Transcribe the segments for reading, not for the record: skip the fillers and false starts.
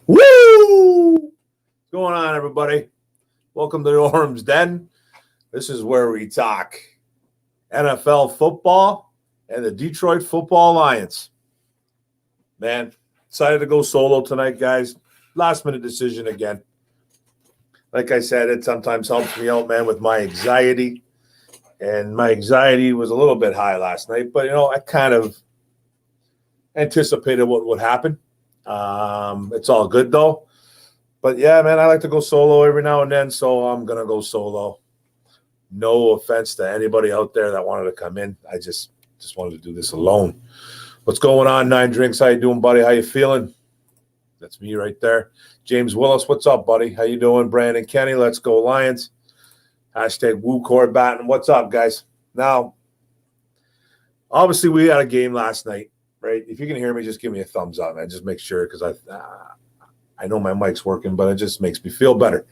Woo! What's going on, everybody? Welcome to the Orum'S Den. This is where we talk NFL football and the Detroit Football Lions. Man, decided to go solo tonight, guys. Last-minute decision again. Like I said, it sometimes helps me out, man, with my anxiety. And my anxiety was a little bit high last night. But, I kind of anticipated what would happen. It's all good, though. But, yeah, man, I like to go solo every now and then, so I'm going to go solo. No offense to anybody out there that wanted to come in. I just wanted to do this alone. What's going on, Nine Drinks? How you doing, buddy? How you feeling? That's me right there. James Willis, what's up, buddy? How you doing? Brandon Kenny, let's go Lions. Hashtag WooCord Batten. What's up, guys? Now, obviously, we had a game last night, right? If you can hear me, just give me a thumbs up, man. Just make sure, because I know my mic's working, but it just makes me feel better.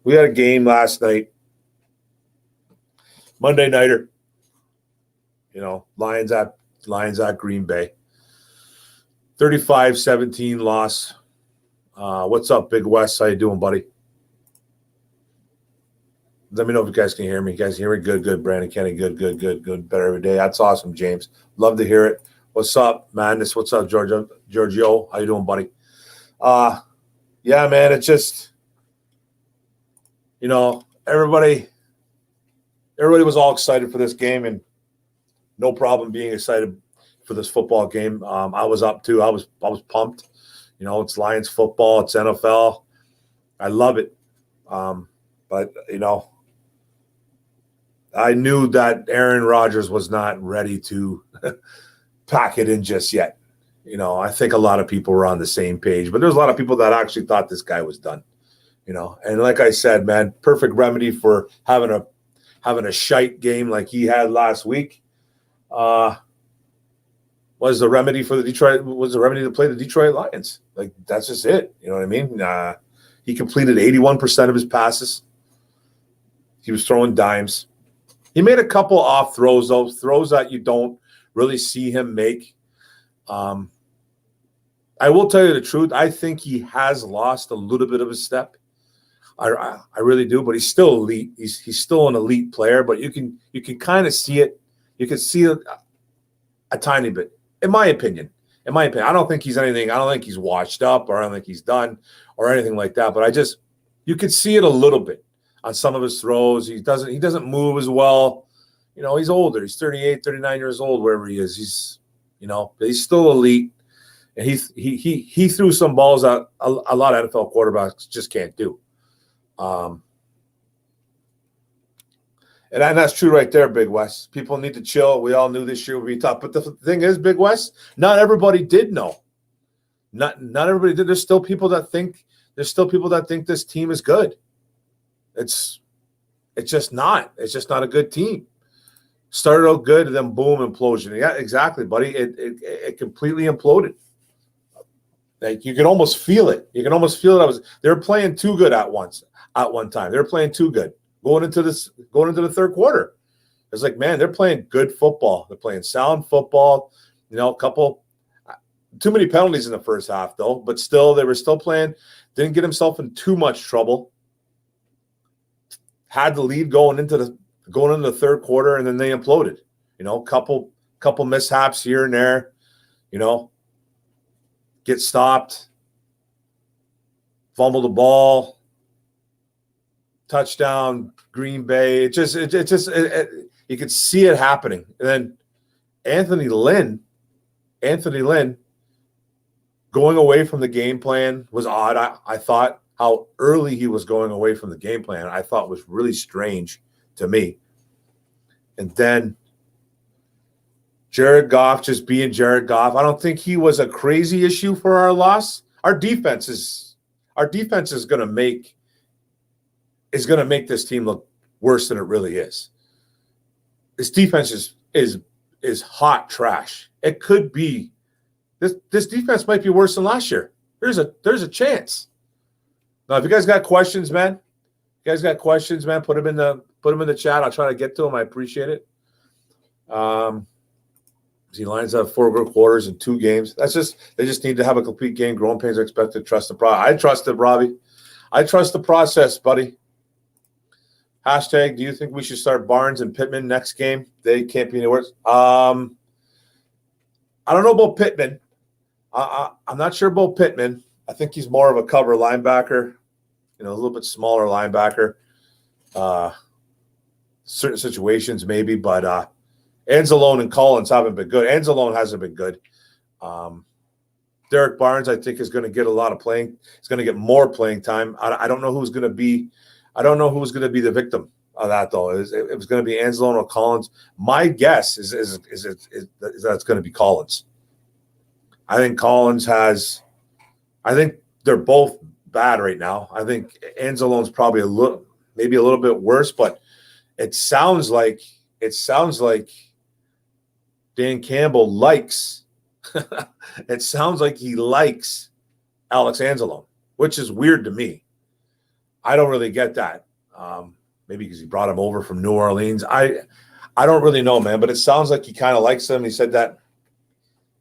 We had a game last night, Monday nighter. Lions at Green Bay. 35-17 loss. What's up, Big West? How you doing, buddy? Let me know if you guys can hear me. You guys hear me? Good. Brandon Kenny, good. Better every day. That's awesome, James. Love to hear it. What's up, Madness? What's up, Giorgio? How you doing, buddy? Yeah, man, it's just, everybody was all excited for this game, and no problem being excited for this football game. I was up too. I was pumped. It's Lions football. It's NFL. I love it. But I knew that Aaron Rodgers was not ready to pack it in just yet. I think a lot of people were on the same page, but there's a lot of people that actually thought this guy was done. And like I said, man, perfect remedy for having a shite game like he had last week. Was the remedy to play the Detroit Lions. Like, that's just it. You know what I mean? He completed 81% of his passes. He was throwing dimes. He made a couple off throws, though, throws that you don't really see him make. I will tell you the truth. I think he has lost a little bit of his step. I really do, but he's still elite. He's still an elite player, but you can kind of see it. You can see it a tiny bit, in my opinion. I don't think he's anything. I don't think he's washed up, or I don't think he's done, or anything like that. But you could see it a little bit on some of his throws. He doesn't move as well. He's older. He's 38, 39 years old, wherever he is. He's still elite. And he threw some balls that a lot of NFL quarterbacks just can't do. And that's true right there, Big West. People need to chill. We all knew this year would be tough. But the thing is, Big West, not everybody did know. Not everybody did. There's still people that think this team is good. It's just not. It's just not a good team. Started out good, and then boom, implosion. Yeah, exactly, buddy. It completely imploded. Like, you can almost feel it. They were playing too good at one time. They were playing too good going into the third quarter. It's like, man, they're playing good football. They're playing sound football. Couple too many penalties in the first half, though, but still, they were still playing. Didn't get himself in too much trouble. Had the lead going into the third quarter, and then they imploded. Couple mishaps here and there. Get stopped, fumble the ball, touchdown, Green Bay. You could see it happening. And then Anthony Lynn going away from the game plan was odd. I thought how early he was going away from the game plan, I thought was really strange to me. And then Jared Goff just being Jared Goff. I don't think he was a crazy issue for our loss. Our defense is going to make this team look worse than it really is. This defense is hot trash. It could be this defense might be worse than last year. There's a chance. Now, if you guys got questions, man, put them in the chat. I'll try to get to them. I appreciate it. He lines up 4 quarters in 2 games. They just need to have a complete game. Growing pains are expected. Trust the process. I trust it, Robbie. I trust the process, buddy. Hashtag, do you think we should start Barnes and Pittman next game? They can't be any worse. I don't know about Pittman. I'm not sure about Pittman. I think he's more of a cover linebacker, a little bit smaller linebacker. Certain situations maybe, but Anzalone and Collins haven't been good. Anzalone hasn't been good. Derek Barnes, I think, is going to get a lot of playing. He's going to get more playing time. I don't know who's going to be. I don't know who's going to be the victim of that, though. It was going to be Anzalone or Collins. My guess is that it's going to be Collins. I think Collins has. I think they're both bad right now. I think Anzalone's probably maybe a little bit worse, but it sounds like Dan Campbell likes. It sounds like he likes Alex Anzalone, which is weird to me. I don't really get that. Maybe because he brought him over from New Orleans. I don't really know, man, but it sounds like he kind of likes him. He said that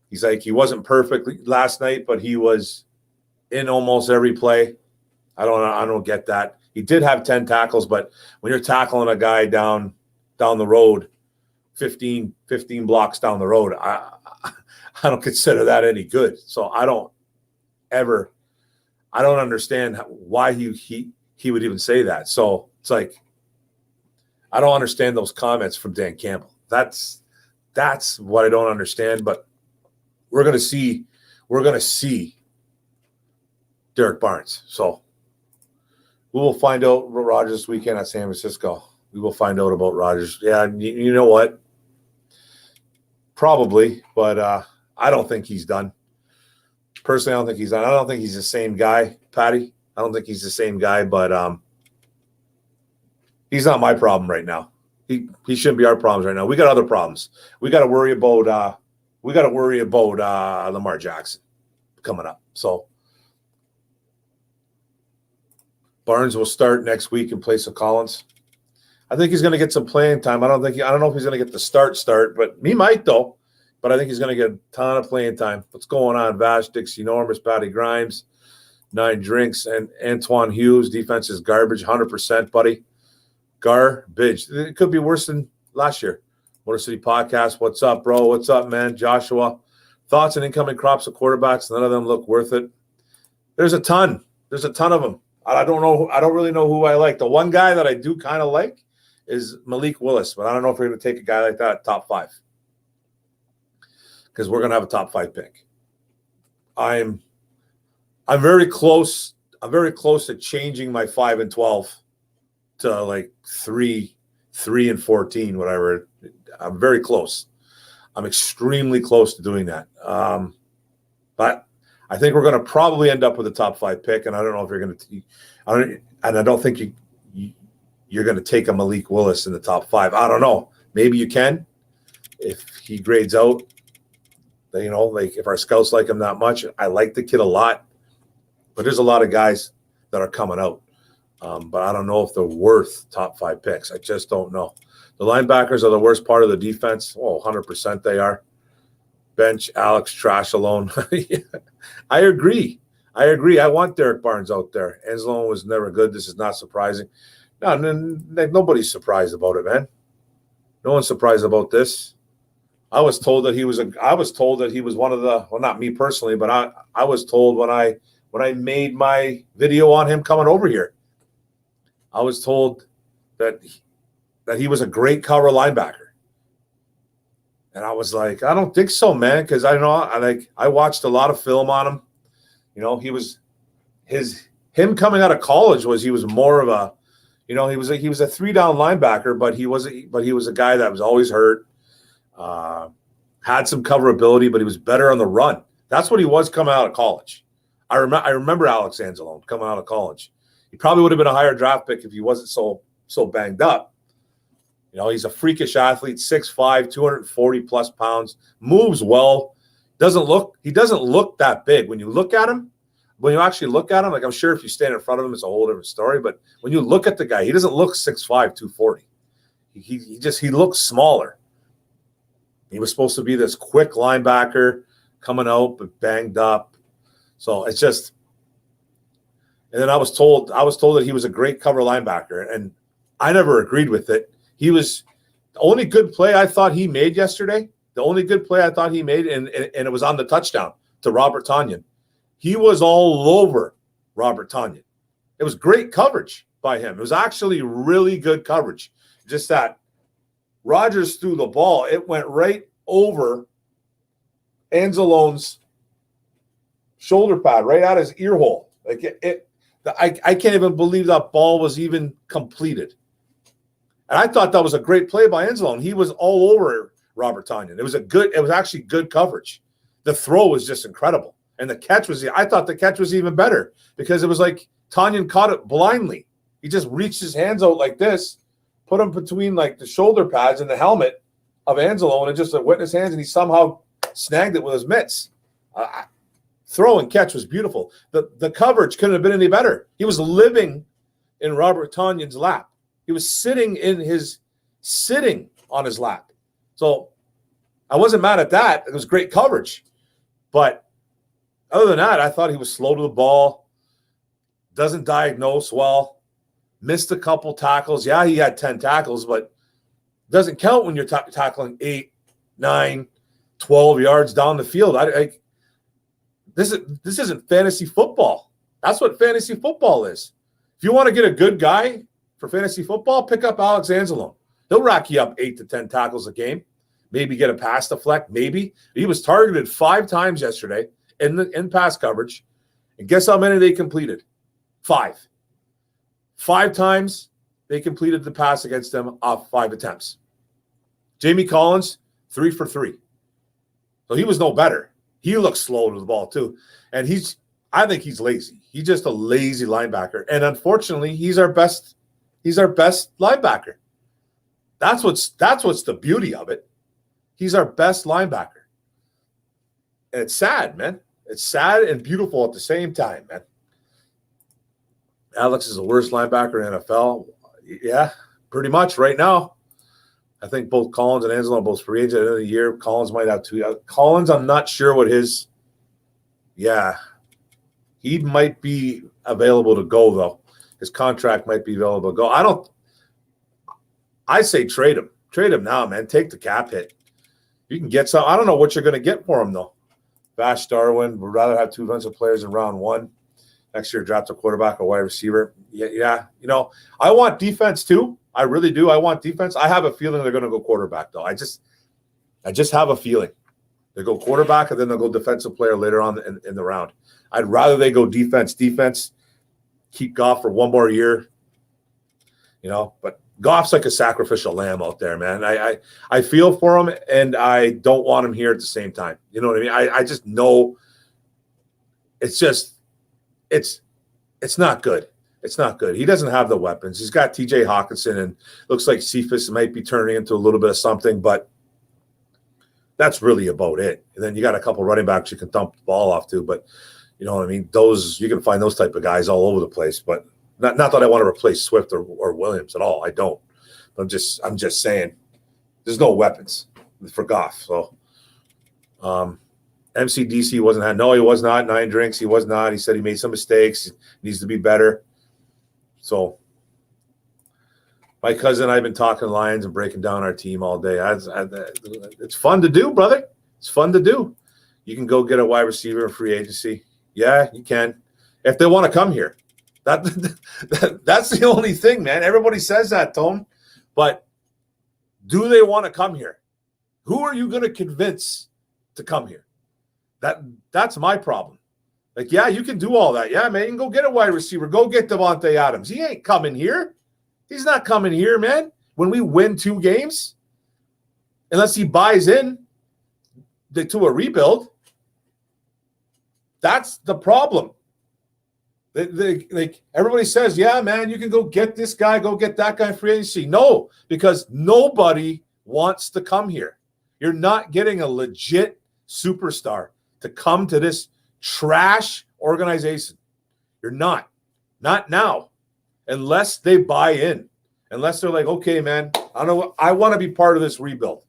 he's like, he wasn't perfect last night, but he was in almost every play. I don't get that. He did have 10 tackles, but when you're tackling a guy down the road, 15 blocks down the road, I don't consider that any good. So I don't understand why he would even say that. So it's like, I don't understand those comments from Dan Campbell. That's what I don't understand, but we're going to see Derek Barnes. So we will find out about Rodgers this weekend at San Francisco. We will find out about Rodgers. Yeah, you know what? Probably, but I don't think he's done. Personally, I don't think he's done. I don't think he's the same guy, Patty. I don't think he's the same guy, but he's not my problem right now. He shouldn't be our problems right now. We got other problems. We got to worry about Lamar Jackson coming up. So Barnes will start next week in place of Collins. I think he's going to get some playing time. I don't know if he's going to get the start, but he might though. But I think he's going to get a ton of playing time. What's going on? Vash, Dixie Normus, Patty Grimes, 9 drinks, and Antoine Hughes. Defense is garbage, 100%, buddy. Garbage. It could be worse than last year. Motor City Podcast. What's up, bro? What's up, man? Joshua. Thoughts on incoming crops of quarterbacks. None of them look worth it. There's a ton. There's a ton of them. I don't know. I don't really know who I like. The one guy that I do kind of like is Malik Willis, but I don't know if we're going to take a guy like that at top 5 because we're going to have a top 5 pick. I'm very close. I'm very close to changing my 5 and 12 to like 3 and 14, whatever. I'm very close. I'm extremely close to doing that. But I think we're going to probably end up with a top 5 pick, and I don't know if you're going to. I don't think you're going to take a Malik Willis in the top 5. I don't know. Maybe you can if he grades out. Like if our scouts like him that much. I like the kid a lot, but there's a lot of guys that are coming out. But I don't know if they're worth top 5 picks. I just don't know. The linebackers are the worst part of the defense. Oh, 100% they are. Bench Alex Trash alone. I agree. I want Derek Barnes out there. Anzalone was never good. This is not surprising. No, nobody's surprised about it, man. No one's surprised about this. I was told that he was one of the, well, not me personally, but I was told when I made my video on him coming over here, I was told that he was a great cover linebacker. And I was like, I don't think so, man, because I watched a lot of film on him. Him coming out of college he was more of a, he was a 3-down linebacker, but he was a guy that was always hurt. Had some coverability, but he was better on the run. That's what he was coming out of college. I remember Alex Anzalone coming out of college. He probably would have been a higher draft pick if he wasn't so banged up. He's a freakish athlete, 6'5", 240 plus pounds, moves well. He doesn't look that big when you look at him. When you actually look at him, like I'm sure if you stand in front of him, it's a whole different story. But when you look at the guy, he doesn't look 6'5", 240. He looks smaller. He was supposed to be this quick linebacker coming out, but banged up. So it's just, and then I was told that he was a great cover linebacker, and I never agreed with it. He was the only good play I thought he made yesterday. The only good play I thought he made, and it was on the touchdown to Robert Tonyan. He was all over Robert Tonyan. It was great coverage by him. It was actually really good coverage. Just that Rodgers threw the ball. It went right over Anzalone's shoulder pad, right out his ear hole. Like I can't even believe that ball was even completed. And I thought that was a great play by Anzalone. He was all over Robert Tonyan. It was actually good coverage. The throw was just incredible. And I thought the catch was even better because it was like Tonyan caught it blindly. He just reached his hands out like this, put them between like the shoulder pads and the helmet of Anzalone, and just went in his hands, and he somehow snagged it with his mitts. Throw and catch was beautiful. The coverage couldn't have been any better. He was living in Robert Tonyan's lap. He was sitting on his lap. So I wasn't mad at that. It was great coverage. But other than that, I thought he was slow to the ball, doesn't diagnose well, missed a couple tackles. Yeah, he had 10 tackles, but doesn't count when you're tackling 8, 9, 12 yards down the field. This isn't fantasy football. That's what fantasy football is. If you want to get a good guy for fantasy football, pick up Alex Anzalone. He'll rack you up 8 to 10 tackles a game. Maybe get a pass deflect. Maybe. He was targeted 5 times yesterday in pass coverage. And guess how many they completed? 5. 5 times they completed the pass against them off 5 attempts. Jamie Collins, 3 for 3. So he was no better. He looks slow to the ball too. And I think he's lazy. He's just a lazy linebacker. And unfortunately, he's our best linebacker. That's what's the beauty of it. He's our best linebacker. And it's sad, man. It's sad and beautiful at the same time, man. Alex is the worst linebacker in NFL. Yeah, pretty much right now. I think both Collins and Anzalone are both free agents at the end of the year. Collins might have 2. Collins, I'm not sure what his – yeah. He might be available to go, though. His contract might be available to go. I say trade him. Trade him now, man. Take the cap hit. You can get some – I don't know what you're going to get for him, though. Vash Darwin would rather have 2 defensive players in round 1. Next year, draft a quarterback, a wide receiver. Yeah. You know, I want defense, too. I really do. I want defense. I have a feeling they're going to go quarterback, though. I just have a feeling. They go quarterback, and then they'll go defensive player later on in the round. I'd rather they go defense, keep Goff for 1 more year. You know, but Goff's like a sacrificial lamb out there, man. I feel for him, and I don't want him here at the same time. You know what I mean? I just know it's not good. It's not good. He doesn't have the weapons. He's got TJ Hawkinson, and looks like Cephas might be turning into a little bit of something, but that's really about it. And then you got a couple running backs you can dump the ball off to, but you know what I mean? Those you can find those type of guys all over the place. But not that I want to replace Swift or Williams at all. I don't. But I'm just saying there's no weapons for Goff. So MCDC wasn't had. No, he was not. 9 drinks. He was not. He said he made some mistakes. He needs to be better. So my cousin and I have been talking Lions and breaking down our team all day. It's fun to do, brother. It's fun to do. You can go get a wide receiver in free agency. Yeah, you can. If they want to come here. That's the only thing, man. Everybody says that, Tone. But do they want to come here? Who are you going to convince to come here? That's my problem. Like, yeah, you can do all that. Yeah, man, you can go get a wide receiver. Go get Devontae Adams. He ain't coming here. He's not coming here, man. When we win 2 games, unless he buys in to a rebuild, that's the problem. Like everybody says, yeah, man, you can go get this guy, go get that guy in free agency. No, because nobody wants to come here. You're not getting a legit superstar to come to this trash organization. You're not now, unless they buy in, unless they're like, okay, man, I want to be part of this rebuild.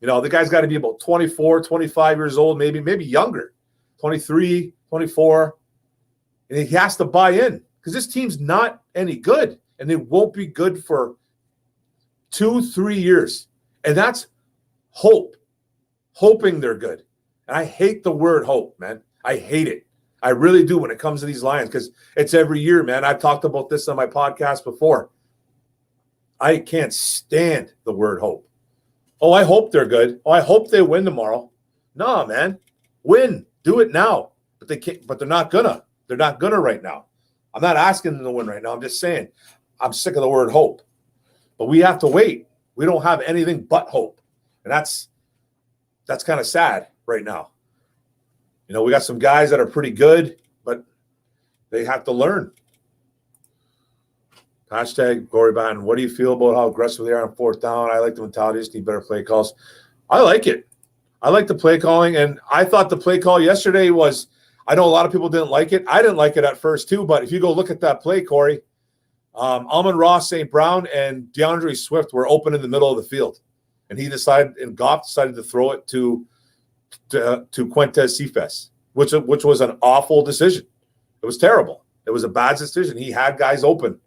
The guy's got to be about 24, 25 years old, maybe younger, 23, 24. And he has to buy in because this team's not any good, and they won't be good for 2-3 years. And that's hoping they're good. And I hate the word hope, man. I hate it. I really do when it comes to these Lions because it's every year, man. I've talked about this on my podcast before. I can't stand the word hope. Oh, I hope they're good. Oh, I hope they win tomorrow. No, man. Win. Do it now. But they can't, but they're not gonna. They're not gonna right now. I'm not asking them to win right now. I'm just saying I'm sick of the word hope. But we have to wait. We don't have anything but hope. And that's kind of sad right now. We got some guys that are pretty good, but they have to learn. Hashtag Gory Batten. What do you feel about how aggressive they are on fourth down? I like the mentality. Just need better play calls. I like it. I like the play calling, and I thought the play call yesterday was – I know a lot of people didn't like it. I didn't like it at first too, but if you go look at that play, Corey, Amon-Ra, St. Brown, and DeAndre Swift were open in the middle of the field, and Goff decided to throw it to Quintez Cephas, which was an awful decision. It was terrible. It was a bad decision. He had guys open,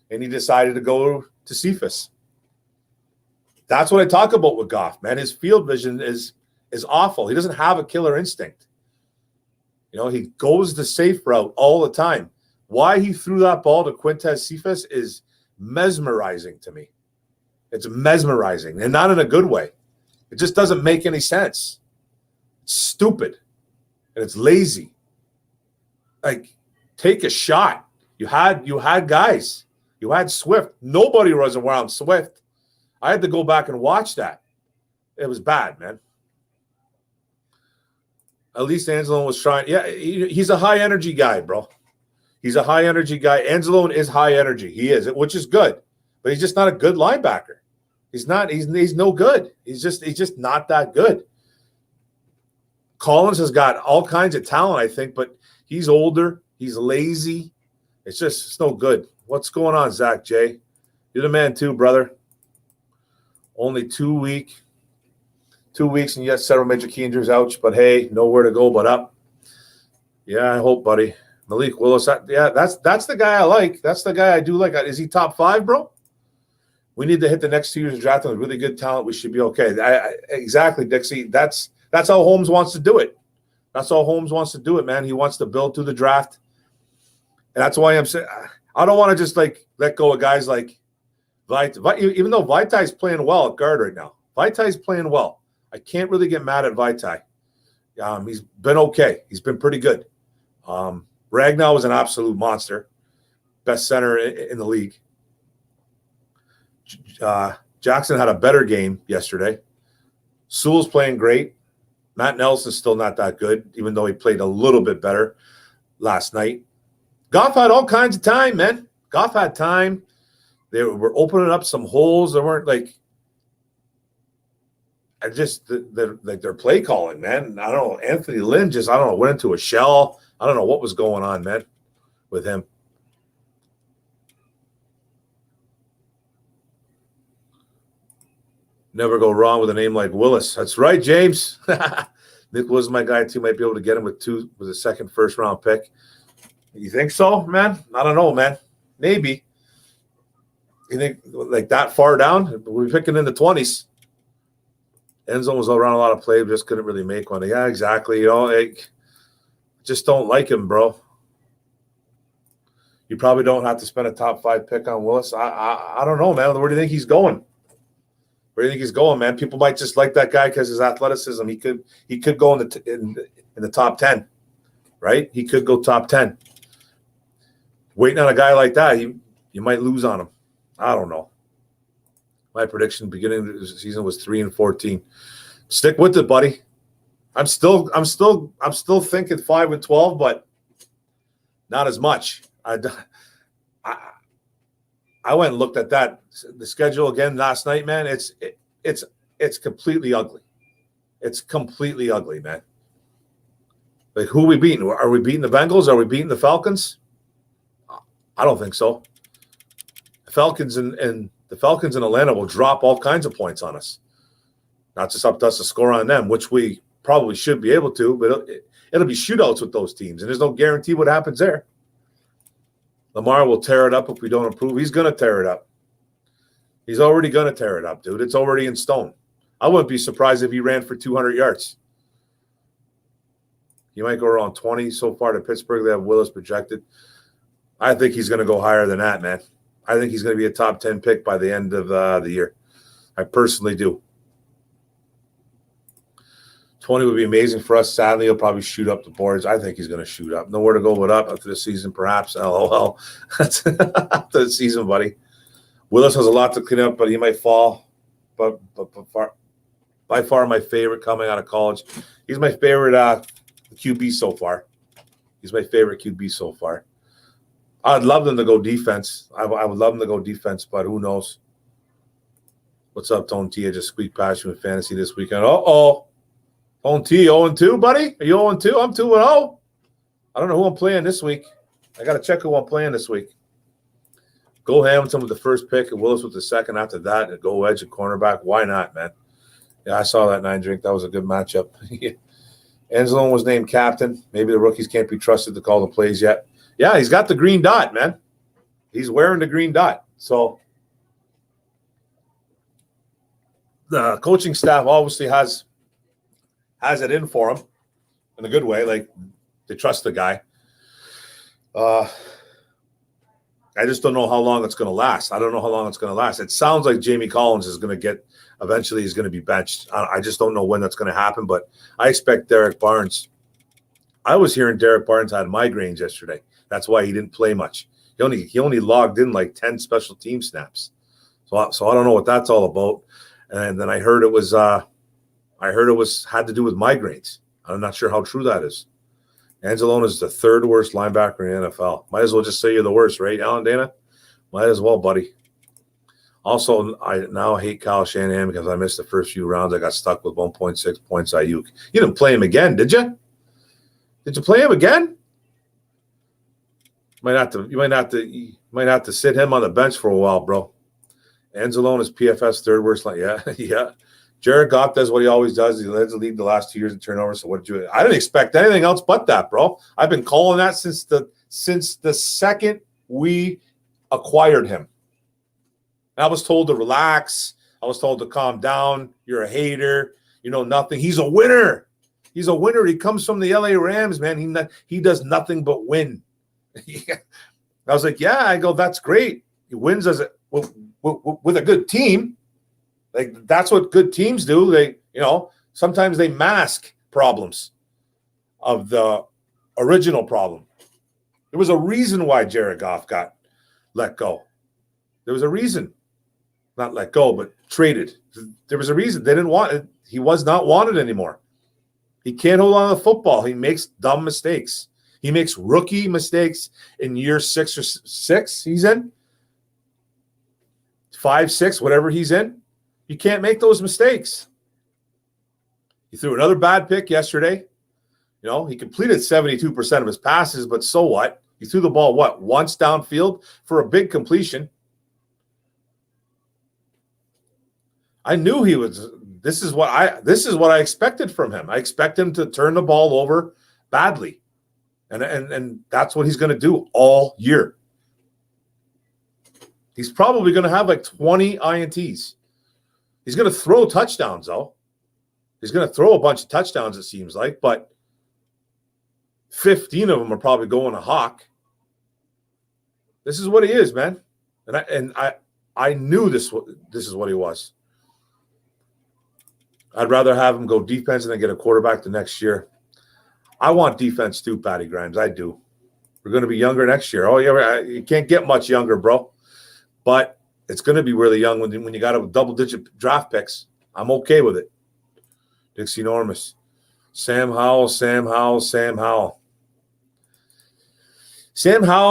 and he decided to go to Cephas. That's what I talk about with Goff, man. His field vision is awful. He doesn't have a killer instinct. He goes the safe route all the time. Why he threw that ball to Quintez Cephas is mesmerizing to me. It's mesmerizing, and not in a good way. It just doesn't make any sense. It's stupid, and it's lazy. Like, take a shot. You had guys. You had Swift. Nobody runs around Swift. I had to go back and watch that. It was bad, man. At least Anzalone was trying. Yeah, he's a high-energy guy, bro. He's a high-energy guy. Anzalone is high energy. He is, which is good. But he's just not a good linebacker. He's not. He's no good. He's just not that good. Collins has got all kinds of talent, I think, but he's older. He's lazy. It's no good. What's going on, Zach J? You're the man too, brother. Only 2 weeks, and yes, several major key injuries. Ouch, but hey, nowhere to go but up. Yeah, I hope, buddy. Malik Willis. That's the guy I like. That's the guy I do like. Is he top 5, bro? We need to hit the next 2 years drafting with really good talent. We should be okay. Exactly, Dixie. That's how Holmes wants to do it. That's how Holmes wants to do it, man. He wants to build through the draft. And that's why I'm saying I don't want to just let go of guys like Vaitai, even though Vaitai's playing well at guard right now. Vaitai's playing well. I can't really get mad at Vaitai. He's been okay. He's been pretty good. Ragnow was an absolute monster. Best center in the league. Jackson had a better game yesterday. Sewell's playing great. Matt Nelson's still not that good, even though he played a little bit better last night. Goff had all kinds of time, man. Goff had time. They were opening up some holes. They weren't their play calling, man. I don't know. Anthony Lynn went into a shell. I don't know what was going on, man, with him. Never go wrong with a name like Willis. That's right, James. Nick was my guy too. Might be able to get him with a second first-round pick. You think so, man? I don't know, man. Maybe. You think like that far down? We're picking in the 20s. Enzo was around a lot of play, but just couldn't really make one. Yeah, exactly. Just don't like him, bro. You probably don't have to spend a top 5 pick on Willis. I don't know, man. Where do you think he's going? Where do you think he's going, man? People might just like that guy because his athleticism. He could go in the top 10, right? He could go top 10. Waiting on a guy like that, you might lose on him. I don't know. My prediction beginning of the season was 3-14. Stick with it, buddy. I'm still thinking 5-12, but not as much. I went and looked at the schedule again last night, man. It's completely ugly. It's completely ugly, man. Like, who are we beating? Are we beating the Bengals? Are we beating the Falcons? I don't think so. The Falcons and Atlanta will drop all kinds of points on us. Not just up to us to score on them, which we probably should be able to, but it'll be shootouts with those teams, and there's no guarantee what happens there. Lamar will tear it up if we don't improve. He's going to tear it up. He's already going to tear it up, dude. It's already in stone. I wouldn't be surprised if he ran for 200 yards. He might go around 20 so far to Pittsburgh. They have Willis projected. I think he's going to go higher than that, man. I think he's going to be a top 10 pick by the end of the year. I personally do. 20 would be amazing for us. Sadly, he'll probably shoot up the boards. I think he's going to shoot up. Nowhere to go but up after the season, perhaps. LOL. After the season, buddy. Willis has a lot to clean up, but he might fall. But by far my favorite coming out of college. He's my favorite QB so far. He's my favorite QB so far. I'd love them to go defense. I would love them to go defense, but who knows? What's up, Tone T? I just squeaked past you in fantasy this weekend. Uh-oh. Tone T, 0-2, buddy? Are you 0-2? I'm 2-0. I don't know who I'm playing this week. I got to check who I'm playing this week. Go Hamilton with the first pick and Willis with the second after that, and go edge and cornerback. Why not, man? Yeah, I saw that 9-drink. That was a good matchup. Anzalone was named captain. Maybe the rookies can't be trusted to call the plays yet. Yeah, he's got the green dot, man. He's wearing the green dot. So the coaching staff obviously has it in for him in a good way. Like, they trust the guy. I just don't know how long it's going to last. I don't know how long it's going to last. It sounds like Jamie Collins is going to eventually he's going to be benched. I just don't know when that's going to happen, but I expect Derek Barnes. I was hearing Derek Barnes had migraines yesterday. That's why he didn't play much. He only logged in like 10 special team snaps. So I don't know what that's all about. And then I heard it was had to do with migraines. I'm not sure how true that is. Anzalone is the third worst linebacker in the NFL. Might as well just say you're the worst, right, Alan Dana? Might as well, buddy. Also, I now hate Kyle Shanahan because I missed the first few rounds. I got stuck with 1.6 points Ayuk. You didn't play him again, did you? Did you play him again? You might have to sit him on the bench for a while, bro. Anzalone is PFS third worst line. Yeah, yeah. Jared Goff does what he always does. He led the league the last 2 years in turnovers. So I didn't expect anything else but that, bro. I've been calling that since the second we acquired him. I was told to relax. I was told to calm down. You're a hater. You know nothing. He's a winner. He's a winner. He comes from the LA Rams, man. He does nothing but win. I was like, yeah. I go, that's great. He wins with a good team. Like, that's what good teams do. They, sometimes they mask problems of the original problem. There was a reason why Jared Goff got let go. There was a reason. Not let go, but traded. There was a reason. They didn't want it. He was not wanted anymore. He can't hold on to the football. He makes dumb mistakes. He makes rookie mistakes in year 6 or 6 he's in. 5, 6, whatever he's in. You can't make those mistakes. He threw another bad pick yesterday. He completed 72% of his passes, but so what? He threw the ball, once downfield for a big completion. I knew he was – this is what I expected from him. I expect him to turn the ball over badly. And that's what he's going to do all year. He's probably going to have like 20 INTs. He's going to throw touchdowns, though. He's going to throw a bunch of touchdowns, it seems like, but 15 of them are probably going to Hawk. This is what he is, man. And I knew this is what he was. I'd rather have him go defense and then get a quarterback the next year. I want defense too, Patty Grimes. I do. We're going to be younger next year. Oh, yeah, you can't get much younger, bro. But it's going to be really young when you got a double-digit draft picks. I'm okay with it. Dixie Enormous. Sam Howell. Sam Howell,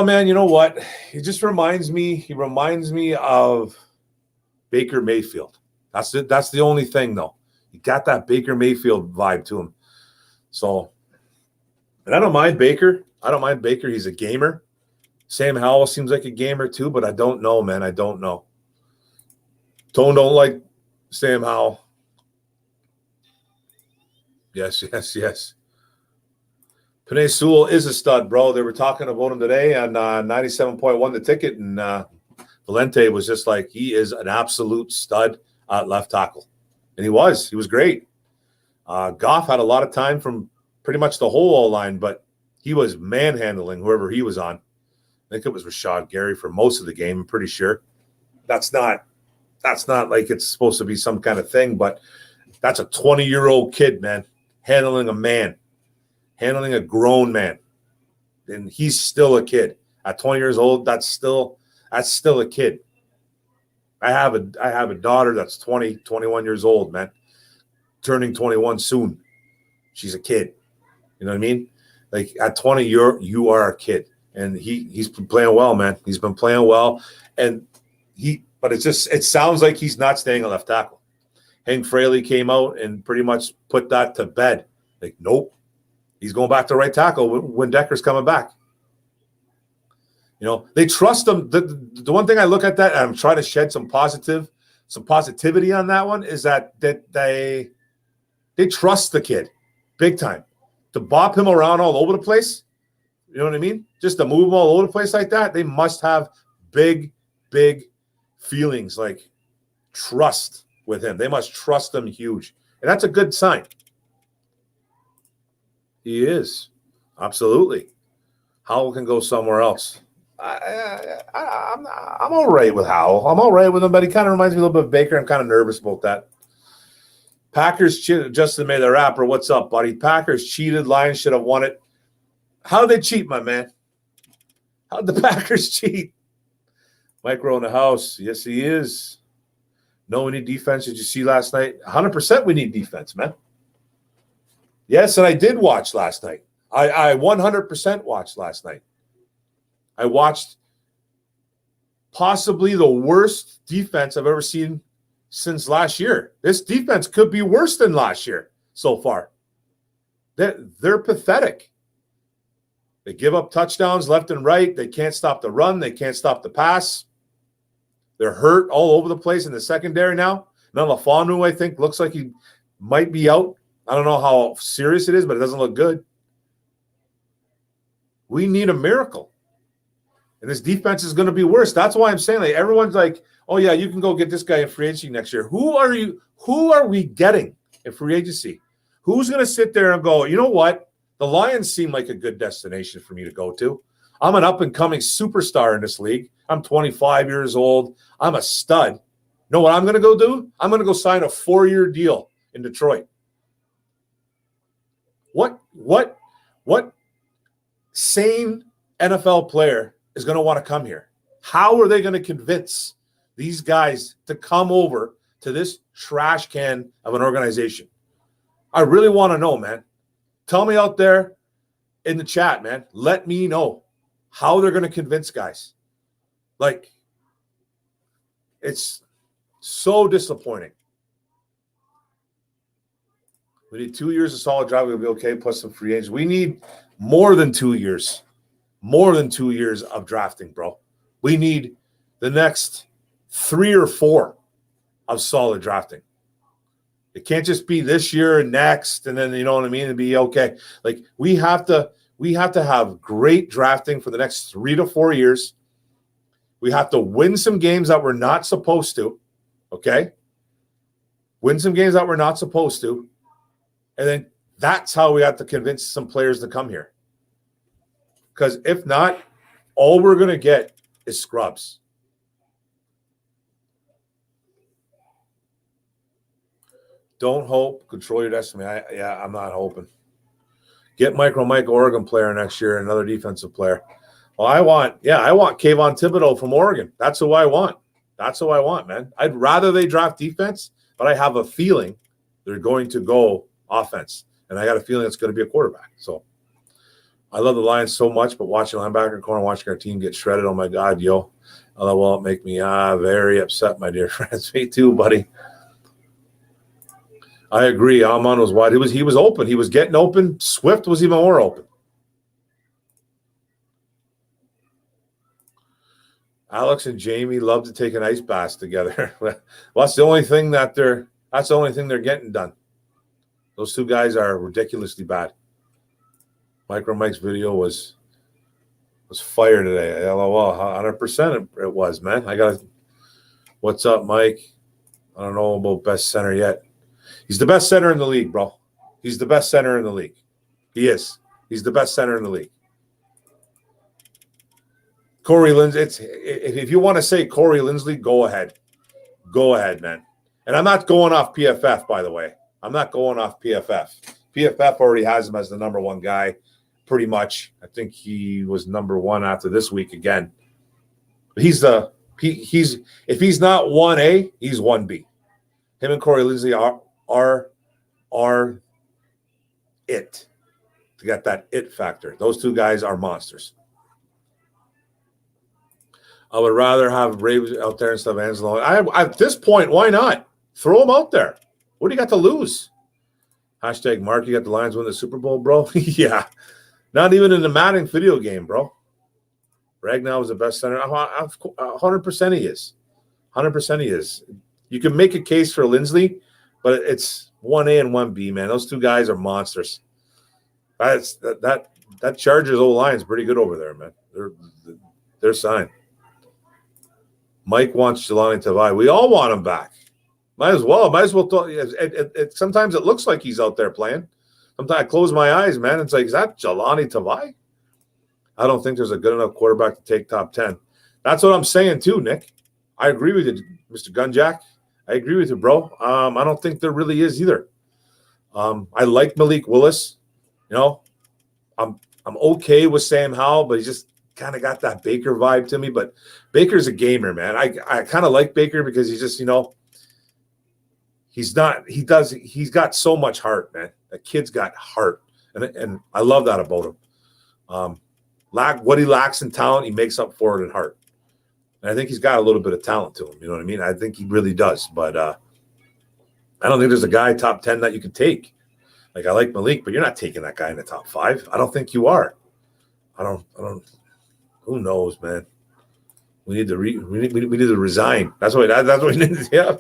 man, you know what? He just reminds me of Baker Mayfield. That's the only thing, though. He got that Baker Mayfield vibe to him. So, and I don't mind Baker. He's a gamer. Sam Howell seems like a gamer too, but I don't know, man. I don't know. Tone don't like Sam Howell. Yes. Penei Sewell is a stud, bro. They were talking about him today on 97.1 The Ticket, and Valente was just like, he is an absolute stud at left tackle. And he was great. Goff had a lot of time from pretty much the whole O-line, but he was manhandling whoever he was on. I think it was Rashad Gary for most of the game, I'm pretty sure. That's not like it's supposed to be some kind of thing, but that's a 20-year-old kid, man, handling a grown man. And he's still a kid. At 20 years old, that's still a kid. I have a daughter that's 20, 21 years old, man. Turning 21 soon. She's a kid. You know what I mean? Like at 20, you are a kid. And he's been playing well, man. He's been playing well. But it sounds like he's not staying at left tackle. Hank Fraley came out and pretty much put that to bed. Like, nope. He's going back to right tackle when Decker's coming back. You know, they trust him. The one thing I look at that, and I'm trying to shed some positivity on that one, is that they trust the kid big time. To bop him around all over the place, you know what I mean? Just to move him all over the place like that, they must have big feelings, like trust with him. They must trust him huge. And that's a good sign. He is. Absolutely. Howell can go somewhere else. I'm all right with Howell. I'm all right with him, but he kind of reminds me a little bit of Baker. I'm kind of nervous about that. Packers cheated. Justin May, the rapper. What's up, buddy? Packers cheated. Lions should have won it. How did they cheat, my man? How did the Packers cheat? Micro in the house. Yes, he is. No, we need defense. Did you see last night? 100% we need defense, man. Yes, and I did watch last night. I 100% watched last night. I watched possibly the worst defense I've ever seen since last year. This defense could be worse than last year so far. They're pathetic. They give up touchdowns left and right. They can't stop the run. They can't stop the pass. They're hurt all over the place in the secondary now. Now Lafonu, I think, looks like he might be out. I don't know how serious it is, but it doesn't look good. We need a miracle. And this defense is going to be worse. That's why I'm saying, like, everyone's like, oh, yeah, you can go get this guy in free agency next year. Who are we getting in free agency? Who's going to sit there and go, you know what? The Lions seem like a good destination for me to go to. I'm an up-and-coming superstar in this league. I'm 25 years old. I'm a stud. You know what I'm going to go do? I'm going to go sign a 4-year deal in Detroit. What sane NFL player is going to want to come here? How are they going to convince these guys to come over to this trash can of an organization? I really want to know, man. Tell me out there in the chat, man. Let me know how they're going to convince guys. Like, it's so disappointing. We need 2 years of solid drive. We'll be okay, plus some free agents. We need more than 2 years. More than 2 years of drafting, bro. We need the next 3 or 4 of solid drafting. It can't just be this year and next, and then, you know what I mean, and be okay. Like, we have to have great drafting for the next 3 to 4 years. We have to win some games that we're not supposed to, okay? Win some games that we're not supposed to. And then that's how we have to convince some players to come here. Because if not, all we're going to get is scrubs. Don't hope. Control your destiny. I'm not hoping. Get Mike, Oregon player next year, another defensive player. Well, I want Kayvon Thibodeau from Oregon. That's who I want. That's who I want, man. I'd rather they draft defense, but I have a feeling they're going to go offense. And I got a feeling it's going to be a quarterback. So I love the Lions so much, but watching linebacker corner, watching our team get shredded, oh my God, yo. That will make me very upset, my dear friends. Me too, buddy. I agree. Almond was wide. He was open. He was getting open. Swift was even more open. Alex and Jamie love to take an ice bath together. Well, that's the only thing they're getting done. Those two guys are ridiculously bad. Micro Mike's video was fire today. LOL, 100% it was, man. What's up, Mike? I don't know about best center yet. He's the best center in the league, bro. He's the best center in the league. He is. He's the best center in the league. Corey Linsley, if you want to say Corey Linsley, go ahead. Go ahead, man. And I'm not going off PFF, by the way. I'm not going off PFF. PFF already has him as the number one guy, pretty much. I think he was number one after this week again. He's if he's not 1A, he's 1B. Him and Corey Linsley are it. To get that it factor. Those two guys are monsters. I would rather have Ravens out there instead of Angelo. At this point, why not? Throw him out there. What do you got to lose? Hashtag Mark, you got the Lions win the Super Bowl, bro? Yeah. Not even in the Madden video game, bro. Ragnow is the best center. 100% he is. 100% he is. You can make a case for Linsley, but it's 1A and 1B, man. Those two guys are monsters. That Chargers O-line is pretty good over there, man. They're signed. Mike wants Jelani Tavai. We all want him back. Might as well. Sometimes it looks like he's out there playing. Sometimes I close my eyes, man. It's like, is that Jelani Tavai? I don't think there's a good enough quarterback to take top 10. That's what I'm saying too, Nick. I agree with you, Mr. Gunjack. I agree with you, bro. I don't think there really is either. I like Malik Willis. You know, I'm okay with Sam Howell, but he just kind of got that Baker vibe to me. But Baker's a gamer, man. I kind of like Baker because he's just, you know, he's got so much heart, man. That kid's got heart. And I love that about him. What he lacks in talent, he makes up for it in heart. And I think he's got a little bit of talent to him. You know what I mean? I think he really does. But I don't think there's a guy top 10 that you can take. Like, I like Malik, but you're not taking that guy in the top 5. I don't think you are. I don't. Who knows, man? We need to resign. That's what we need to. Yeah.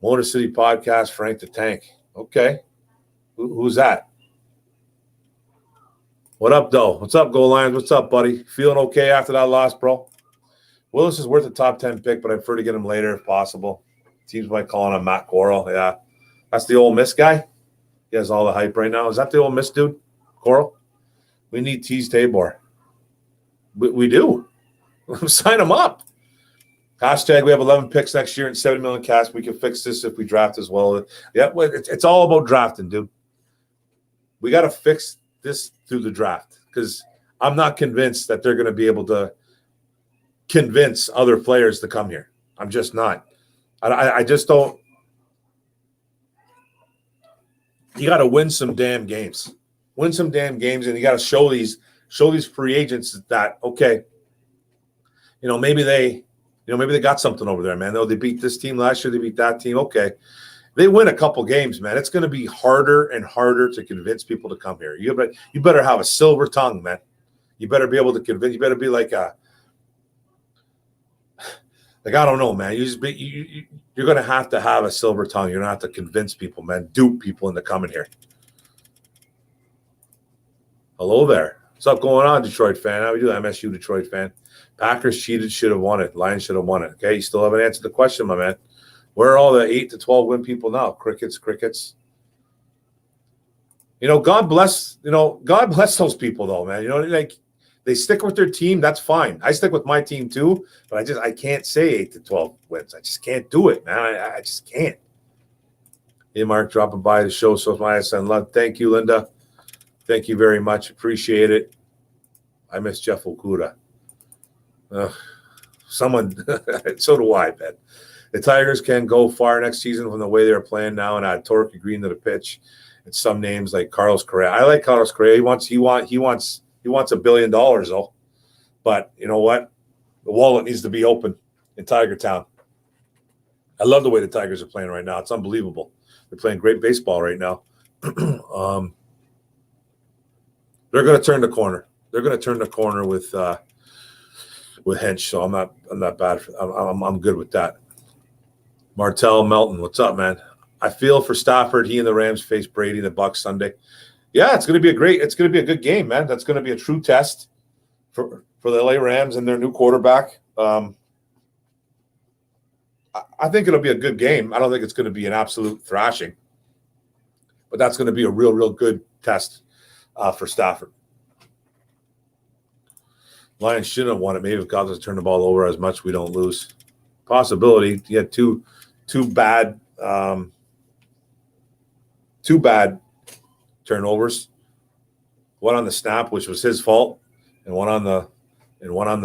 Motor City Podcast, Frank the Tank. Okay. Who's that? What up, though? What's up, Goal Lions? What's up, buddy? Feeling okay after that loss, bro? Willis is worth a top 10 pick, but I prefer to get him later if possible. Teams might call him Matt Corral. Yeah. That's the Ole Miss guy. He has all the hype right now. Is that the Ole Miss dude, Corral? We need Tease Tabor. We do. Sign him up. Hashtag we have 11 picks next year and 7 million cash. We can fix this if we draft as well. Yeah, it's all about drafting, dude. We got to fix this through the draft because I'm not convinced that they're going to be able to convince other players to come here. I'm just not. I just don't. You got to win some damn games. Win some damn games, and you got to show these free agents that, okay, maybe they got something over there, man. They beat this team last year, they beat that team. Okay. They win a couple games, man. It's going to be harder and harder to convince people to come here. You better have a silver tongue, man. You better be able to convince. You better be like I don't know, man. You're going to have a silver tongue. You're going to have to convince people, man, dupe people into coming here. Hello there. What's up going on, Detroit fan? How we do, MSU Detroit fan? Packers cheated, should have won it. Lions should have won it. Okay, you still haven't answered the question, my man. Where are all the 8 to 12 win people now? Crickets. God bless those people though, man. Like they stick with their team, that's fine. I stick with my team too, but I can't say 8 to 12 wins. I just can't do it, man. I just can't. Hey, Mark, dropping by the show. So my son, love. Thank you, Linda. Thank you very much. Appreciate it. I miss Jeff Okuda. Someone, so do I, man. The Tigers can go far next season from the way they're playing now and add Torque Green to the pitch. And some names like Carlos Correa. I like Carlos Correa. He wants $1 billion though. But you know what? The wallet needs to be open in Tiger Town. I love the way the Tigers are playing right now. It's unbelievable. They're playing great baseball right now. They're going to turn the corner. They're going to turn the corner with Hench. So I'm not bad. I'm good with that. Martell Melton, what's up, man? I feel for Stafford. He and the Rams face Brady and the Bucs Sunday. Yeah, it's going to be a good game, man. That's going to be a true test for the LA Rams and their new quarterback. I think it'll be a good game. I don't think it's going to be an absolute thrashing, but that's going to be a real good test for Stafford. Lions shouldn't have won it. Maybe if God doesn't turn the ball over as much, we don't lose. Possibility. You had two bad turnovers. One on the snap, which was his fault, and one on the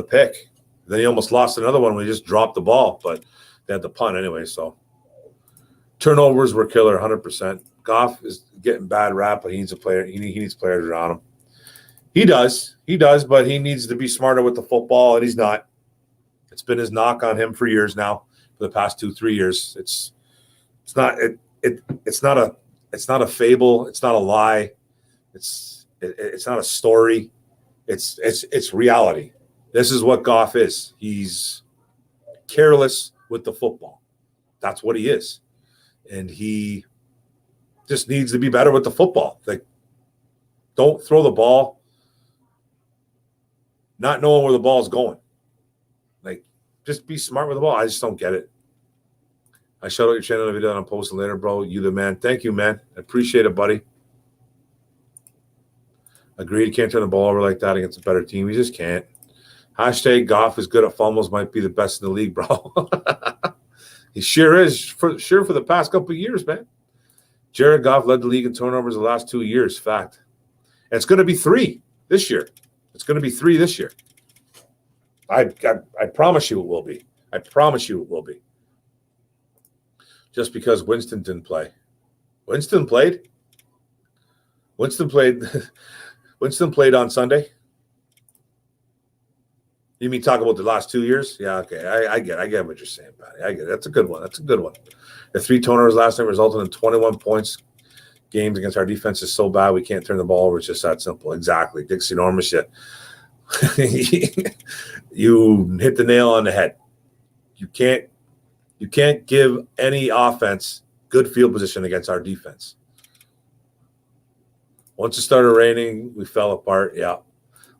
pick. Then he almost lost another one when he just dropped the ball, but they had the punt anyway. So turnovers were killer, 100%. Goff is getting bad rap, but he needs a player. He needs players around him. He does, but he needs to be smarter with the football, and he's not. It's been his knock on him for years now, for the past 2-3 years. It's not a fable. It's not a lie. It's not a story. It's reality. This is what Goff is. He's careless with the football. That's what he is, and he just needs to be better with the football. Like, don't throw the ball not knowing where the ball is going. Like, just be smart with the ball. I just don't get it. I shout out your channel if you done. I'm posting later, bro. You the man. Thank you, man. I appreciate it, buddy. Agreed. You can't turn the ball over like that against a better team. You just can't. Hashtag Goff is good at fumbles. Might be the best in the league, bro. He sure is. For the past couple of years, man. Jared Goff led the league in turnovers the last 2 years. Fact. And it's going to be 3 this year. It's going to be 3 this year. I promise you it will be. I promise you it will be. Just because Winston didn't play. Winston played. Winston played on Sunday. You mean talk about the last 2 years? Yeah, okay. I get what you're saying, Patty. I get it. That's a good one. The 3 turnovers last night resulted in 21 points. Games against our defense is so bad we can't turn the ball over. It's just that simple. Exactly. Dixie Norman shit. You hit the nail on the head. You can't give any offense good field position against our defense. Once it started raining, we fell apart. Yeah.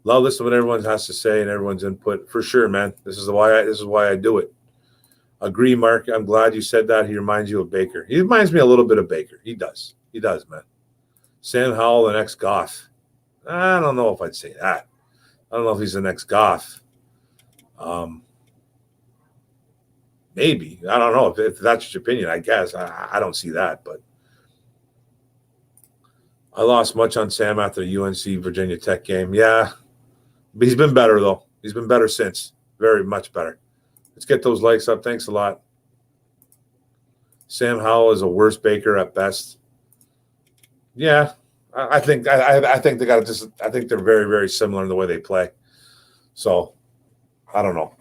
Love listening to what everyone has to say and everyone's input. For sure, man. This is why I do it. Agree, Mark. I'm glad you said that. He reminds you of Baker. He reminds me a little bit of Baker. He does. He does, man. Sam Howell, the next Goff. I don't know if I'd say that. I don't know if he's the next Goff. Maybe. I don't know if that's your opinion, I guess. I don't see that, but I lost much on Sam after the UNC Virginia Tech game. Yeah. But he's been better, though. He's been better since. Very much better. Let's get those likes up. Thanks a lot. Sam Howell is a worse Baker at best. Yeah, I think they got just. I think they're very, very similar in the way they play. So, I don't know.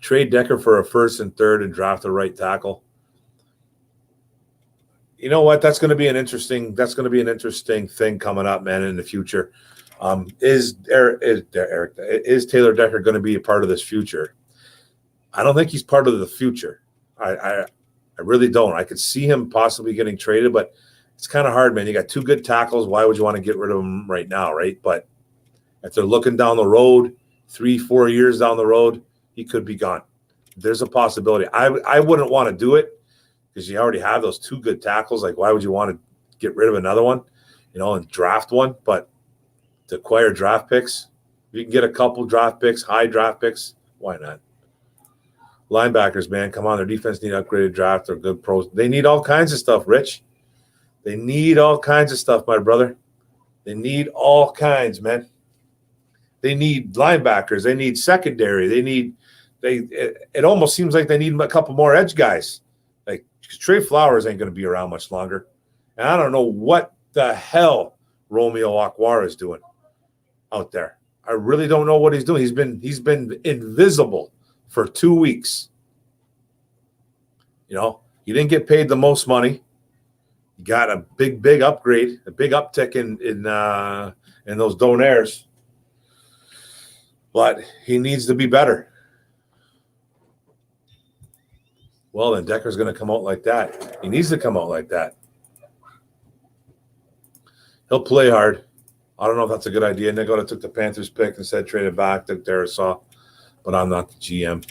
Trade Decker for a 1st and 3rd and draft a right tackle. You know what? That's going to be an interesting thing coming up, man, in the future. Is Taylor Decker going to be a part of this future? I don't think he's part of the future. I really don't. I could see him possibly getting traded, but it's kind of hard, man. You got 2 good tackles. Why would you want to get rid of them right now, right? But if they're looking down the road, 3-4 years down the road, he could be gone. There's a possibility. I wouldn't want to do it because you already have those 2 good tackles. Like, why would you want to get rid of another one, and draft one? But to acquire draft picks, you can get a couple draft picks, high draft picks. Why not? Linebackers, man, come on. Their defense need upgraded draft. They're good pros. They need all kinds of stuff, Rich. They need all kinds of stuff, my brother. They need all kinds, man. They need linebackers. They need secondary. It almost seems like they need a couple more edge guys. Like, Trey Flowers ain't going to be around much longer. And I don't know what the hell Romeo Okwara is doing out there. I really don't know what he's doing. He's been invisible for 2 weeks. He didn't get paid the most money. He got a big upgrade, a big uptick in those donaires. But he needs to be better. Well, then Decker's going to come out like that. He needs to come out like that. He'll play hard. I don't know if that's a good idea. Nick would have took the Panthers pick instead, traded back, took Darisaw, but I'm not the GM.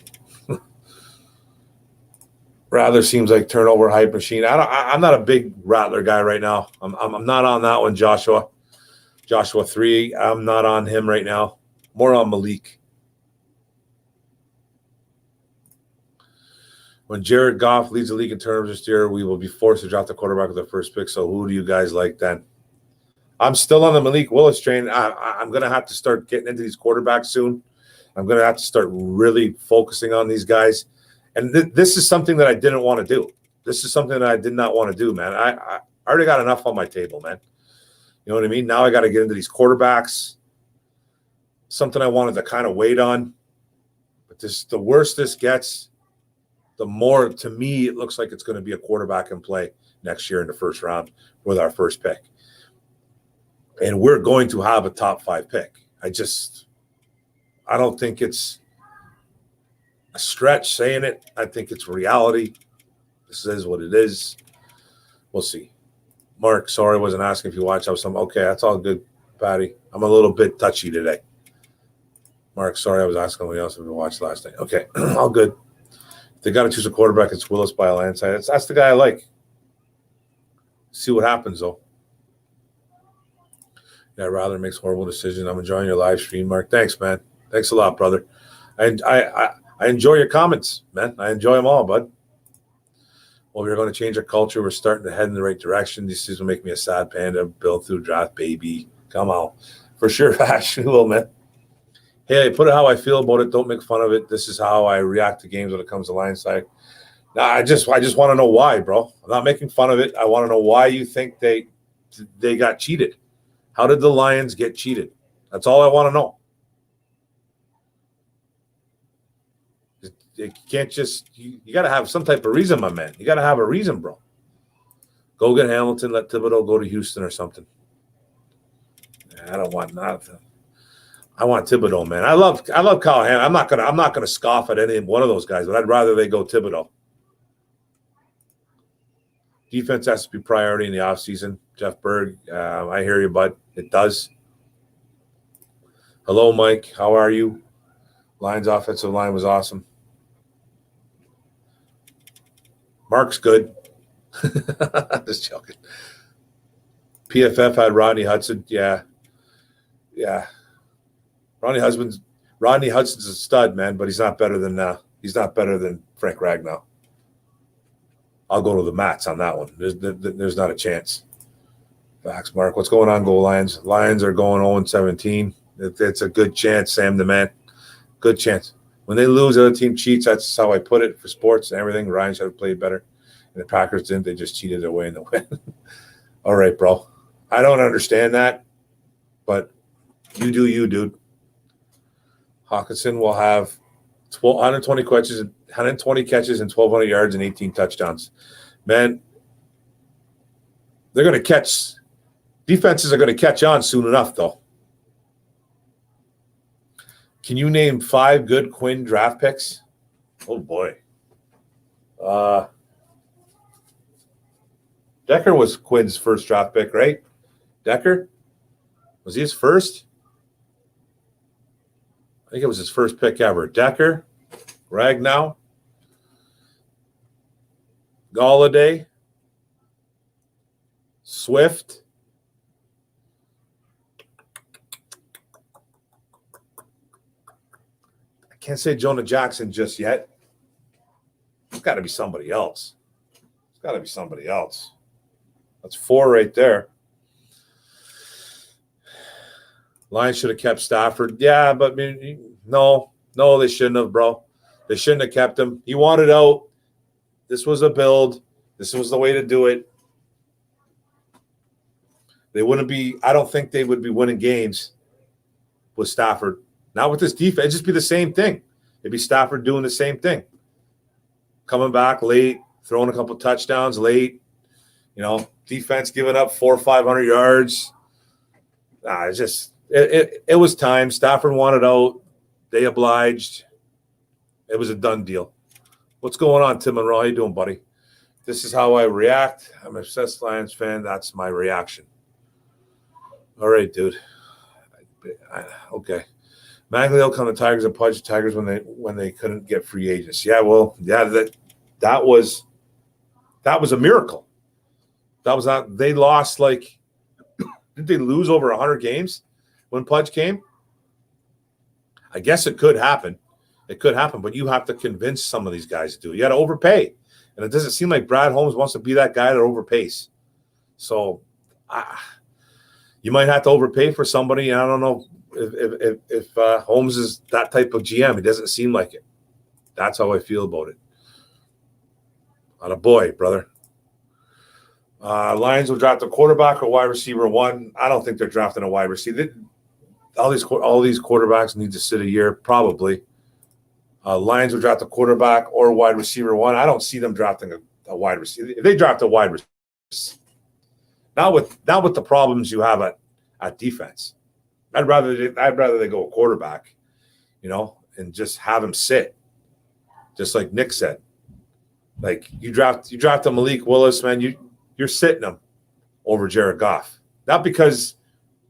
Rattler seems like turnover hype machine. I'm not a big Rattler guy right now. I'm not on that one, Joshua. Joshua 3. I'm not on him right now. More on Malik. When Jared Goff leads the league in turnovers this year, we will be forced to drop the quarterback with the first pick. So who do you guys like then? I'm still on the Malik Willis train. I'm going to have to start getting into these quarterbacks soon. I'm going to have to start really focusing on these guys. And this is something that I didn't want to do. This is something that I did not want to do, man. I already got enough on my table, man. You know what I mean? Now I got to get into these quarterbacks. Something I wanted to kind of wait on. But the worse this gets, the more, to me, it looks like it's going to be a quarterback in play next year in the first round with our first pick. And we're going to have a top 5 pick. I don't think it's a stretch saying it. I think it's reality. This is what it is. We'll see. Mark, sorry I wasn't asking if you watched. Okay, that's all good, Patty. I'm a little bit touchy today. Mark, sorry I was asking somebody else if you watched last night. Okay, all good. If they got to choose a quarterback, it's Willis by a landslide. That's the guy I like. See what happens, though. Yeah, Rather makes horrible decisions. I'm enjoying your live stream, Mark. Thanks, man. Thanks a lot, brother. I enjoy your comments, man. I enjoy them all, bud. Well, we're going to change our culture. We're starting to head in the right direction. These things will make me a sad panda. Build through draft, baby. Come on. For sure, Ash. We will, man. Hey, I put it how I feel about it. Don't make fun of it. This is how I react to games when it comes to Lions side. Now, I just want to know why, bro. I'm not making fun of it. I want to know why you think they got cheated. How did the Lions get cheated? That's all I want to know. You can't just – you got to have some type of reason, my man. You got to have a reason, bro. Go get Hamilton, let Thibodeau go to Houston or something. I don't want nothing. I want Thibodeau, man. I love Kyle Hamilton. I'm not gonna scoff at any one of those guys, but I'd rather they go Thibodeau. Defense has to be priority in the offseason. Jeff Berg, I hear you, bud. It does. Hello, Mike. How are you? Lions offensive line was awesome. Mark's good. Just joking. PFF had Rodney Hudson. Yeah. Rodney Hudson's a stud, man, but he's not better than Frank Ragnow. I'll go to the mats on that one. There's not a chance. Facts, Mark. What's going on, Go Lions? Lions are going 0-17. It's a good chance, Sam the man. Good chance. When they lose, the other team cheats. That's how I put it for sports and everything. Ryan should have played better. And the Packers didn't. They just cheated their way in the win. All right, bro. I don't understand that, but you do you, dude. Hawkinson will have 120 catches and 1,200 yards and 18 touchdowns. Man, they're going to catch – defenses are going to catch on soon enough, though. Can you name 5 good Quinn draft picks? Oh, boy. Decker was Quinn's first draft pick, right? Decker? Was he his first? I think it was his first pick ever. Decker, Ragnow, Galladay, Swift. I can't say Jonah Jackson just yet. It's got to be somebody else. That's 4 right there. Lions should have kept Stafford. Yeah, but I mean, no, they shouldn't have, bro. They shouldn't have kept him. He wanted out. This was a build. This was the way to do it. They wouldn't be – I don't think they would be winning games with Stafford. Not with this defense. It'd just be the same thing. It'd be Stafford doing the same thing. Coming back late, throwing a couple touchdowns late. You know, defense giving up 400 or 500 yards. It's just – It was time. Stafford wanted out. They obliged. It was a done deal. What's going on, Tim Monroe? How you doing, buddy? This is how I react. I'm an obsessed Lions fan. That's my reaction. All right, dude. Okay. Maglio come to Tigers and Pudge Tigers when they couldn't get free agents. Yeah, well, yeah, that was a miracle. That was not. They lost like. Didn't they lose over 100 games when Pudge came? I guess it could happen. It could happen, but you have to convince some of these guys to do it. You got to overpay. And it doesn't seem like Brad Holmes wants to be that guy that overpays. So you might have to overpay for somebody. And I don't know if Holmes is that type of GM. It doesn't seem like it. That's how I feel about it. Attaboy, brother. Lions will draft a quarterback or wide receiver one. I don't think they're drafting a wide receiver. All these quarterbacks need to sit a year, probably. Lions will draft a quarterback or wide receiver one. I don't see them drafting a wide receiver. If they draft a wide receiver, not with the problems you have at defense. I'd rather they go a quarterback, and just have him sit, just like Nick said. Like you draft a Malik Willis, man. You're sitting him over Jared Goff, not because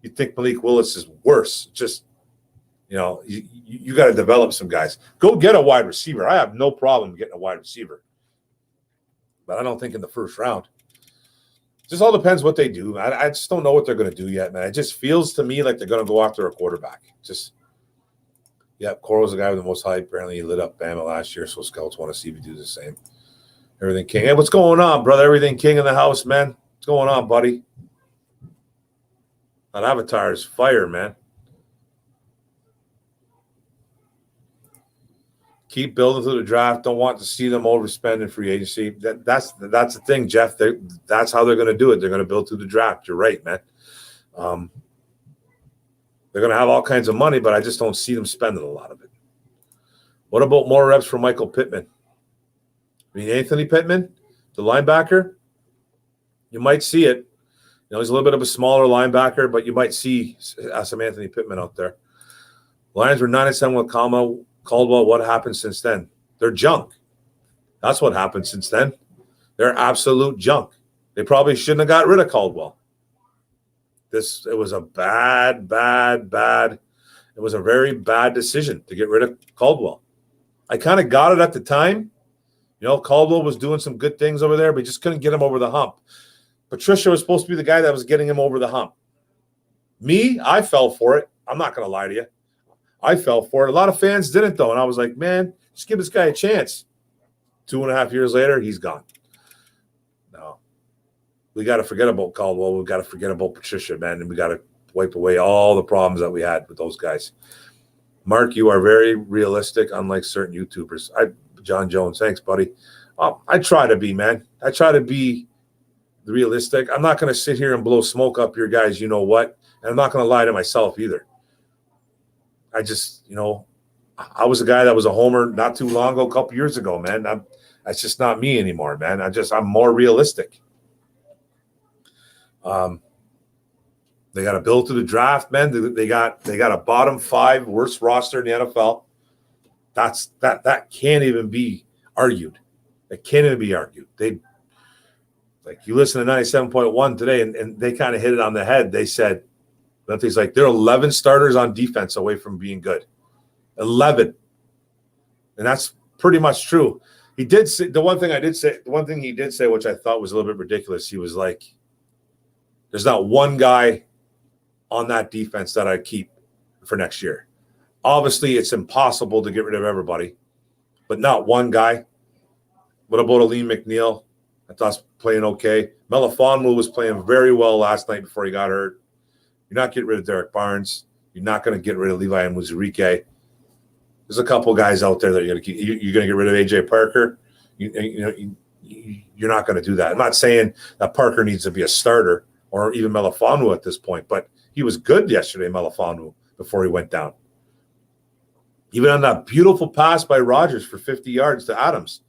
you think Malik Willis is worse. Just you got to develop some guys. Go get a wide receiver. I have no problem getting a wide receiver, but I don't think in the first round. Just all depends what they do. I just don't know what they're going to do yet, man. It just feels to me like they're going to go after a quarterback. Coro's the guy with the most hype. Apparently, he lit up Bama last year, so scouts want to see if he do the same. Everything King. Hey, what's going on, brother? Everything King in the house, man. What's going on, buddy? That avatar is fire, man. Keep building through the draft. Don't want to see them overspend in free agency. That's the thing, Jeff. That's how they're going to do it. They're going to build through the draft. You're right, man. They're going to have all kinds of money, but I just don't see them spending a lot of it. What about more reps for Michael Pittman? I mean, Anthony Pittman, the linebacker, you might see it. He's a little bit of a smaller linebacker, but you might see some Anthony Pittman out there. Lions were 9-7 with Caldwell. What happened since then? They're junk. That's what happened since then. They're absolute junk. They probably shouldn't have got rid of Caldwell. It was a bad. It was a very bad decision to get rid of Caldwell. I kind of got it at the time. Caldwell was doing some good things over there, but he just couldn't get him over the hump. Patricia was supposed to be the guy that was getting him over the hump. Me, I fell for it. I'm not going to lie to you. I fell for it. A lot of fans didn't, though. And I was like, man, just give this guy a chance. 2.5 years later, he's gone. No. We got to forget about Caldwell. We've got to forget about Patricia, man. And we got to wipe away all the problems that we had with those guys. Mark, you are very realistic, unlike certain YouTubers. John Jones, thanks, buddy. I try to be, man. I try to be realistic. I'm not going to sit here and blow smoke up your guys, you know what? And I'm not going to lie to myself either. I just, I was a guy that was a homer not too long ago, a couple years ago, man. That's just not me anymore, man. I'm more realistic. They got to build to the draft, man. They got a bottom 5 worst roster in the NFL. That can't even be argued. It can't even be argued. You listen to 97.1 today, and they kind of hit it on the head. They said, things like they're 11 starters on defense away from being good. 11. And that's pretty much true. He did say the one thing he did say, which I thought was a little bit ridiculous. He was like, there's not one guy on that defense that I'd keep for next year. Obviously, it's impossible to get rid of everybody, but not one guy. What about Aleem McNeil? I thought he was playing okay. Melifonwu was playing very well last night before he got hurt. You're not getting rid of Derek Barnes. You're not going to get rid of Levi and Muzurike. There's a couple guys out there that you're going to keep. You're going to get rid of AJ Parker. You're not going to do that. I'm not saying that Parker needs to be a starter or even Melifonwu at this point, but he was good yesterday, Melifonwu, before he went down. Even on that beautiful pass by Rodgers for 50 yards to Adams.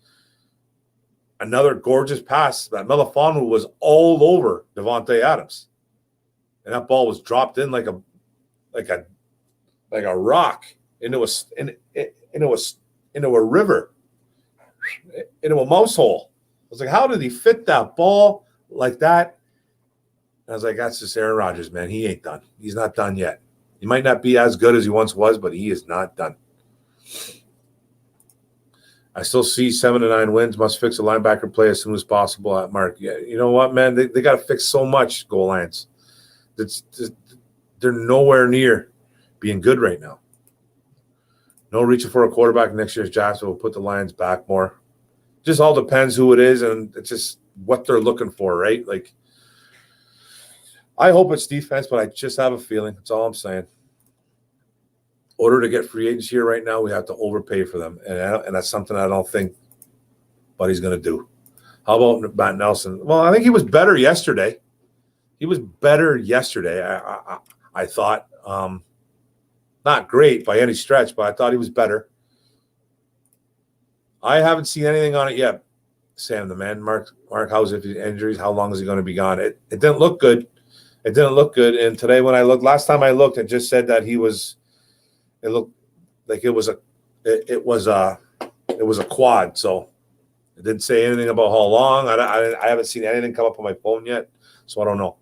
Another gorgeous pass that Melifonwu was all over Devontae Adams. And that ball was dropped in like a rock into a river. into a mouse hole. I was like, how did he fit that ball like that? And I was like, that's just Aaron Rodgers, man. He ain't done. He's not done yet. He might not be as good as he once was, but he is not done. I still see 7 to 9 wins. Must fix a linebacker play as soon as possible at Mark. Yeah, you know what, man? They got to fix so much, Goal Lions. They're nowhere near being good right now. No reaching for a quarterback next year's draft will put the Lions back more. Just all depends who it is, and it's just what they're looking for, right? Like, I hope it's defense, but I just have a feeling. That's all I'm saying. In order to get free agents here right now, we have to overpay for them, and that's something I don't think Buddy's going to do. How about Matt Nelson? Well, I think he was better yesterday. I thought. Not great by any stretch, but I thought he was better. I haven't seen anything on it yet, Sam, the man. Mark, how's his injuries? How long is he going to be gone? It didn't look good. It didn't look good. And today when I looked, last time I looked, it just said that it looked like it was a quad. So it didn't say anything about how long. I haven't seen anything come up on my phone yet, so I don't know.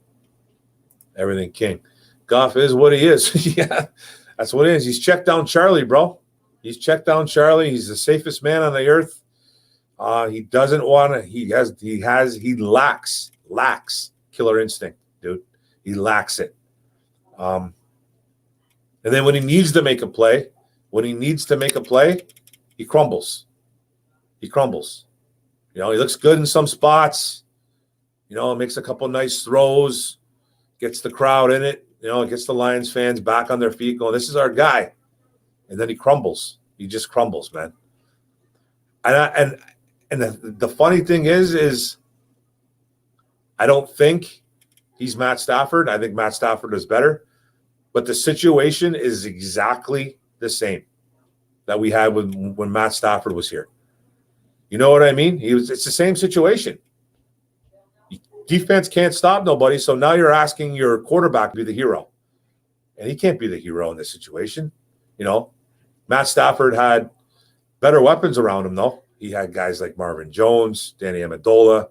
Everything king. Goff is what he is. Yeah. That's what it is. He's checked down Charlie, bro. He's checked down Charlie. He's the safest man on the earth. He doesn't want to. He lacks killer instinct, dude. He lacks it. And then when he needs to make a play, he crumbles. He looks good in some spots. Makes a couple nice throws, gets the crowd in it. It gets the Lions fans back on their feet going, this is our guy. And then he crumbles. He just crumbles, man. And the funny thing is I don't think he's Matt Stafford. I think Matt Stafford is better. But the situation is exactly the same that we had when Matt Stafford was here. You know what I mean? It's the same situation. Defense can't stop nobody, so now you're asking your quarterback to be the hero. And he can't be the hero in this situation. Matt Stafford had better weapons around him, though. He had guys like Marvin Jones, Danny Amendola,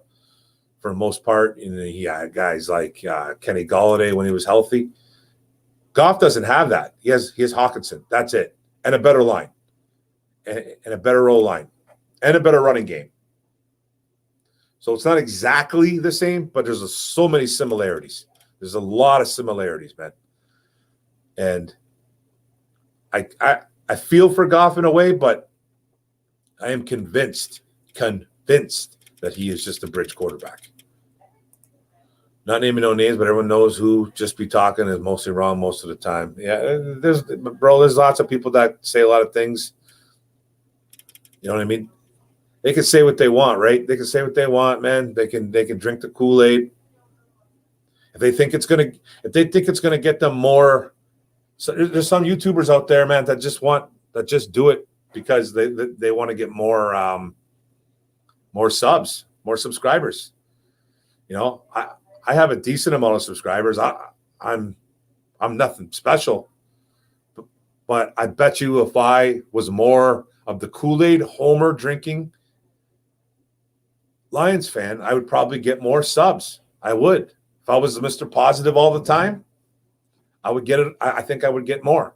for the most part. And he had guys like Kenny Golladay when he was healthy. Goff doesn't have that. He has Hawkinson. That's it. And a better line. And a better O-line. And a better running game. So it's not exactly the same, but there's so many similarities. There's a lot of similarities, man. And I feel for Goff in a way, but I am convinced that he is just a bridge quarterback. Not naming no names, but everyone knows who just be talking is mostly wrong most of the time. Yeah, there's lots of people that say a lot of things. You know what I mean? They can say what they want, right? They can say what they want, man. They can drink the Kool-Aid. If they think it's gonna get them more, so there's some YouTubers out there, man, that just do it because they want to get more subs, more subscribers. I have a decent amount of subscribers. I'm nothing special, but I bet you if I was more of the Kool-Aid homer drinking Lions fan, I would probably get more subs. I would. If I was Mr. Positive all the time, I would get it. I think I would get more.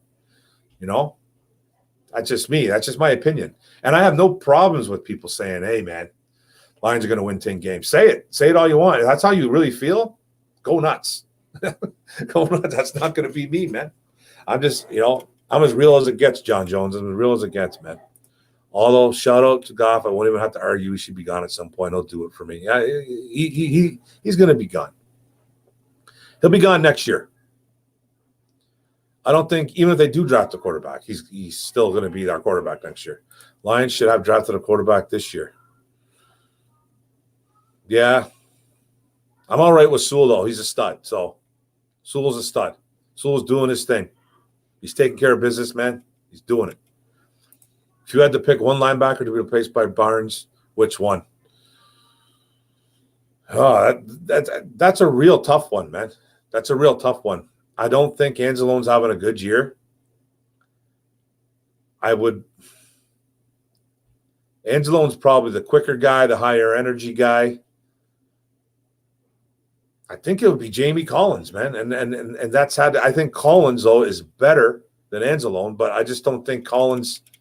That's just me. That's just my opinion. And I have no problems with people saying, hey, man, Lions are going to win 10 games. Say it. Say it all you want. If that's how you really feel, go nuts. Go nuts. That's not going to be me, man. I'm just, I'm as real as it gets, John Jones. I'm as real as it gets, man. Although, shout out to Goff. I won't even have to argue. He should be gone at some point. He'll do it for me. Yeah, he's going to be gone. He'll be gone next year. I don't think, even if they do draft a quarterback, he's still going to be our quarterback next year. Lions should have drafted a quarterback this year. Yeah. I'm all right with Sewell, though. He's a stud. So, Sewell's a stud. Sewell's doing his thing. He's taking care of business, man. He's doing it. If you had to pick one linebacker to be replaced by Barnes, which one? Oh, that's a real tough one, man. That's a real tough one. I don't think Anzalone's having a good year. Angelone's probably the quicker guy, the higher energy guy. I think it would be Jamie Collins, man. And that's how I think Collins, though, is better than Angelone, but I just don't think Collins –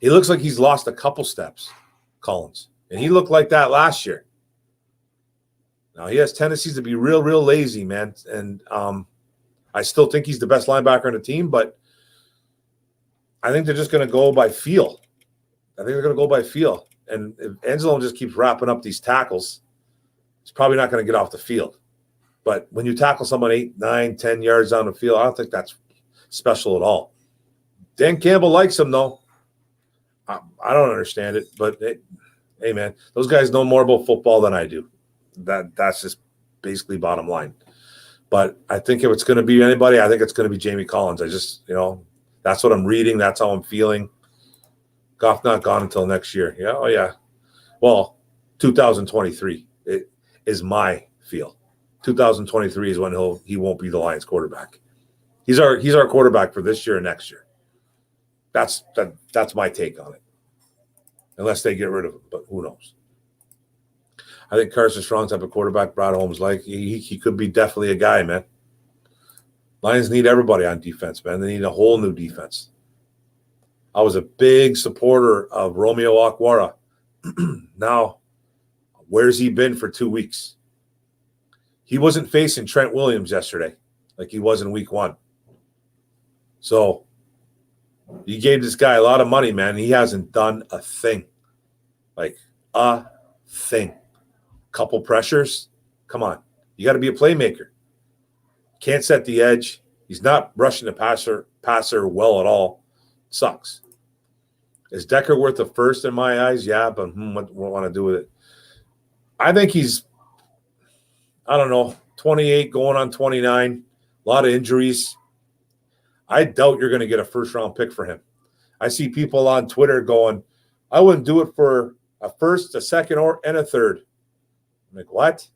he looks like he's lost a couple steps, Collins. And he looked like that last year. Now, he has tendencies to be real, real lazy, man. And I still think he's the best linebacker on the team, but I think they're just going to go by feel. I think they're going to go by feel. And if Angelone just keeps wrapping up these tackles, he's probably not going to get off the field. But when you tackle someone 8, 9, 10 yards down the field, I don't think that's special at all. Dan Campbell likes him, though. I don't understand it, but hey, man, those guys know more about football than I do. That's just basically bottom line. But I think if it's going to be anybody, I think it's going to be Jamie Collins. I just, that's what I'm reading. That's how I'm feeling. Goff not gone until next year. Yeah, oh yeah. Well, 2023 it is my feel. 2023 is when he won't be the Lions quarterback. He's our quarterback for this year and next year. That's my take on it. Unless they get rid of him, but who knows? I think Carson Strong's type of quarterback Brad Holmes like. He could be definitely a guy, man. Lions need everybody on defense, man. They need a whole new defense. I was a big supporter of Romeo Okwara. Now, where's he been for 2 weeks? He wasn't facing Trent Williams yesterday like he was in week 1. So you gave this guy a lot of money, man. He hasn't done a thing. Like a thing. Couple pressures. Come on. You got to be a playmaker. Can't set the edge. He's not rushing the passer well at all. Sucks. Is Decker worth a first in my eyes? Yeah, but what want to do with it? I think he's, I don't know, 28 going on 29. A lot of injuries. I doubt you're going to get a first-round pick for him. I see people on Twitter going, I wouldn't do it for a first, a second, and a third. I'm like, what?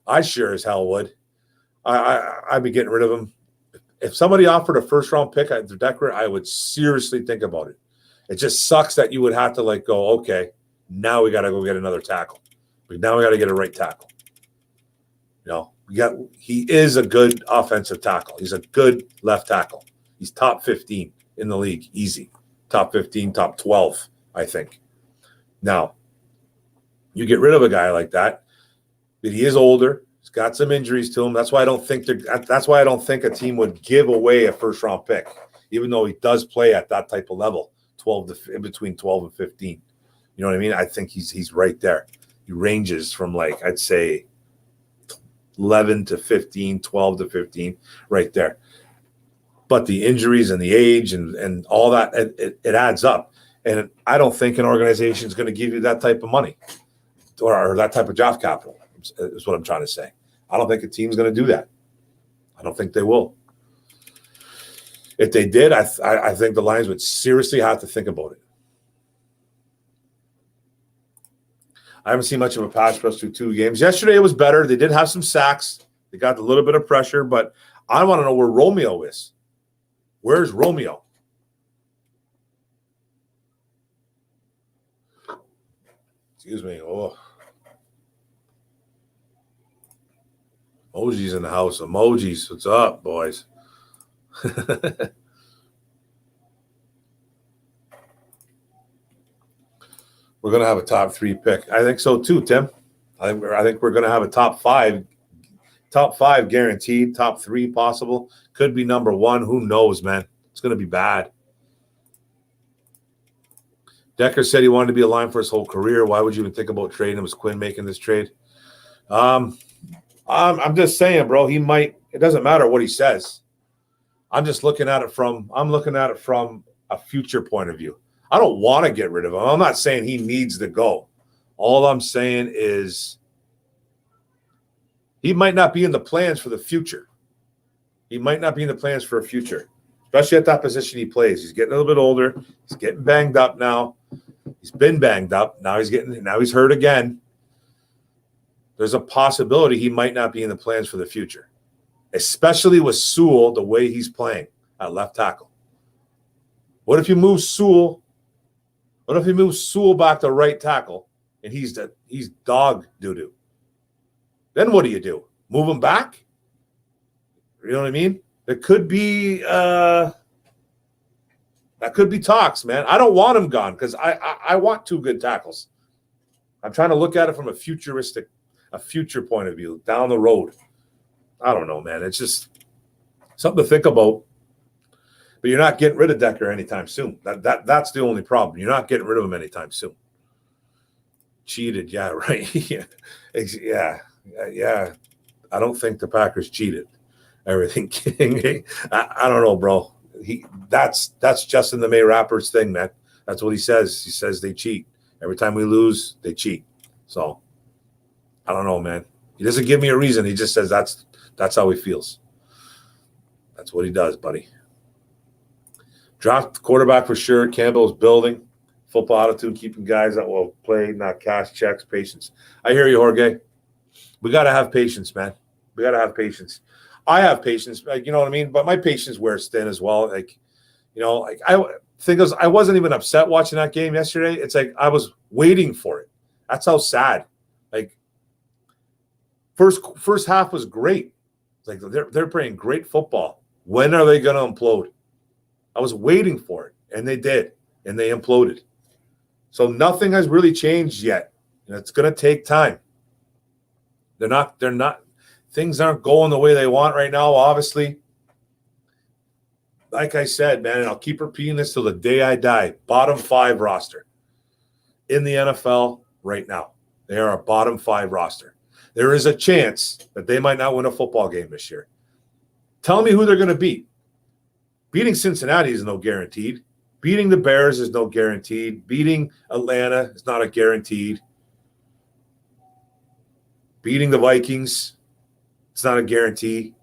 I sure as hell would. I'd be getting rid of him. If somebody offered a first-round pick at Decker, I would seriously think about it. It just sucks that you would have to go, okay, now we got to go get another tackle. Now we got to get a right tackle. He is a good offensive tackle. He's a good left tackle. He's top 15 in the league, easy. Top 15, top 12, I think. Now, you get rid of a guy like that, but he is older. He's got some injuries to him. That's why I don't think a team would give away a first-round pick, even though he does play at that type of level, between 12 and 15. You know what I mean? I think he's right there. He ranges from I'd say 11 to 15, 12 to 15, right there. But the injuries and the age and all that, it adds up. And I don't think an organization is going to give you that type of money or that type of draft capital, is what I'm trying to say. I don't think a team's going to do that. I don't think they will. If they did, I think the Lions would seriously have to think about it. I haven't seen much of a pass rush through 2 games. Yesterday it was better. They did have some sacks. They got a little bit of pressure, but I want to know where Romeo is. Where's Romeo? Excuse me. Oh. Emojis in the house. Emojis. What's up, boys? We're going to have a top 3 pick. I think so too, Tim. I think we're going to have a top 5 guaranteed, top 3 possible. Could be number 1. Who knows, man? It's going to be bad. Decker said he wanted to be a Lion for his whole career. Why would you even think about trading him? Was Quinn making this trade? I'm just saying, bro, he might. It doesn't matter what he says. I'm looking at it from a future point of view. I don't want to get rid of him. I'm not saying he needs to go. All I'm saying is he might not be in the plans for the future. He might not be in the plans for a future, especially at that position he plays. He's getting a little bit older. He's getting banged up now. He's been banged up. Now he's hurt again. There's a possibility he might not be in the plans for the future, especially with Sewell the way he's playing at left tackle. What if you move Sewell What if he moves Sewell back to right tackle and he's dog doo-doo? Then what do? Move him back? You know what I mean? It could be that could be talks, man. I don't want him gone because I want 2 good tackles. I'm trying to look at it from a future point of view down the road. I don't know, man. It's just something to think about. But you're not getting rid of Decker anytime soon. That's the only problem. You're not getting rid of him anytime soon. Cheated, yeah, right. yeah. I don't think the Packers cheated. Everything kidding. I don't know, bro. That's Justin the May Rapper's thing, man. That's what he says. He says they cheat. Every time we lose, they cheat. So I don't know, man. He doesn't give me a reason. He just says that's how he feels. That's what he does, buddy. Draft quarterback for sure. Campbell's building. Football attitude, keeping guys that will play, not cash checks, patience. I hear you, Jorge. We got to have patience, man. We got to have patience. I have patience, you know what I mean? But my patience wears thin as well. I wasn't even upset watching that game yesterday. It's like I was waiting for it. That's how sad. Like first half was great. It's like they're playing great football. When are they going to implode? I was waiting for it, and they did, and they imploded. So nothing has really changed yet. And it's going to take time. They're not. Things aren't going the way they want right now, obviously. Like I said, man, and I'll keep repeating this till the day I die, bottom 5 roster in the NFL right now. They are a bottom 5 roster. There is a chance that they might not win a football game this year. Tell me who they're going to beat. Beating Cincinnati is no guaranteed. Beating the Bears is no guaranteed. Beating Atlanta is not a guaranteed. Beating the Vikings, it's not a guarantee.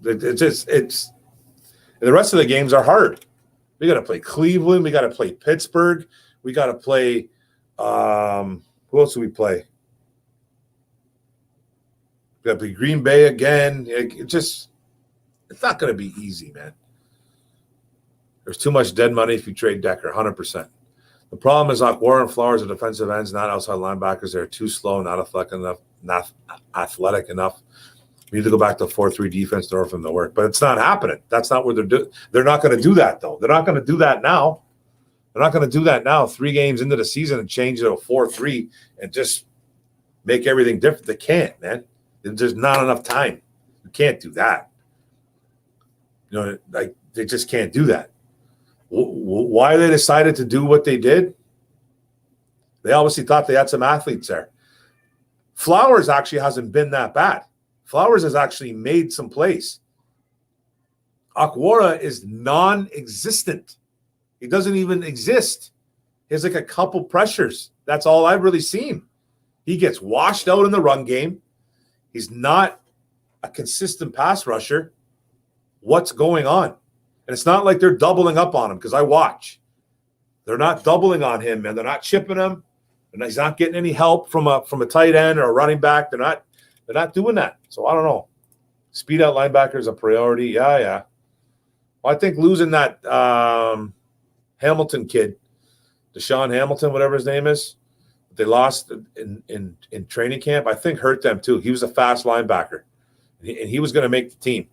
It's and the rest of the games are hard. We got to play Cleveland. We got to play Pittsburgh. We got to play who else do we play? We got to play Green Bay again. It's not going to be easy, man. There's too much dead money if you trade Decker, 100%. The problem is Okwara and Flowers are defensive ends, not outside linebackers. They're too slow, not athletic enough. We need to go back to 4-3 defense in order for them to work. But it's not happening. That's not what they're doing. They're not going to do that, though. They're not going to do that now. They're not going to do that now, 3 games into the season, and change it to a 4-3 and just make everything different. They can't, man. There's not enough time. You can't do that. You know, like they just can't do that. Why they decided to do what they did? They obviously thought they had some athletes there. Flowers actually hasn't been that bad. Flowers has actually made some plays. Okwara is non-existent. He doesn't even exist. He has like a couple pressures. That's all I've really seen. He gets washed out in the run game. He's not a consistent pass rusher. What's going on? And it's not like they're doubling up on him because I watch. They're not doubling on him, and they're not chipping him. And he's not getting any help from a tight end or a running back. They're not doing that. So I don't know. Speed out linebacker is a priority. Yeah. Well, I think losing that Hamilton kid, Deshaun Hamilton, whatever his name is, they lost in training camp, I think hurt them too. He was a fast linebacker, and he was going to make the team.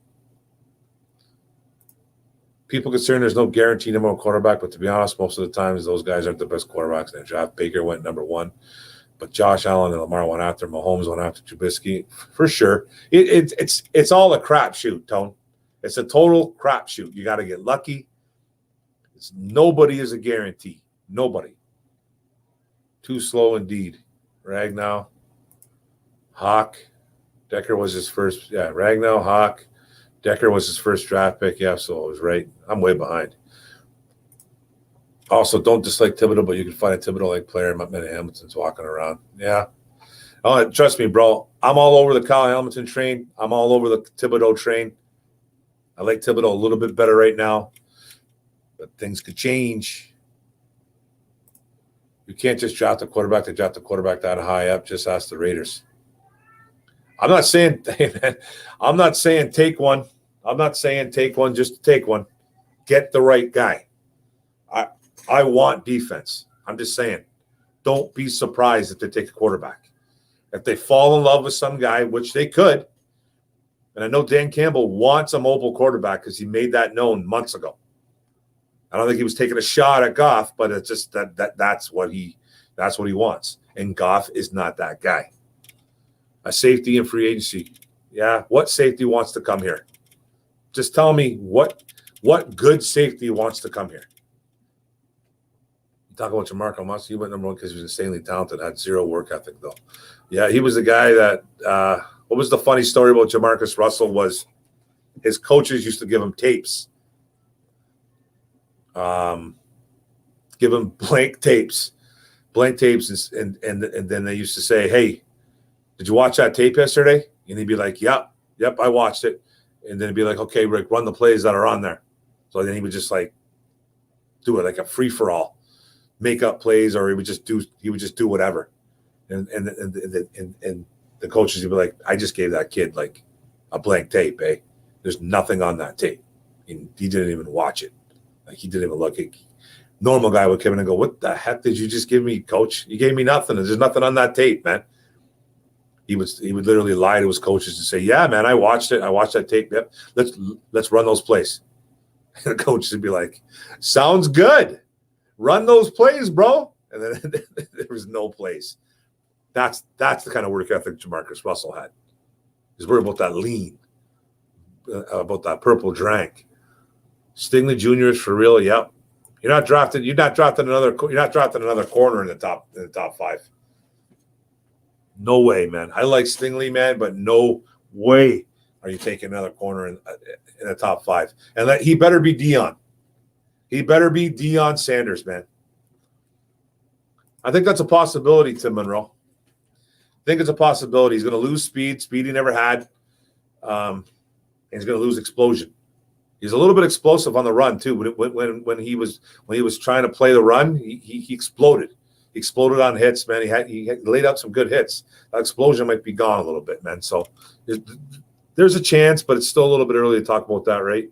People concerned there's no guarantee number one quarterback, but to be honest, most of the times those guys aren't the best quarterbacks in the draft. Baker went number 1, but Josh Allen and Lamar went after Mahomes, went after Trubisky for sure. It's all a crapshoot, Tone. It's a total crapshoot. You got to get lucky. Nobody is a guarantee. Nobody. Too slow indeed. Ragnow, Hawk, Decker was his first. Yeah, Ragnow, Hawk. Decker was his first draft pick. Yeah, so I was right. I'm way behind. Also, don't dislike Thibodeau, but you can find a Thibodeau-like player. Many Hamilton's walking around. Yeah. Oh, trust me, bro. I'm all over the Kyle Hamilton train. I'm all over the Thibodeau train. I like Thibodeau a little bit better right now, but things could change. You can't just draft the quarterback to draft the quarterback that high up. Just ask the Raiders. I'm not saying, hey man, I'm not saying take one. I'm not saying take one just to take one. Get the right guy. I want defense. I'm just saying, don't be surprised if they take a quarterback. If they fall in love with some guy, which they could, and I know Dan Campbell wants a mobile quarterback because he made that known months ago. I don't think he was taking a shot at Goff, but it's just that's what he wants. And Goff is not that guy. A safety in free agency. Yeah, what safety wants to come here? Just tell me what good safety wants to come here. You talk about Jamarco Muskie, he went number one because he was insanely talented, had zero work ethic though. Yeah, he was the guy that what was the funny story about Jamarcus Russell was his coaches used to give him tapes. Give him blank tapes, and then they used to say, "Hey, did you watch that tape yesterday?" And he'd be like, "Yep, I watched it." And then he'd be like, "Okay, Rick, run the plays that are on there." So then he would just like do it like a free for all, make up plays, or he would just do whatever. And the coaches would be like, "I just gave that kid like a blank tape, eh? There's nothing on that tape." And he didn't even watch it. Like he didn't even look. Normal guy would come in and go, "What the heck did you just give me, coach? You gave me nothing. There's nothing on that tape, man." He would literally lie to his coaches and say, "Yeah, man, I watched it. I watched that tape. Yep. Let's run those plays." And the coaches would be like, "Sounds good. Run those plays, bro." And then there was no plays. That's the kind of work ethic Jamarcus Russell had. He's worried about that lean, about that purple drank. Stingley Jr. is for real. Yep. You're not drafting another corner in the top 5. No way, man. I like Stingley, man, but no way are you taking another corner in the top 5. And he better be Deion. He better be Deion Sanders, man. I think that's a possibility, Tim Monroe. I think it's a possibility. He's going to lose speed he never had, and he's going to lose explosion. He's a little bit explosive on the run too. When he was trying to play the run, he exploded. He exploded on hits, man. He laid out some good hits. That explosion might be gone a little bit, man. So there's a chance, but it's still a little bit early to talk about that, right?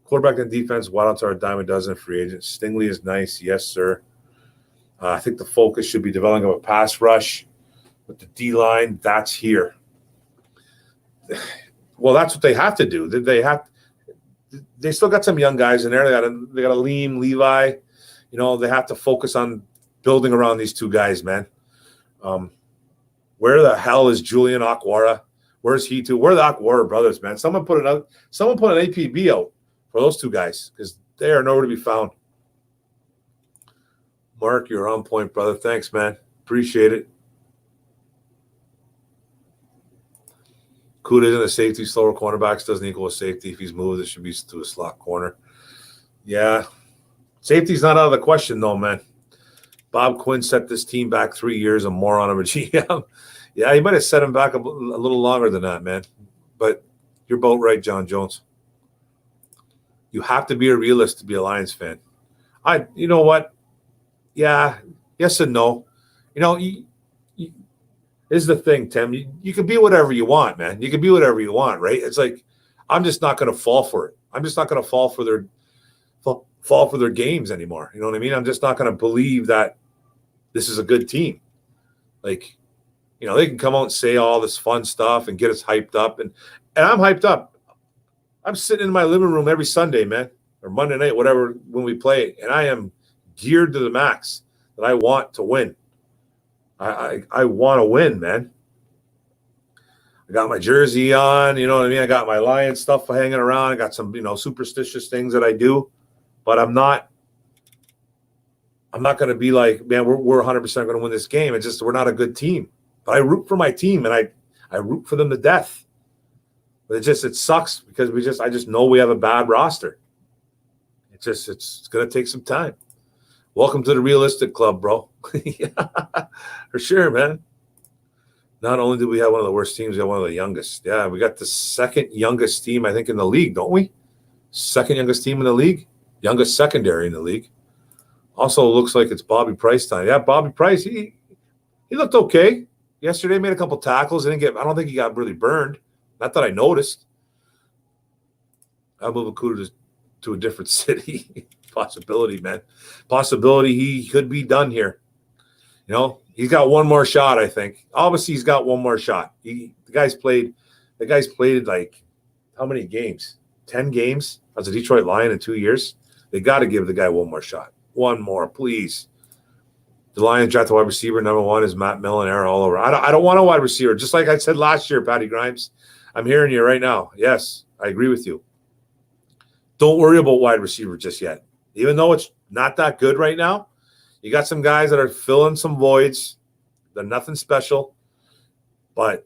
Quarterback and defense, wideouts are a dime a dozen. Free agents. Stingley is nice, yes, sir. I think the focus should be developing a pass rush with the D line. That's here. Well, that's what they have to do. They still got some young guys in there. They got a Liam, Levi. You know, they have to focus on building around these two guys, man. Where the hell is Julian Akwara? Where's he too? Where are the Akwara brothers, man? Someone put an APB out for those two guys because they are nowhere to be found. Mark, you're on point, brother. Thanks, man. Appreciate it. Kuda isn't a safety. Slower cornerbacks doesn't equal a safety. If he's moved, it should be to a slot corner. Yeah. Safety's not out of the question, though, man. Bob Quinn set this team back 3 years, a moron of a GM. Yeah, he might have set him back a little longer than that, man. But you're both right, John Jones. You have to be a realist to be a Lions fan. You know what? Yeah, yes and no. You know, this is the thing, Tim. You can be whatever you want, man. You can be whatever you want, right? It's like I'm just not going to fall for it. I'm just not going to fall for their games anymore. You know what I mean? I'm just not going to believe that this is a good team. Like, you know, they can come out and say all this fun stuff and get us hyped up, and I'm hyped up. I'm sitting in my living room every Sunday, man, or Monday night, whatever, when we play, and I am geared to the max that I want to win. I want to win, man. I got my jersey on, you know what I mean? I got my Lions stuff hanging around. I got some, you know, superstitious things that I do, but I'm not going to be like, man, we're 100% going to win this game. It's just we're not a good team. But I root for my team, and I root for them to death. But it sucks because I just know we have a bad roster. It's going to take some time. Welcome to the realistic club, bro. Yeah, for sure, man. Not only do we have one of the worst teams, we have one of the youngest. Yeah, we got the second youngest team, I think, in the league, don't we? Second youngest team in the league. Youngest secondary in the league. Also looks like it's Bobby Price time. Yeah, Bobby Price, he looked okay. Yesterday made a couple tackles. I don't think he got really burned. Not that I noticed. I'll move Akuda to a different city. Possibility, man. Possibility he could be done here. You know, he's got one more shot, I think. Obviously, he's got one more shot. The guy's played like how many games? 10 games as a Detroit Lion in 2 years. They got to give the guy one more shot. One more, please. The Lions draft a wide receiver. Number one is Matt Millen, Aaron all over. I don't want a wide receiver. Just like I said last year, Patty Grimes. I'm hearing you right now. Yes, I agree with you. Don't worry about wide receiver just yet. Even though it's not that good right now, you got some guys that are filling some voids. They're nothing special. But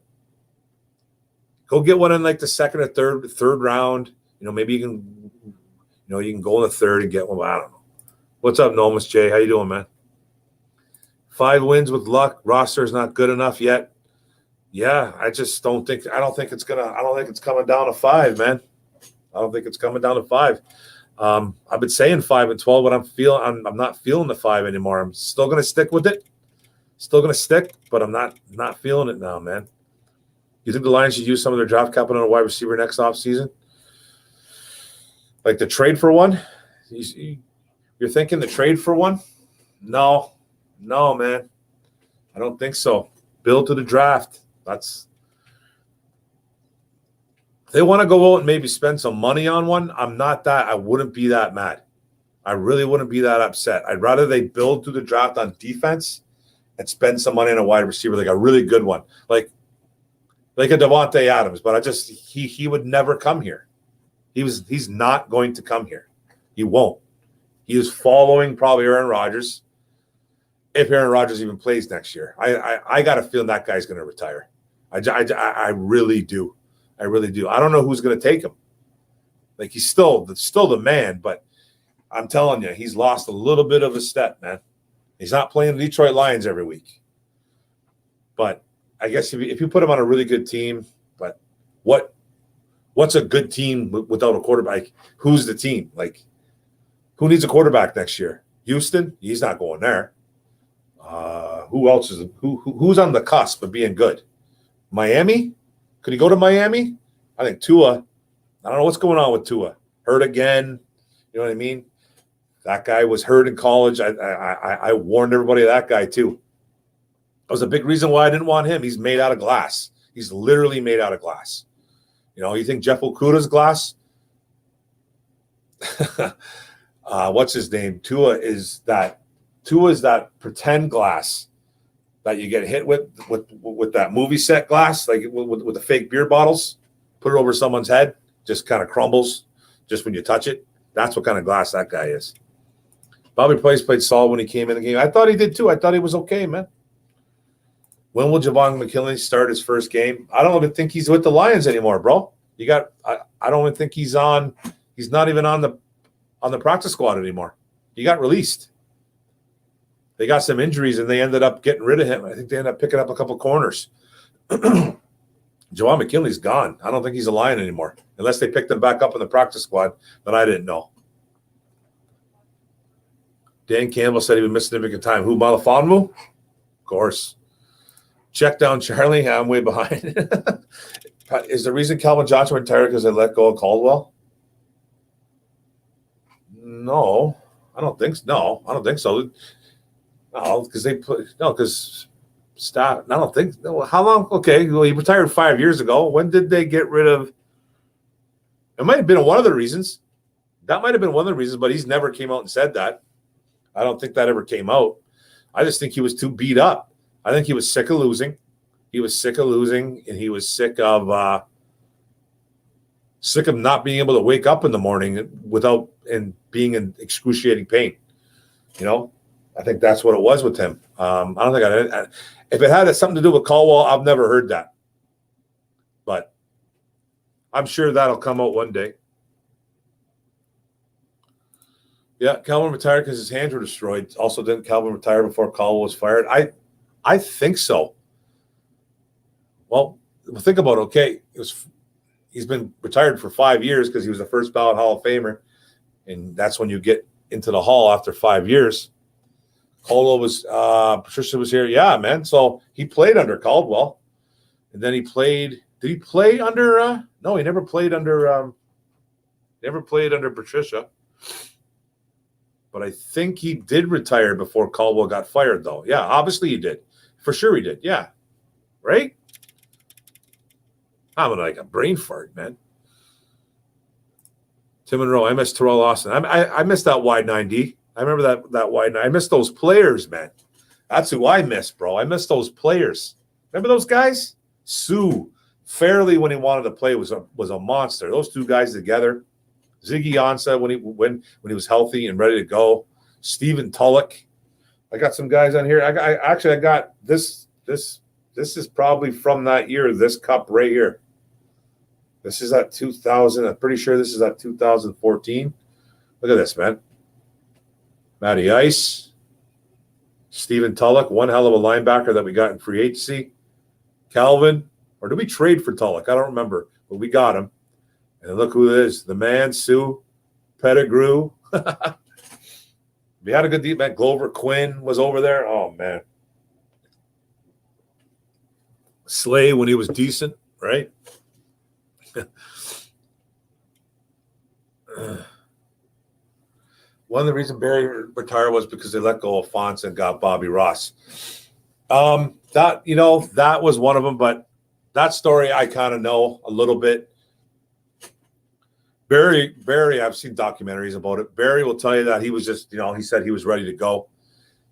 go get one in like the second or third round. You know, maybe you can go in the third and get one. I don't know. What's up, Nomus J? How you doing, man? 5 wins with luck. Roster is not good enough yet. Yeah, I don't think it's coming down to 5, man. I don't think it's coming down to 5. I've been saying 5 and 12, but I'm not feeling the 5 anymore. I'm still gonna stick with it. Still gonna stick, but I'm not feeling it now, man. You think the Lions should use some of their draft capital on a wide receiver next offseason? Like the trade for one? You're thinking the trade for one? No, man. I don't think so. Build to the draft. If they want to go out and maybe spend some money on one, I wouldn't be that mad. I really wouldn't be that upset. I'd rather they build to the draft on defense and spend some money on a wide receiver, like a really good one. Like a Devontae Adams, but he would never come here. He's not going to come here. He won't. He is following probably Aaron Rodgers. If Aaron Rodgers even plays next year, I got a feeling that guy's going to retire. I really do. I really do. I don't know who's going to take him. Like he's still the man, but I'm telling you, he's lost a little bit of a step, man. He's not playing the Detroit Lions every week. But I guess if you put him on a really good team, but what's a good team without a quarterback? Who's the team? Like, who needs a quarterback next year? Houston? He's not going there. Who else who's on the cusp of being good? Miami? Could he go to Miami? I think Tua. I don't know what's going on with Tua. Hurt again. You know what I mean? That guy was hurt in college. I warned everybody of that guy too. That was a big reason why I didn't want him. He's made out of glass. He's literally made out of glass. You know, you think Jeff Okuda's glass? What's his name? Tua is that pretend glass that you get hit with that movie set glass, like with the fake beer bottles. Put it over someone's head, just kind of crumbles just when you touch it. That's what kind of glass that guy is. Bobby Price played solid when he came in the game. I thought he did too. I thought he was okay, man. When will Javon McKinley start his first game? I don't even think he's with the Lions anymore, bro. I don't even think he's on. He's not even on the practice squad anymore. He got released. They got some injuries and they ended up getting rid of him. I think they ended up picking up a couple corners. Javon McKinley's gone. I don't think he's a Lion anymore. Unless they picked him back up in the practice squad, but I didn't know. Dan Campbell said he would miss significant time. Who, Malafonmu? Of course. Check down Charlie. I'm way behind. Is the reason Calvin Johnson retired because they let go of Caldwell? No, I don't think so. No, I don't think so. No, because stop. I don't think. No, how long? Okay, well, he retired 5 years ago. When did they get rid of? It might have been one of the reasons. That might have been one of the reasons, but he's never came out and said that. I don't think that ever came out. I just think he was too beat up. I think he was sick of losing. He was sick of losing, and he was sick of not being able to wake up in the morning without and being in excruciating pain. You know, I think that's what it was with him. I don't think if it had something to do with Caldwell, I've never heard that. But I'm sure that'll come out one day. Yeah, Calvin retired because his hands were destroyed. Also, didn't Calvin retire before Caldwell was fired? I think so. Well, think about it. Okay, he's been retired for 5 years because he was the first ballot Hall of Famer, and that's when you get into the Hall after 5 years. Caldwell was Patricia was here. Yeah, man. So he played under Caldwell, and then he played. Did he play under? No, he never played under. Never played under Patricia. but I think he did retire before Caldwell got fired, though. Yeah, obviously he did. For sure he did. Yeah. Right? I'm like a brain fart, man. Tim Monroe, I miss Terrell Austin. I miss that wide 9D. I remember that wide 9. I miss those players, man. That's who I miss, bro. I miss those players. Remember those guys? Sue Fairley, when he wanted to play, was a monster. Those two guys together. Ziggy Ansah when he was healthy and ready to go. Stephen Tulloch. I got some guys on here. I got this. This is probably from that year. This cup right here. This is at 2000. I'm pretty sure this is at 2014. Look at this, man. Matty Ice. Stephen Tulloch, one hell of a linebacker that we got in free agency. Calvin, or did we trade for Tulloch? I don't remember, but we got him. And look who it is. The man, Sue Pettigrew. We had a good deep man. Glover Quinn was over there. Oh, man. Slay when he was decent, right? One of the reasons Barry retired was because they let go of Fonts and got Bobby Ross. That was one of them, but that story I kind of know a little bit. Barry, I've seen documentaries about it. Barry will tell you that he was just, he said he was ready to go.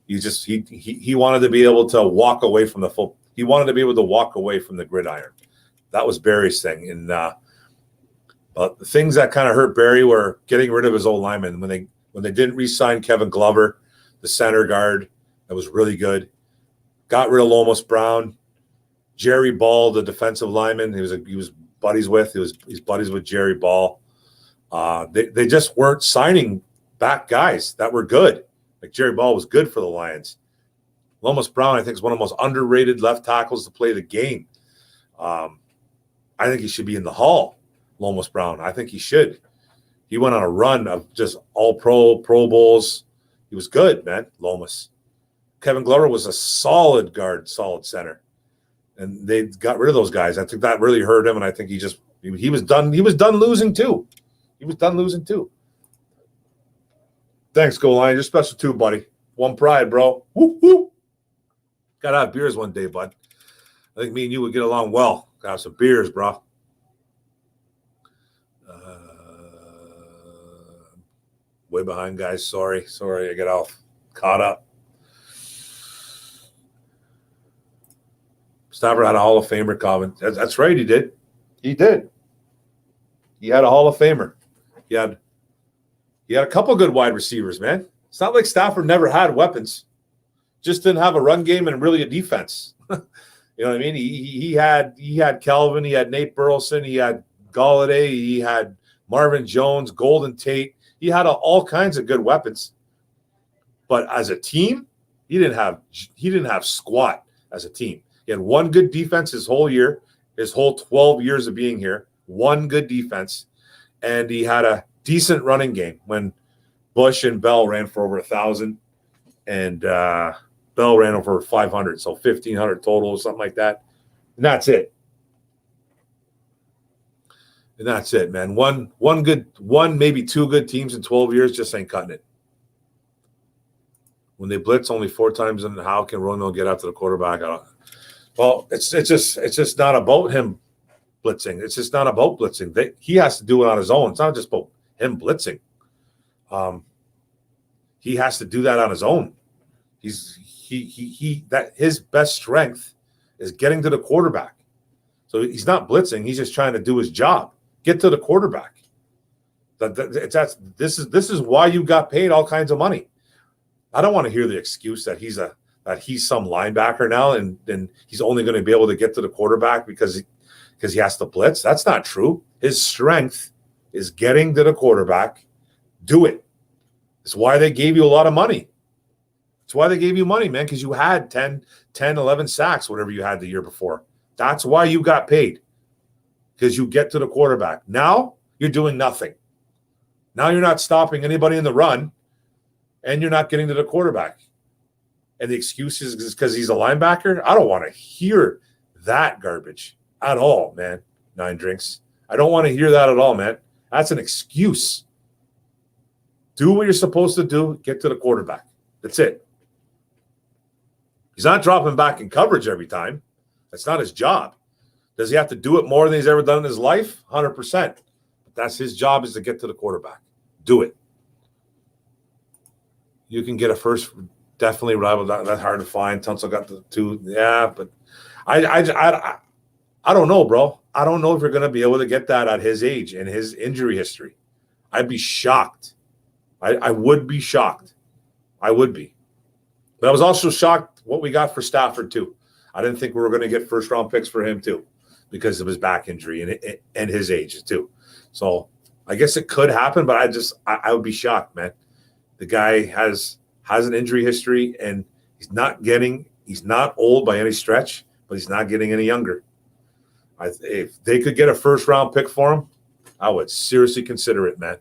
He wanted to be able to walk away from he wanted to be able to walk away from the gridiron. That was Barry's thing. And but the things that kind of hurt Barry were getting rid of his old linemen when they didn't re-sign Kevin Glover, the center guard that was really good. Got rid of Lomas Brown, Jerry Ball, the defensive lineman. He was buddies with. He's buddies with Jerry Ball. They just weren't signing back guys that were good. Like Jerry Ball was good for the Lions. Lomas Brown, I think, is one of the most underrated left tackles to play the game. I think he should be in the Hall, Lomas Brown. I think he should. He went on a run of just all-pro, Pro Bowls. He was good, man, Lomas. Kevin Glover was a solid guard, solid center. And they got rid of those guys. I think that really hurt him, and I think he was done. He was done losing too. Thanks, Goal Line. You're special too, buddy. One pride, bro. Woo, woo. Gotta have beers one day, bud. I think me and you would get along well. Gotta have some beers, bro. Way behind, guys. Sorry, I got all caught up. Stafford had a Hall of Famer comment. That's right, he did. He did. He had a Hall of Famer. He had a couple good wide receivers, man. It's not like Stafford never had weapons. Just didn't have a run game and really a defense. You know what I mean? He had Calvin, he had Nate Burleson, he had Galladay, he had Marvin Jones, Golden Tate. He had all kinds of good weapons. But as a team, he didn't have squat as a team. He had one good defense his whole year, his whole 12 years of being here. One good defense. And he had a decent running game when Bush and Bell ran for over 1,000 and Bell ran over 500. So 1,500 total or something like that. And that's it. And that's it, man. One, maybe two good teams in 12 years just ain't cutting it. When they blitz only 4 times, and how can Rono get after the quarterback? Well, it's just not about him blitzing. It's just not about blitzing. He has to do it on his own. It's not just about him blitzing. He has to do that on his own. His best strength is getting to the quarterback. So he's not blitzing. He's just trying to do his job. Get to the quarterback. This is why you got paid all kinds of money. I don't want to hear the excuse that he's some linebacker now and he's only going to be able to get to the quarterback because he has to blitz. That's not true. His strength is getting to the quarterback. Do it. It's why they gave you a lot of money. It's why they gave you money, man, because you had 10, 11 sacks, whatever you had the year before. That's why you got paid, because you get to the quarterback. Now you're doing nothing. Now you're not stopping anybody in the run, and you're not getting to the quarterback. And the excuse is because he's a linebacker? I don't want to hear that garbage at all, man. 9 drinks. I don't want to hear that at all, man. That's an excuse. Do what you're supposed to do. Get to the quarterback. That's it. He's not dropping back in coverage every time. That's not his job. Does he have to do it more than he's ever done in his life? 100%. But that's his job, is to get to the quarterback. Do it. You can get a first, definitely rival. That's hard to find. Tunsil got the 2. Yeah, but I don't know, bro. I don't know if you're going to be able to get that at his age and his injury history. I'd be shocked. I would be shocked. I would be. But I was also shocked what we got for Stafford, too. I didn't think we were going to get first-round picks for him, too, because of his back injury and his age, too. So I guess it could happen, but I would be shocked, man. The guy has an injury history, and he's not old by any stretch, but he's not getting any younger. If they could get a first-round pick for him, I would seriously consider it, man.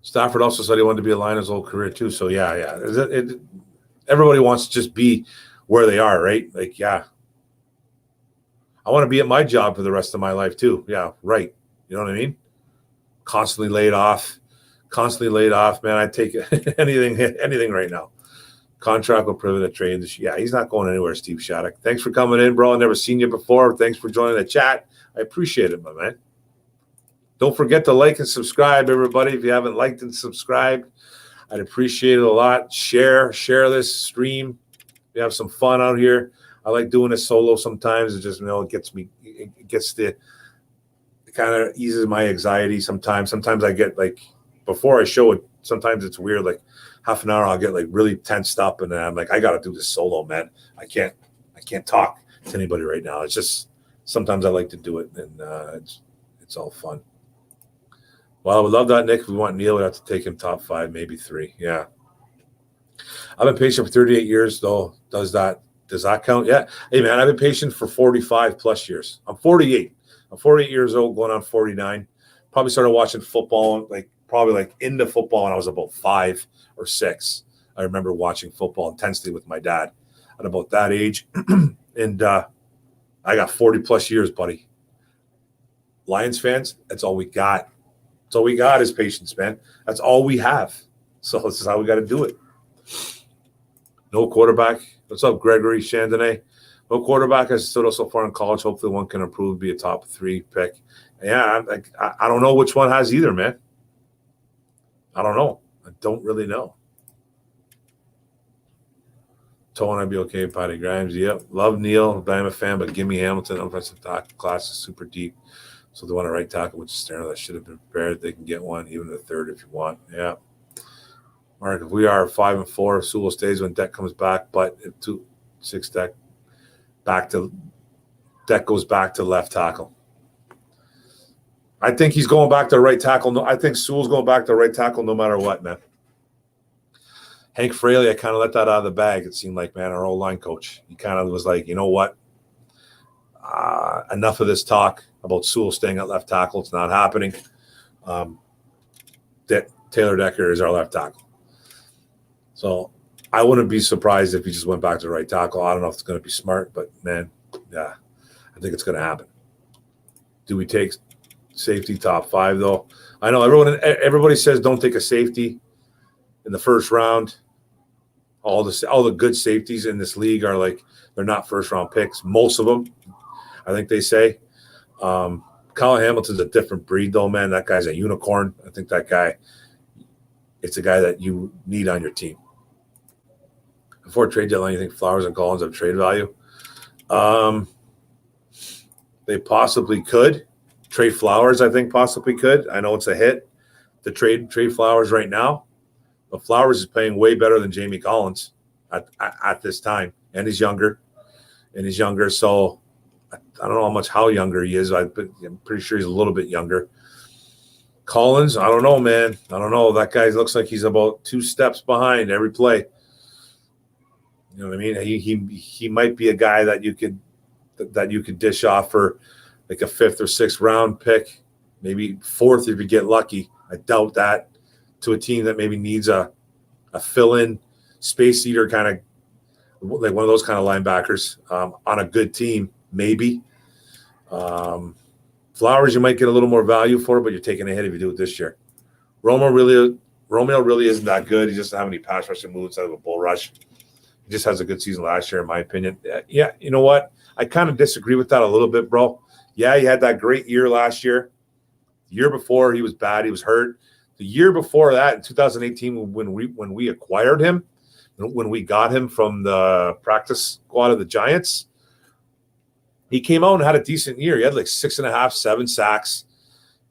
Stafford also said he wanted to be a Lion his whole career too. So yeah. Everybody wants to just be where they are, right? Like, yeah. I want to be at my job for the rest of my life too. Yeah, right. You know what I mean? Constantly laid off, man. I'd take anything right now. Contract will prove it trade. Yeah, he's not going anywhere, Steve Shattuck. Thanks for coming in, bro. I've never seen you before. Thanks for joining the chat. I appreciate it, my man. Don't forget to like and subscribe, everybody. If you haven't liked and subscribed, I'd appreciate it a lot. Share this stream. We have some fun out here. I like doing this solo sometimes. It just, it kind of eases my anxiety sometimes. Sometimes I get like, before I show it, sometimes it's weird. Like half an hour, I'll get like really tensed up, and then I'm like, I got to do this solo, man. I can't talk to anybody right now. It's just, sometimes I like to do it, and it's all fun. Well, I would love that, Nick. If we want Neil, we'd have to take him top 5, maybe 3. Yeah. I've been patient for 38 years, though. Does that count? Yeah. Hey, man, I've been patient for 45 plus years. I'm 48. I'm 48 years old, going on 49. Probably started watching football, into football when I was about 5 or 6. I remember watching football intensely with my dad at about that age. And I got 40 plus years, buddy. Lions fans, that's all we got. That's all we got is patience, man. That's all we have. So this is how we got to do it. No quarterback. What's up, Gregory Chandonnet? No quarterback has stood us so far in college. Hopefully one can improve, be a top 3 pick. Yeah, I don't know which one has either, man. I don't know. I don't really know. Tone, I'd be okay with Patty Grimes. Yep. Love Neil. I'm a fan, but give me Hamilton. Offensive tackle class is super deep. So they want a right tackle, which is standard. That should have been prepared. They can get one, even the 3rd if you want. Yeah. Mark, if we are 5-4, Sewell stays when Deck comes back, but if 2-6 Deck goes back to left tackle. I think he's going back to right tackle. No, I think Sewell's going back to right tackle no matter what, man. Hank Fraley, I kind of let that out of the bag. It seemed like, man, our old line coach. He kind of was like, you know what? Enough of this talk about Sewell staying at left tackle. It's not happening. Taylor Decker is our left tackle. So I wouldn't be surprised if he just went back to right tackle. I don't know if it's going to be smart, but, man, yeah, I think it's going to happen. Do we take safety top 5, though? I know everybody says don't take a safety in the first round. All the good safeties in this league are like, they're not first-round picks. Most of them, I think they say. Colin Hamilton's a different breed, though, man. That guy's a unicorn. I think that guy, it's a guy that you need on your team. Before trade deadline, you think Flowers and Collins have trade value? They possibly could. Trade Flowers, I think, possibly could. I know it's a hit to trade Flowers right now, but Flowers is playing way better than Jamie Collins at this time, and he's younger. So I don't know how younger he is. I'm pretty sure he's a little bit younger. Collins, I don't know, man. I don't know. That guy looks like he's about 2 steps behind every play. You know what I mean? He might be a guy that you could dish off for like a 5th or 6th round pick, maybe 4th if you get lucky. I doubt that, to a team that maybe needs a fill-in space eater, kind of like one of those kind of linebackers on a good team, maybe. Flowers, you might get a little more value for, but you're taking a hit if you do it this year. Romeo really isn't that good. He doesn't have any pass rushing moves out of a bull rush. He just has a good season last year, in my opinion. Yeah, you know what? I kind of disagree with that a little bit, bro. Yeah, he had that great year last year. The year before, he was bad. He was hurt. The year before that, in 2018, when we acquired him, when we got him from the practice squad of the Giants, he came out and had a decent year. He had like 6.5, 7 sacks.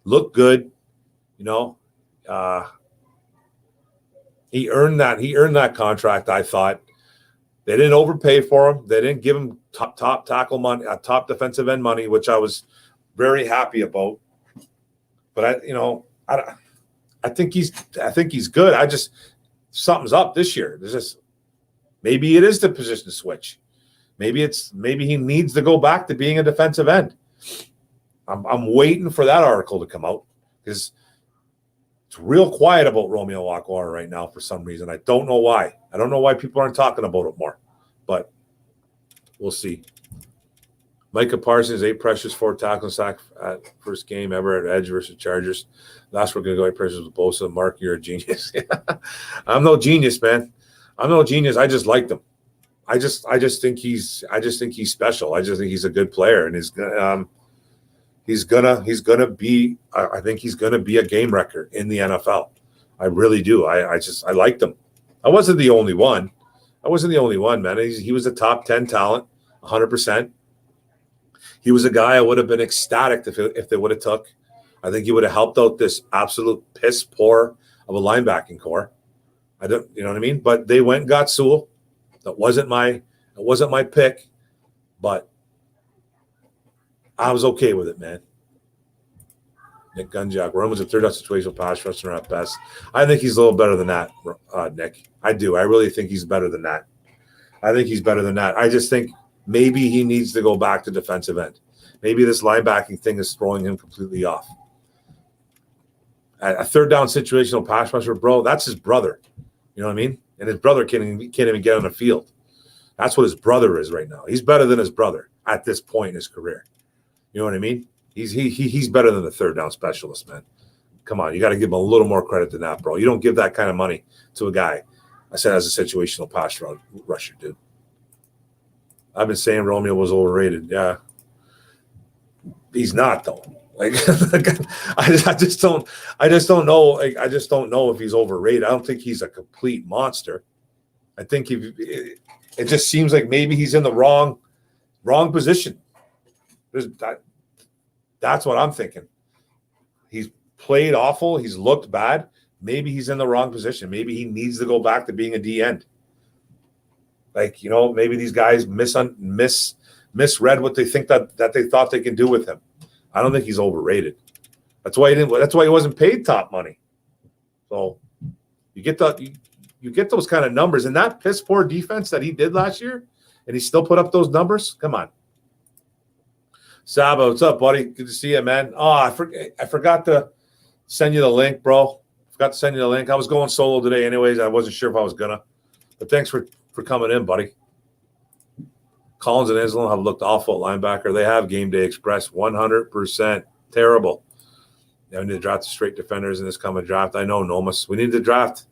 Looked good, you know. He earned that. He earned that contract, I thought. They didn't overpay for him. They didn't give him top tackle money, top defensive end money, which I was very happy about. But I think he's good. Something's up this year. There's just maybe it is the position switch. Maybe he needs to go back to being a defensive end. I'm waiting for that article to come out because it's real quiet about Romeo Wakwara right now for some reason. I don't know why. I don't know why people aren't talking about it more, but we'll see. Micah Parsons, 8 pressures, 4 tackles, sack at first game ever at Edge versus Chargers. Last we're going to go 8 pressures with Bosa. Mark, you're a genius. I'm no genius, man. I'm no genius. I just liked him. I just think he's special. I just think he's a good player, and he's gonna be. I think he's gonna be a game wrecker in the NFL. I really do. I liked him. I wasn't the only one. Man. He was a top 10 talent, 100%. He was a guy I would have been ecstatic if they would have took. I think he would have helped out this absolute piss poor of a linebacking core. You know what I mean? But they went and got Sewell. That wasn't my pick, but I was okay with it, man. Nick Gunjack. Rome was a third-down situational pass rusher at best. I think he's a little better than that, Nick. I do. I really think he's better than that. I just think maybe he needs to go back to defensive end. Maybe this linebacking thing is throwing him completely off. A third-down situational pass rusher, bro, that's his brother. You know what I mean? And his brother can't even get on the field. That's what his brother is right now. He's better than his brother at this point in his career. You know what I mean? He's better than the third down specialist, man. Come on, you got to give him a little more credit than that, bro. You don't give that kind of money to a guy. I said as a situational pass rusher, dude. I've been saying Romeo was overrated. Yeah, he's not though. Like I just don't know. Like, I just don't know if he's overrated. I don't think he's a complete monster. I think it just seems like maybe he's in the wrong position. That's what I'm thinking. He's played awful. He's looked bad. Maybe he's in the wrong position. Maybe he needs to go back to being a D end. Like, you know, maybe these guys misread what they think that they thought they can do with him. I don't think he's overrated. That's why he wasn't paid top money. So you get those kind of numbers, and that piss poor defense that he did last year, and he still put up those numbers. Come on. Saba, what's up, buddy? Good to see you, man. Oh, I forgot to send you the link, bro. I was going solo today anyways. I wasn't sure if I was gonna. But thanks for coming in, buddy. Collins and Islam have looked awful at linebacker. They have game day express 100%. Terrible. Now we need to draft straight defenders in this coming draft. I know, Nomas. We need to draft.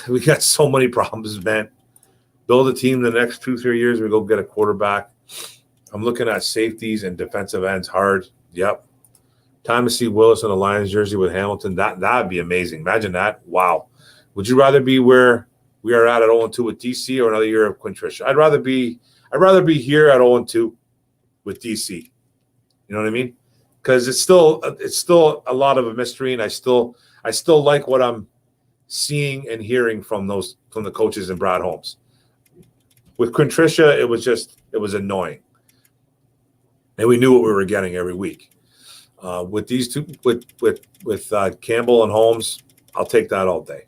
We got so many problems, man. Build a team the next 2-3 years. We go get a quarterback. I'm looking at safeties and defensive ends hard. Yep. Time to see Willis in a Lions jersey with Hamilton. That'd be amazing. Imagine that. Wow. Would you rather be where we are at 0-2 with DC or another year of Quintricia? I'd rather be here at 0-2 with DC. You know what I mean? Because it's still a lot of a mystery, and I still like what I'm seeing and hearing from the coaches and Brad Holmes. With Quintricia, it was annoying, and we knew what we were getting every week. With these two, with Campbell and Holmes, I'll take that all day.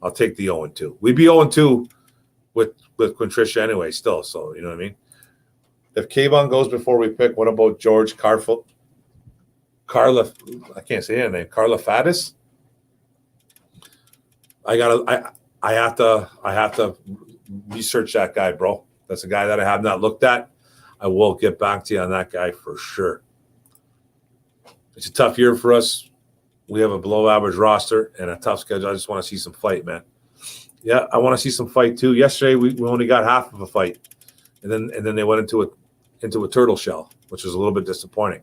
I'll take the 0-2. We'd be 0-2 with Quintricia anyway, still. So you know what I mean. If Kayvon goes before we pick, what about George Carla? I can't say her name. Carla Faddis. I have to research that guy, bro. That's a guy that I have not looked at. I will get back to you on that guy for sure. It's a tough year for us. We have a below-average roster and a tough schedule. I just want to see some fight, man. Yeah, I want to see some fight too. Yesterday we only got half of a fight, and then they went into a turtle shell, which was a little bit disappointing.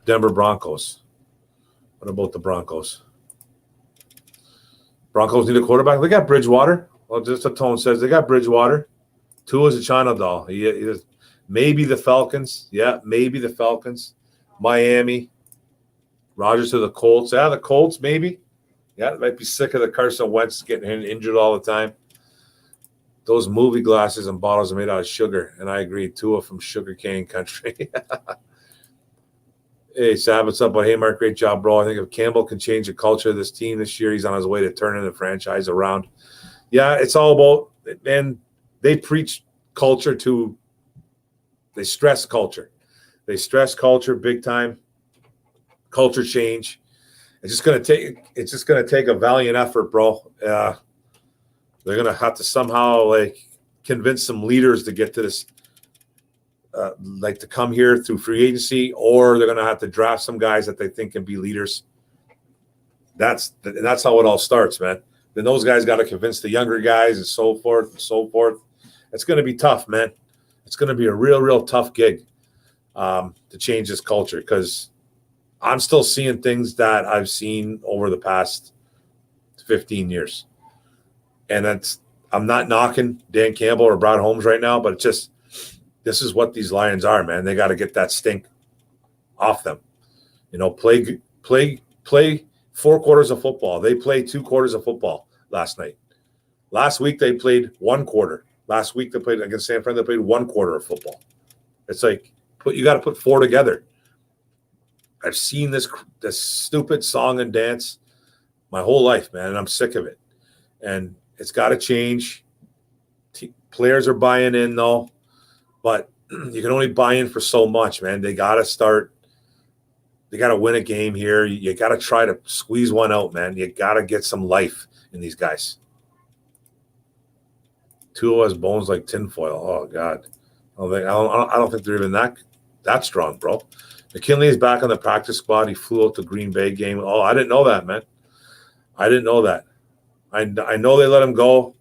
Denver Broncos. What about the Broncos? Broncos need a quarterback. They got Bridgewater. Well, just what Tone says, they got Bridgewater. Tua's a China doll. He maybe the Falcons. Yeah, maybe the Falcons. Miami. Rodgers to the Colts. Yeah, the Colts, maybe. Yeah, they might be sick of the Carson Wentz getting injured all the time. Those movie glasses and bottles are made out of sugar, and I agree. Tua from Sugar Cane Country. Hey, Sav, what's up? Hey, Mark, great job, bro. I think if Campbell can change the culture of this team this year, he's on his way to turning the franchise around. Yeah, it's all about, man, they preach culture they stress culture. They stress culture big time, culture change. It's just gonna take a valiant effort, bro. They're gonna have to somehow convince some leaders to get to this, to come here through free agency, or they're gonna have to draft some guys that they think can be leaders. That's how it all starts, man. Then those guys got to convince the younger guys and so forth and so forth. It's gonna be tough, man. It's gonna be a real tough gig to change this culture, because I'm still seeing things that I've seen over the past 15 years. And I'm not knocking Dan Campbell or Brad Holmes right now, but this is what these Lions are, man. They got to get that stink off them. Play 4 quarters of football. They played 2 quarters of football last night. Last week they played 1 quarter. Last week they played against San Fran. They played 1 quarter of football. It's you got to put 4 together. I've seen this stupid song and dance my whole life, man, and I'm sick of it. And it's got to change. Players are buying in, though, but you can only buy in for so much, man. They got to start. They got to win a game here. You got to try to squeeze one out, man. You got to get some life in these guys. Tua has bones like tinfoil. Oh, God. I don't think they're even that strong, bro. McKinley is back on the practice squad. He flew out the Green Bay game. Oh, I didn't know that, man. I didn't know that. I know they let him go.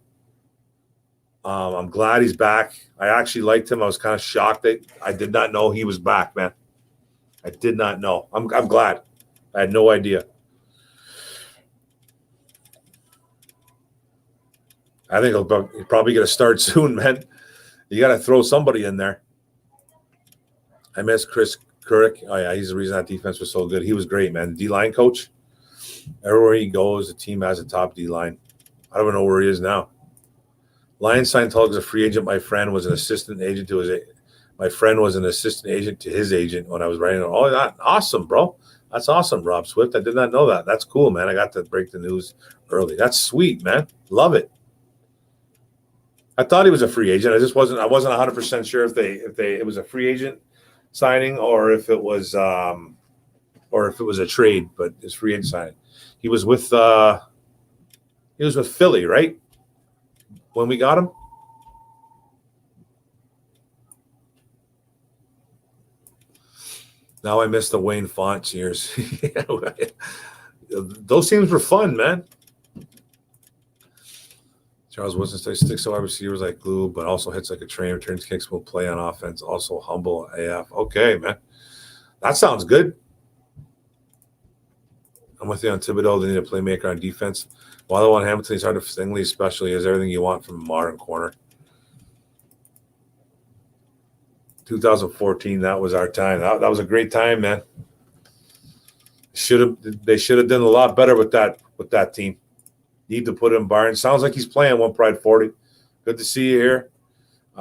I'm glad he's back. I actually liked him. I was kind of shocked that I did not know he was back, man. I did not know. I'm glad. I had no idea. I think he'll probably get a start soon, man. You got to throw somebody in there. I miss Chris Couric. Oh, yeah, he's the reason that defense was so good. He was great, man. The D-line coach. Everywhere he goes, the team has a top D-line. I don't even know where he is now. Lions signed Tulloch as a free agent. My friend was an assistant agent to his agent when I was writing. Oh, that awesome, bro. That's awesome, Rob Swift. I did not know that. That's cool, man. I got to break the news early. That's sweet, man. Love it. I thought he was a free agent. I wasn't 100% sure if it was a free agent signing or if it was a trade, but it's free agent signing. He was with Philly, right? When we got him. Now I miss the Wayne Font years. Those teams were fun, man. Charles Wilson sticks to wide receivers like glue, but also hits like a train, returns kicks, will play on offense, also humble AF. Okay, man. That sounds good. I'm with you on Thibodeau. They need a playmaker on defense. While on Hamilton, he's hard to Stingley, especially. Is everything you want from a modern corner. 2014, that was our time. That was a great time, man. They should have done a lot better with that team. Need to put in Barnes. Sounds like he's playing One Pride 40. Good to see you here.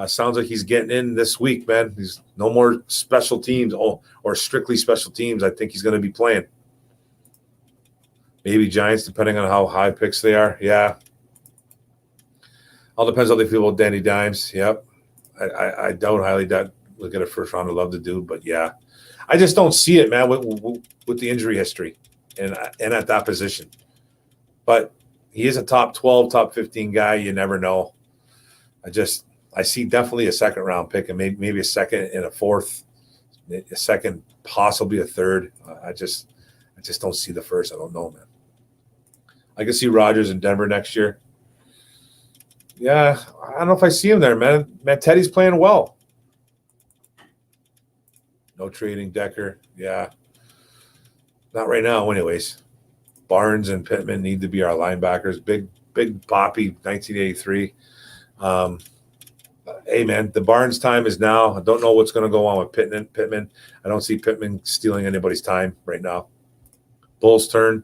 Sounds like he's getting in this week, man. He's no more special teams or strictly special teams. I think he's going to be playing. Maybe Giants, depending on how high picks they are. Yeah. All depends how they feel about Danny Dimes. Yep. I don't highly doubt we'll get a first round. I'd love to do, but yeah. I just don't see it, man, with the injury history and at that position. But he is a top 12, top 15 guy. You never know. I see definitely a second round pick and maybe a second and a fourth a second, possibly a third. I just don't see the first. I don't know, man. I can see Rodgers in Denver next year. Yeah, I don't know if I see him there, man. Man, Teddy's playing well. No trading Decker. Yeah. Not right now, anyways. Barnes and Pittman need to be our linebackers. Big Poppy, 1983. Hey, man, the Barnes time is now. I don't know what's going to go on with Pittman. I don't see Pittman stealing anybody's time right now. Bull's turn.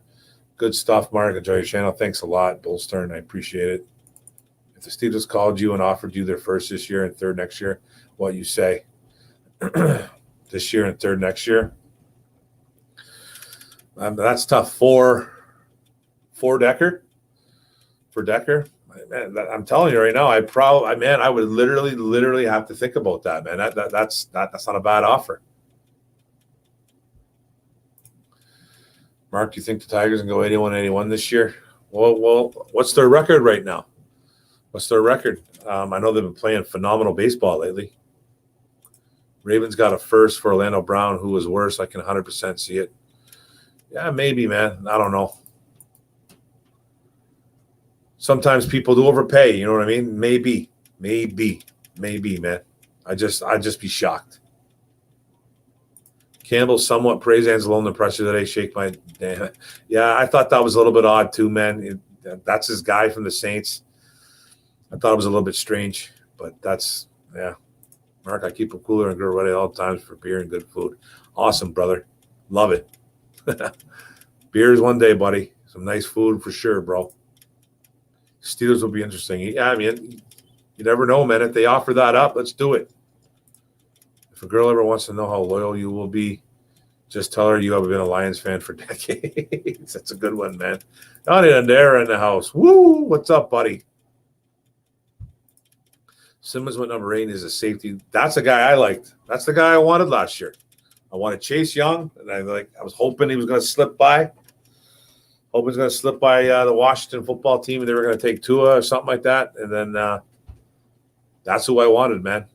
Good stuff, Mark. Enjoy your channel. Thanks a lot, Bull's turn. I appreciate it. If the Steelers called you and offered you their first this year and third next year, what you say? This year and third next year? That's tough. For Decker? For Decker? Man, I'm telling you right now, I would literally have to think about that, man. That's not a bad offer. Mark, do you think the Tigers can go 81-81 this year? Well, what's their record right now? What's their record? I know they've been playing phenomenal baseball lately. Ravens got a first for Orlando Brown, who was worse. I can 100% see it. Yeah, maybe, man. I don't know. Sometimes people do overpay. You know what I mean? Maybe, man. I'd just be shocked. Campbell somewhat praised Anzalone under pressure today. Shake my damn. Yeah, I thought that was a little bit odd too, man. That's his guy from the Saints. I thought it was a little bit strange, but yeah. Mark, I keep a cooler and grill ready at all times for beer and good food. Awesome, brother. Love it. Beers one day, buddy. Some nice food for sure, bro. Steelers will be interesting. Yeah, I mean, you never know, man. If they offer that up, let's do it. If a girl ever wants to know how loyal you will be, just tell her you have been a Lions fan for decades. That's a good one, man. Donnie and Dara in the house. Woo! What's up, buddy? Simmons went number 8 is a safety. That's a guy I liked. That's the guy I wanted last year. I wanted Chase Young, and I was hoping he was going to slip by. Hoping he's going to slip by the Washington football team, and they were going to take Tua or something like that. And then that's who I wanted, man.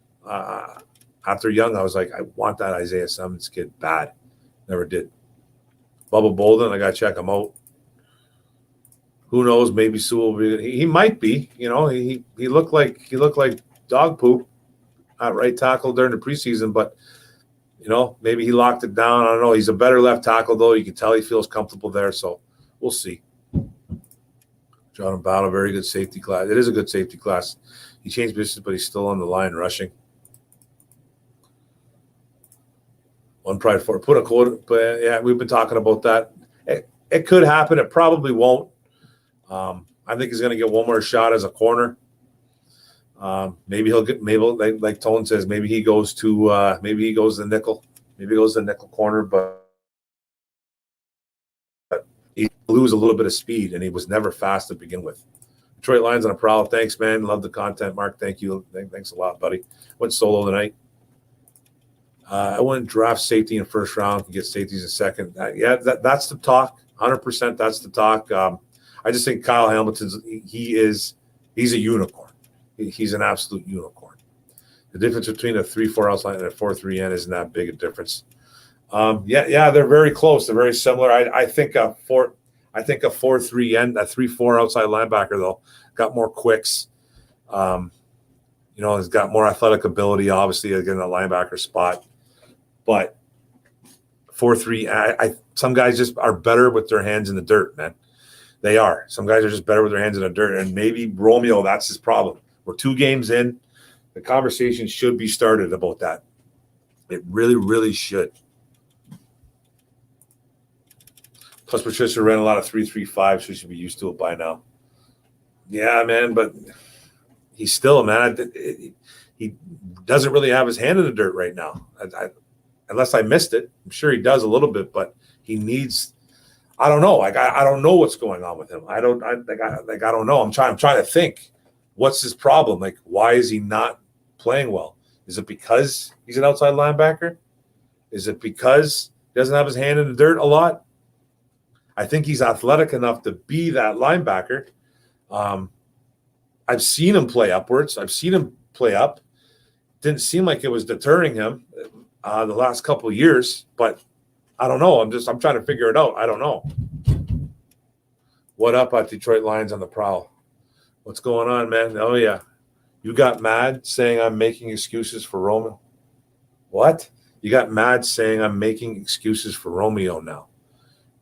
After Young, I was like, I want that Isaiah Simmons kid bad. Never did. Bubba Bolden, I got to check him out. Who knows? Maybe Sewell will be. He might be. You know, he looked like dog poop at right tackle during the preseason, but you know, maybe he locked it down. I don't know. He's a better left tackle though. You can tell he feels comfortable there. So we'll see. John Battle, very good safety class. It is a good safety class. He changed positions, but he's still on the line rushing. One pride for put a quote, but yeah, we've been talking about that. It could happen. It probably won't. I think he's going to get one more shot as a corner. Maybe he'll get. Maybe like Tone says, maybe he goes to the nickel. Maybe he goes to the nickel corner, but he lose a little bit of speed, and he was never fast to begin with. Detroit Lions on a prowl. Thanks, man. Love the content, Mark. Thank you. Thanks a lot, buddy. Went solo tonight. I wouldn't draft safety in first round. Can get safeties in second. That's the talk. 100%. That's the talk. I just think Kyle Hamilton's. He's a unicorn. He's an absolute unicorn. The difference between a 3-4 outside and a 4-3 end isn't that big a difference. They're very close. They're very similar. I think a 4-3 end, a 3-4 outside linebacker though, got more quicks. He's got more athletic ability, obviously, again, the linebacker spot. But 4-3, some guys just are better with their hands in the dirt, man. They are. Some guys are just better with their hands in the dirt, and maybe Romeo, that's his problem. We're 2 games in. The conversation should be started about that. It really, really should. Plus, Patricia ran a lot of 3-3-5, so she should be used to it by now. Yeah, man, but he's still, man, he doesn't really have his hand in the dirt right now. Unless I missed it. I'm sure he does a little bit, but he needs – I don't know. I don't know what's going on with him. I don't know. I'm trying to think. What's his problem? Like, why is he not playing well? Is it because he's an outside linebacker? Is it because he doesn't have his hand in the dirt a lot? I think he's athletic enough to be that linebacker. I've seen him play upwards. I've seen him play up. Didn't seem like it was deterring him. the last couple of years, but I don't know. I'm trying to figure it out. I don't know. What up at Detroit Lions on the prowl? What's going on, man? Oh, yeah. You got mad saying I'm making excuses for Romeo. What? You got mad saying I'm making excuses for Romeo now.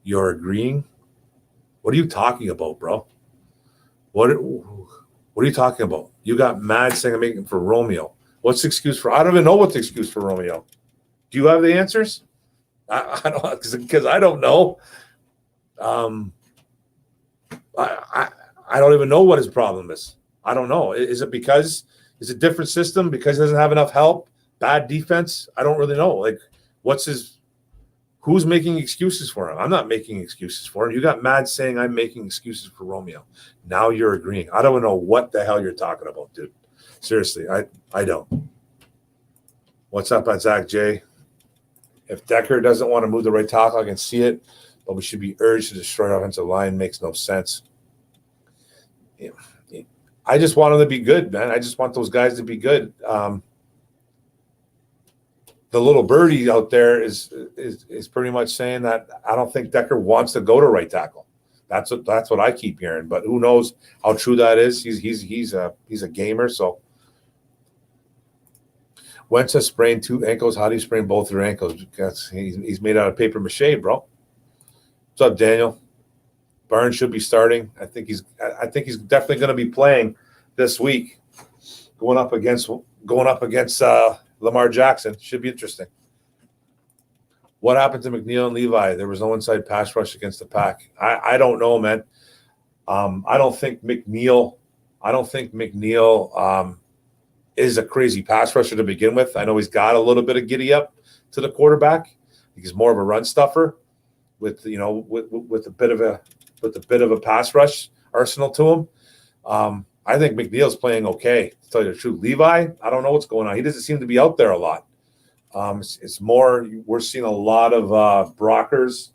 You're agreeing? What are you talking about, bro? What are you talking about? You got mad saying I'm making for Romeo. What's the excuse for? I don't even know what the excuse for Romeo. Do you have the answers? I don't, because I don't know. I don't even know what his problem is. I don't know. Is it because it's a different system? Because he doesn't have enough help? Bad defense? I don't really know. Like, who's making excuses for him? I'm not making excuses for him. You got mad saying I'm making excuses for Romeo. Now you're agreeing. I don't know what the hell you're talking about, dude. Seriously, I don't. What's up at Zach J? If Decker doesn't want to move the right tackle, I can see it, but we should be urged to destroy our offensive line. Makes no sense. Yeah. I just want them to be good, man. I just want those guys to be good. The little birdie out there is pretty much saying that I don't think Decker wants to go to right tackle. That's what I keep hearing, but who knows how true that is? He's a gamer, so. Wentz has sprained 2 ankles. How do you sprain both your ankles? Because he's made out of paper mache, bro. What's up, Daniel? Barnes should be starting. I think he's definitely going to be playing this week, going up against Lamar Jackson. Should be interesting. What happened to McNeil and Levi? There was no inside pass rush against the pack. I don't know, man. I don't think McNeil is a crazy pass rusher to begin with. I know he's got a little bit of giddy up to the quarterback. He's more of a run stuffer with a bit of a pass rush arsenal to him. I think McNeil's playing okay, to tell you the truth. Levi, I don't know what's going on. He doesn't seem to be out there a lot. It's more we're seeing a lot of Brockers.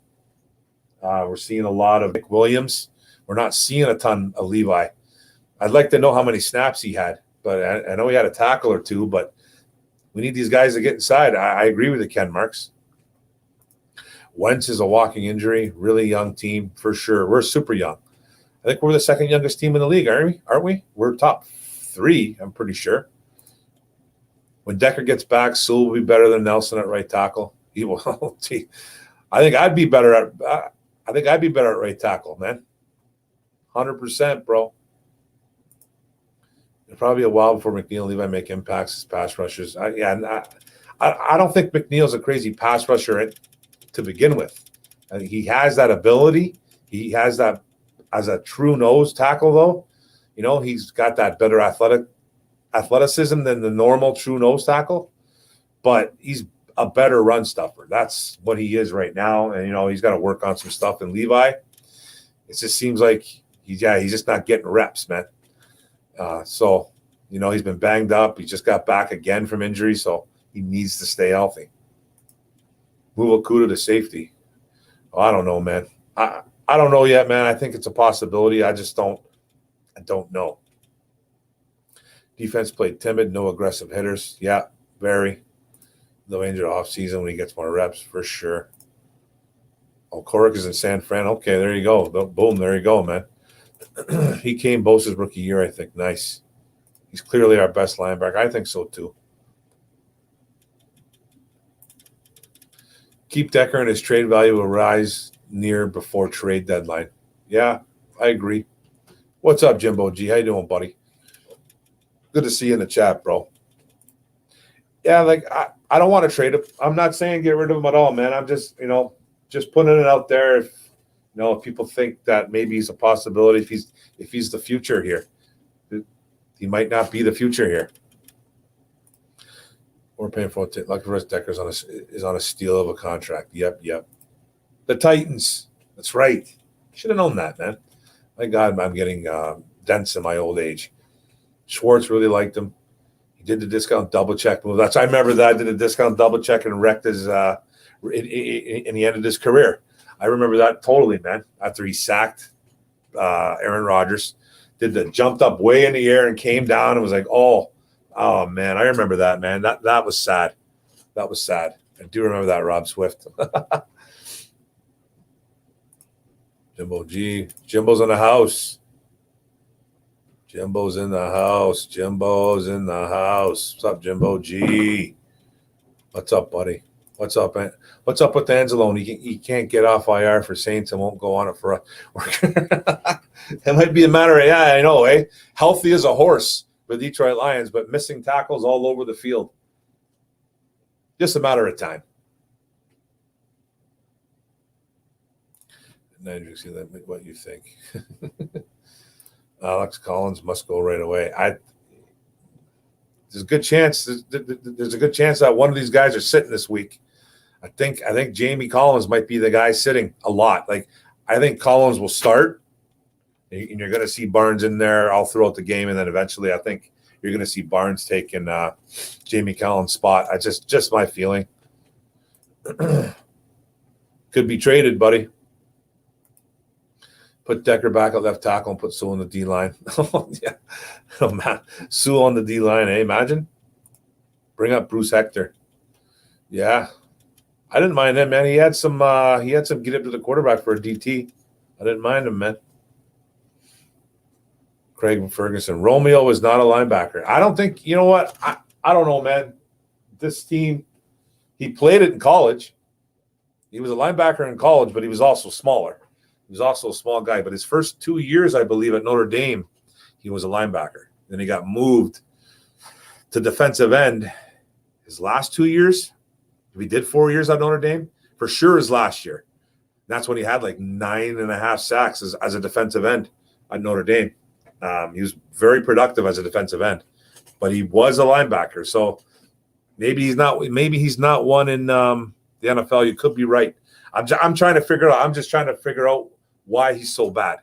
We're seeing a lot of Nick Williams. We're not seeing a ton of Levi. I'd like to know how many snaps he had. But I know he had a tackle or two, but we need these guys to get inside. I agree with you, Ken Marks. Wentz is a walking injury, really young team for sure. We're super young. I think we're the second youngest team in the league, aren't we? We're top 3, I'm pretty sure. When Decker gets back, Sewell will be better than Nelson at right tackle. He will. I think I'd be better at right tackle, man. 100%, bro. It'll probably be a while before McNeil and Levi make impacts as pass rushers. I don't think McNeil's a crazy pass rusher to begin with. I think he has that ability. He has that as a true nose tackle, though. You know, he's got that better athleticism than the normal true nose tackle. But he's a better run stuffer. That's what he is right now. And, he's got to work on some stuff in Levi. It just seems like he's just not getting reps, man. So, he's been banged up. He just got back again from injury, so he needs to stay healthy. Move Okuda to safety. Oh, I don't know, man. I don't know yet, man. I think it's a possibility. I don't know. Defense played timid, no aggressive hitters. Yeah, very. No injured off season when he gets more reps, for sure. Oh, Corrick is in San Fran. Okay, there you go. Boom, there you go, man. He came Bosa's rookie year, I think. Nice. He's clearly our best linebacker. I think so, too. Keep Decker and his trade value will rise near before trade deadline. Yeah, I agree. What's up, Jimbo G? How you doing, buddy? Good to see you in the chat, bro. Yeah, I don't want to trade him. I'm not saying get rid of him at all, man. I'm just, just putting it out there. If people think that maybe he's a possibility, if he's the future here, he might not be the future here. We're paying for it. Lucky for us, Decker's is on a steal of a contract. Yep. The Titans. That's right. Should have known that, man. My God, I'm getting dense in my old age. Schwartz really liked him. He did the discount double check move. I remember that. I did a discount double check and wrecked his in the end of his career. I remember that totally, man. After he sacked Aaron Rodgers, jumped up way in the air and came down and was like, oh man, I remember that, man. That was sad. That was sad. I do remember that, Rob Swift. Jimbo G. Jimbo's in the house. Jimbo's in the house. Jimbo's in the house. What's up, Jimbo G? What's up, buddy? What's up, man? What's up with Anzalone? He can't get off IR for Saints and won't go on it for us. It might be a matter of, yeah, I know, eh? Healthy as a horse for the Detroit Lions, but missing tackles all over the field. Just a matter of time. Andrew, see what you think. Alex Collins must go right away. There's a good chance. There's a good chance that one of these guys are sitting this week. I think Jamie Collins might be the guy sitting a lot. Like, I think Collins will start, and you're going to see Barnes in there all throughout the game, and then eventually, I think you're going to see Barnes taking Jamie Collins' spot. I just my feeling. Could be traded, buddy. Put Decker back at left tackle and put Sewell on the D-line. Oh, yeah. Oh, man. Sewell on the D-line, eh? Imagine. Bring up Bruce Hector. Yeah. I didn't mind him, man. He had some get up to the quarterback for a DT. I didn't mind him, man. Craig Ferguson. Romeo is not a linebacker. I don't think, you know what? I don't know, man. This team, he played it in college. He was a linebacker in college, but he was also smaller. He was also a small guy, but his first 2 years, I believe, at Notre Dame, he was a linebacker. Then he got moved to defensive end. His last 2 years, if he did 4 years at Notre Dame, for sure his last year. That's when he had like 9.5 sacks as a defensive end at Notre Dame. He was very productive as a defensive end, but he was a linebacker. So maybe he's not one in the NFL. You could be right. I'm trying to figure out. I'm just trying to figure out why he's so bad.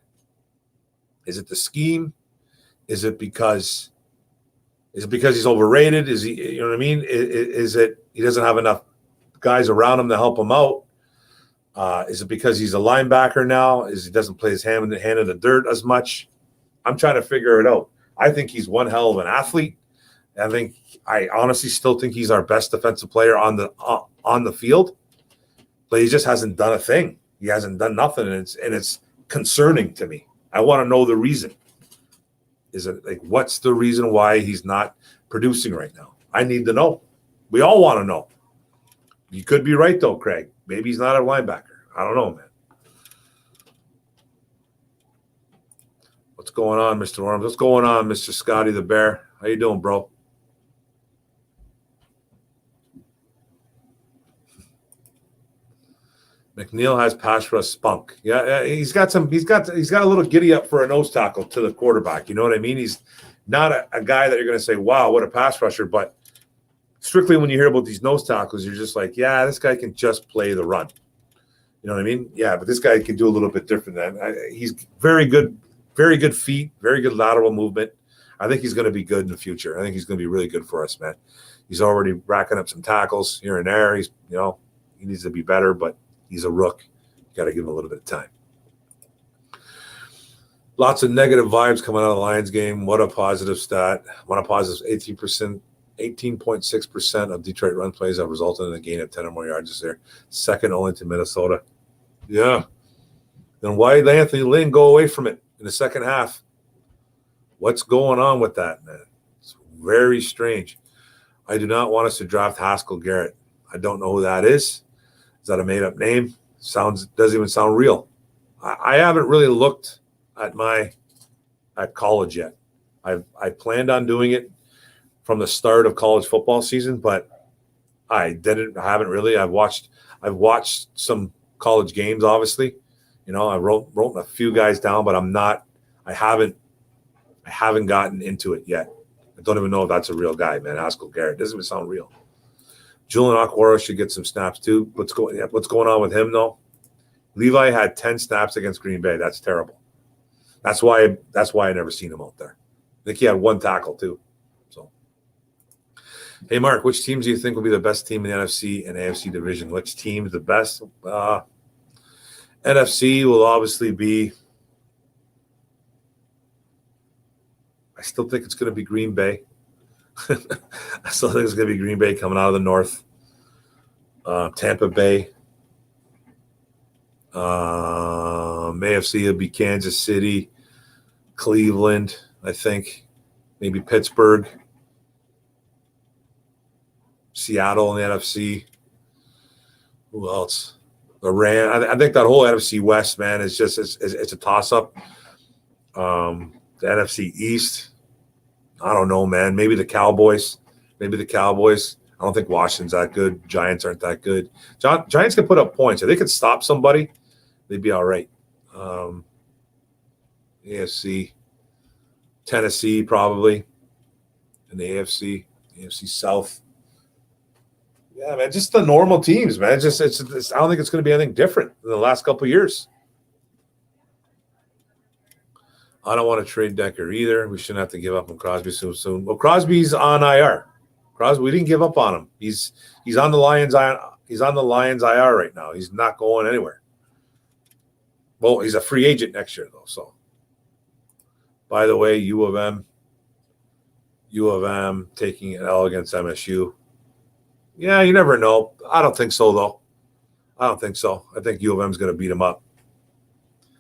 Is it the scheme? Is it because he's overrated? Is he, you know what I mean? Is it he doesn't have enough guys around him to help him out? Is it because he's a linebacker now? Is he doesn't play his hand in the dirt as much? I'm trying to figure it out. I think he's one hell of an athlete. I honestly still think he's our best defensive player on the field, but he just hasn't done a thing. He hasn't done nothing, and it's concerning to me. I want to know the reason. Is it like, what's the reason why he's not producing right now? I need to know. We all want to know. You could be right though, Craig. Maybe he's not a linebacker. I don't know, man. What's going on, Mr. Orum's? What's going on, Mr. Scotty the Bear? How you doing, bro? McNeil has pass rush spunk. Yeah, he's got a little giddy up for a nose tackle to the quarterback. You know what I mean? He's not a guy that you're going to say, wow, what a pass rusher. But strictly when you hear about these nose tackles, you're just like, yeah, this guy can just play the run. You know what I mean? Yeah, but this guy can do a little bit different than he's very good feet, very good lateral movement. I think he's going to be good in the future. I think he's going to be really good for us, man. He's already racking up some tackles here and there. He needs to be better, but he's a rook. You got to give him a little bit of time. Lots of negative vibes coming out of the Lions game. What a positive stat. What a positive 18.6% of Detroit run plays have resulted in a gain of 10 or more yards this year. Second only to Minnesota. Yeah. Then why did Anthony Lynn go away from it in the second half? What's going on with that, man? It's very strange. I do not want us to draft Haskell Garrett. I don't know who that is. Is that a made-up name? Doesn't even sound real. I haven't really looked at college yet. I planned on doing it from the start of college football season, but I haven't really. I've watched some college games, obviously. You know, I wrote a few guys down, but I haven't gotten into it yet. I don't even know if that's a real guy, man. Haskell Garrett doesn't even sound real. Julian Okwara should get some snaps too. What's going on with him though? Levi had 10 snaps against Green Bay. That's terrible. That's why I never seen him out there. I think he had one tackle too. So, hey Mark, which teams do you think will be the best team in the NFC and AFC division? Which team is the best? NFC will obviously be. I still think it's going to be Green Bay. I still think it's going to be Green Bay coming out of the North. Tampa Bay. AFC will be Kansas City, Cleveland, I think, maybe Pittsburgh, Seattle in the NFC. Who else? The Rams. I think that whole NFC West, man, is just it's a toss up. The NFC East, I don't know, man. Maybe the Cowboys. I don't think Washington's that good. Giants aren't that good. Giants can put up points. If they could stop somebody, they'd be all right. AFC, Tennessee probably in the AFC South. Yeah, man, just the normal teams, man. It's I don't think it's going to be anything different than the last couple of years. I don't want to trade Decker either. We shouldn't have to give up on Crosby so soon. Well, Crosby's on IR. Crosby, we didn't give up on him. He's on the Lions. He's on the Lions IR right now. He's not going anywhere. Well, he's a free agent next year though. So, by the way, U of M taking an L against MSU. Yeah, you never know. I don't think so though. I think U of M is going to beat him up.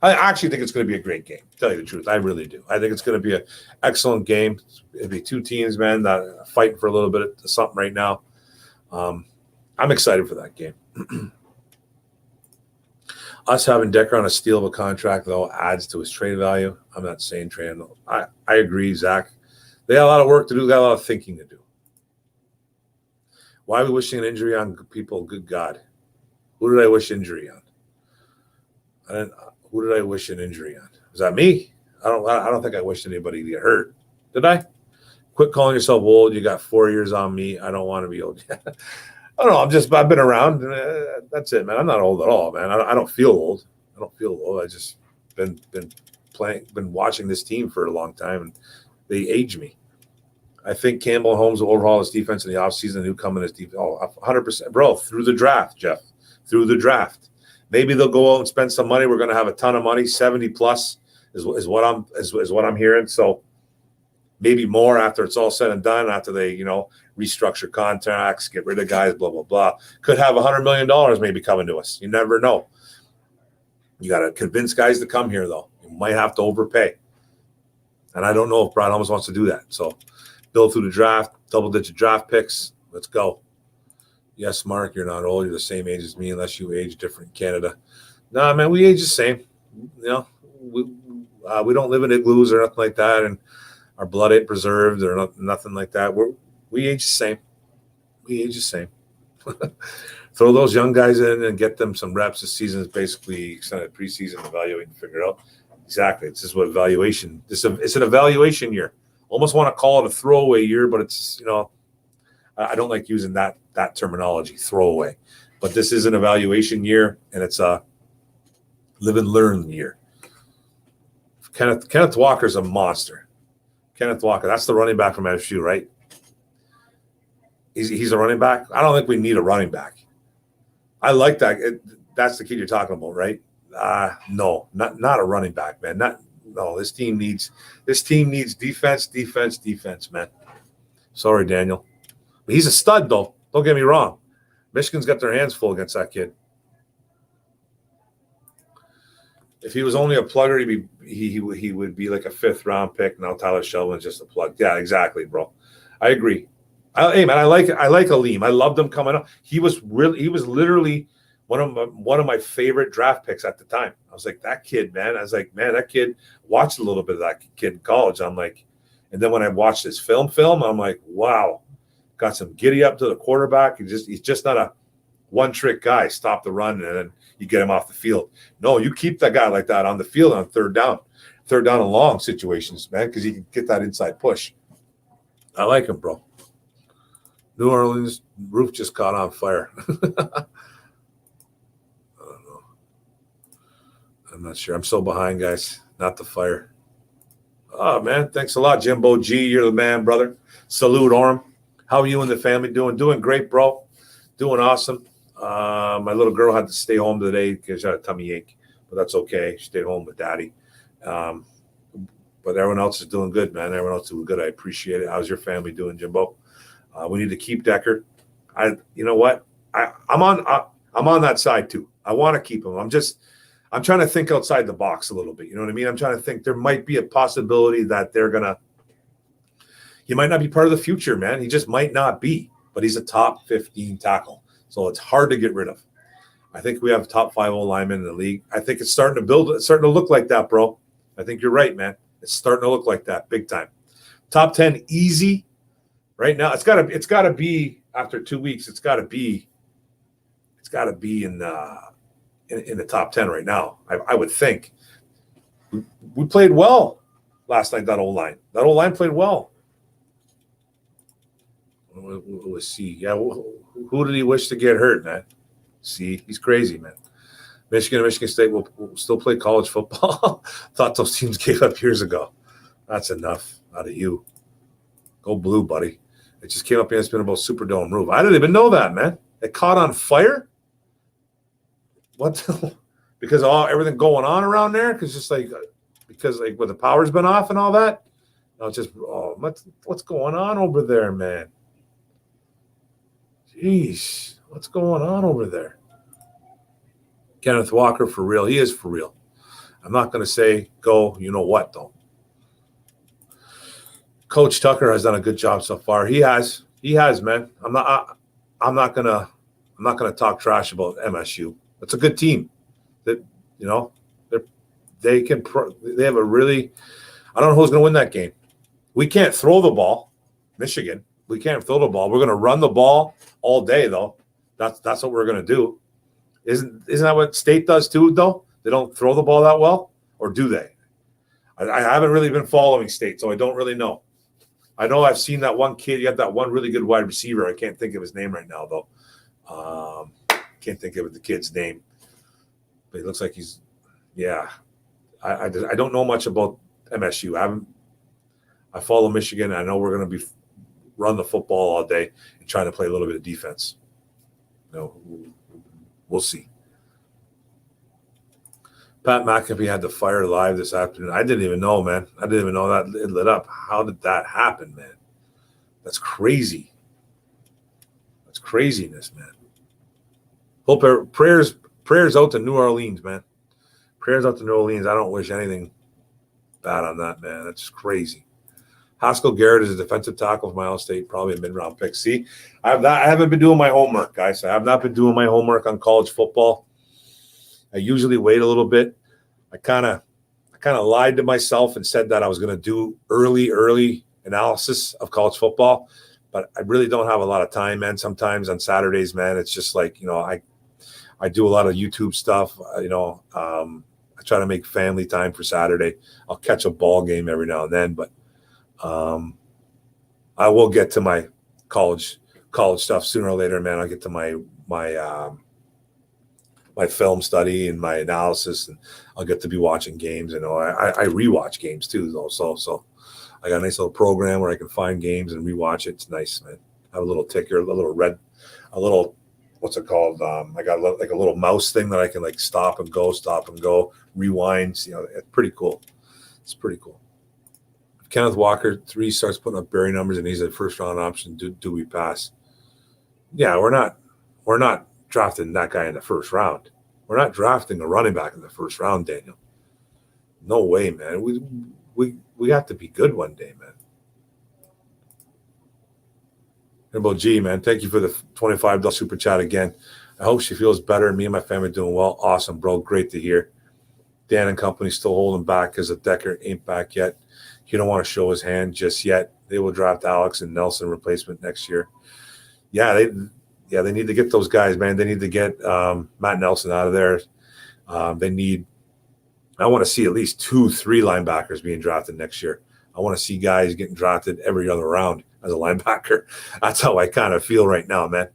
I actually think it's going to be a great game. To tell you the truth, I really do. I think it's going to be an excellent game. It'll be two teams, man, that are fighting for a little bit of something right now. I'm excited for that game. Us having Decker on a steal of a contract, though, adds to his trade value. I'm not saying trade him. I agree, Zach. They got a lot of work to do. They got a lot of thinking to do. Why are we wishing an injury on people? Good God. Who did I wish injury on? Who did I wish an injury on? Was that me? I don't think I wished anybody to get hurt. Did I? Quit calling yourself old. You got 4 years on me. I don't want to be old. I don't know. I've been around. That's it, man. I'm not old at all, man. I don't feel old. I just been watching this team for a long time, and they age me. I think Campbell and Holmes will overhaul his defense in the offseason. Who come in as defense? Oh, 100%. Bro, through the draft, Jeff. Through the draft. Maybe they'll go out and spend some money. We're going to have a ton of money. 70 plus is what I'm hearing. So maybe more after it's all said and done, after they, restructure contracts, get rid of guys, blah, blah, blah. Could have $100 million maybe coming to us. You never know. You got to convince guys to come here, though. You might have to overpay. And I don't know if Brad Holmes wants to do that. So build through the draft, double-digit draft picks. Let's go. Yes, Mark, you're not old. You're the same age as me unless you age different in Canada. Nah, man, we age the same. We don't live in igloos or nothing like that, and our blood ain't preserved or nothing like that. We age the same. Throw those young guys in and get them some reps. This season is basically extended preseason evaluating to figure out. Exactly. This is what evaluation. It's an evaluation year. Almost want to call it a throwaway year, but it's I don't like using that terminology, throwaway. But this is an evaluation year, and it's a live and learn year. Kenneth Walker's a monster. Kenneth Walker, that's the running back from MSU, right? He's a running back. I don't think we need a running back. I like that. That's the kid you're talking about, right? No, not a running back, man. This team needs defense, man. Sorry, Daniel. But he's a stud, though. Don't get me wrong. Michigan's got their hands full against that kid. If he was only a plugger, he would be like a 5th round pick. Now Tyler Shelvin's just a plug. Yeah, exactly, bro. I agree. Hey, man, I like Aleem. I loved him coming up. He was literally one of my favorite draft picks at the time. I was like, that kid, man. I was like, man, that kid. Watched a little bit of that kid in college. I'm like, and then when I watched his film, I'm like, wow. Got some giddy up to the quarterback. He's just not a one-trick guy. Stop the run, and then you get him off the field. No, you keep that guy like that on the field on third down and long situations, man, because he can get that inside push. I like him, bro. New Orleans roof just caught on fire. I don't know. I'm not sure. I'm so behind, guys. Not the fire. Oh, man, thanks a lot, Jimbo G. You're the man, brother. Salute, Orm. How are you and the family doing? Doing great, bro. Doing awesome. My little girl had to stay home today because she had a tummy ache, but that's okay. She stayed home with daddy. But everyone else is doing good, man. Everyone else is doing good. I appreciate it. How's your family doing, Jimbo? We need to keep Decker. You know what? I'm on that side too. I want to keep him. I'm trying to think outside the box a little bit. You know what I mean? I'm trying to think there might be a possibility that he might not be part of the future, man. He just might not be, but he's a top 15 tackle. So it's hard to get rid of. I think we have top 5 linemen in the league. I think it's starting to build. It's starting to look like that, bro. I think you're right, man. It's starting to look like that big time. Top 10 easy right now. It's gotta be after 2 weeks. It's gotta be in the top 10 right now. I would think. We played well last night. That old line played well. Let's see. Yeah, who did he wish to get hurt, man? See, he's crazy, man. Michigan and Michigan State will still play college football. Thought those teams gave up years ago. That's enough out of you. Go blue, buddy. It just came up and it's been about Superdome roof. I didn't even know that, man. It caught on fire? What? Because everything going on around there? Because where the power's been off and all that? No, it's just, what's going on over there, man? Jeez, what's going on over there? Kenneth Walker, for real. He is for real. I'm not going to say go, you know what, though. Coach Tucker has done a good job so far. He has, man. I'm not gonna talk trash about MSU. It's a good team. That they have a really. I don't know who's going to win that game. We can't throw the ball, Michigan. We can't throw the ball. We're going to run the ball all day, though. That's what we're going to do. Isn't that what State does too, though? They don't throw the ball that well, or do they? I haven't really been following State, so I don't really know. I know I've seen that one kid. You have that one really good wide receiver. I can't think of his name right now, though. Can't think of the kid's name. But he looks like he's, yeah. I don't know much about MSU. I follow Michigan. I know we're going to be run the football all day and trying to play a little bit of defense. We'll see. Pat McAfee had the fire live this afternoon. I didn't even know, man. I didn't even know that it lit up. How did that happen, man? That's crazy. That's craziness, man. Hope prayers out to New Orleans, man. Prayers out to New Orleans. I don't wish anything bad on that, man. That's crazy. Haskell Garrett is a defensive tackle from Ohio State, probably a mid-round pick. See, I haven't been doing my homework, guys. I have not been doing my homework on college football. I usually wait a little bit. I kind of lied to myself and said that I was going to do early analysis of college football, but I really don't have a lot of time, man. Sometimes on Saturdays, man, it's just like, I do a lot of YouTube stuff. I try to make family time for Saturday. I'll catch a ball game every now and then, but I will get to my college stuff sooner or later, man. I'll get to my film study and my analysis, and I'll get to be watching games. I rewatch games too, though. So I got a nice little program where I can find games and rewatch it. It's nice, man. I have a little ticker, what's it called? I got a little mouse thing that I can like stop and go, rewind. It's pretty cool. It's pretty cool. If Kenneth Walker 3 starts putting up Barry numbers and he's a first round option, do we pass? Yeah, we're not drafting that guy in the first round. We're not drafting a running back in the first round, Daniel. No way, man. We have to be good one day, man. Rainbow G, man, thank you for the $25 super chat again. I hope she feels better. Me and my family are doing well. Awesome, bro. Great to hear. Dan and company still holding back because the Decker ain't back yet. He don't want to show his hand just yet. They will draft Alex and Nelson replacement next year. Yeah, they need to get those guys, man. They need to get Matt Nelson out of there. I want to see at least 2-3 linebackers being drafted next year. I want to see guys getting drafted every other round as a linebacker. That's how I kind of feel right now, man.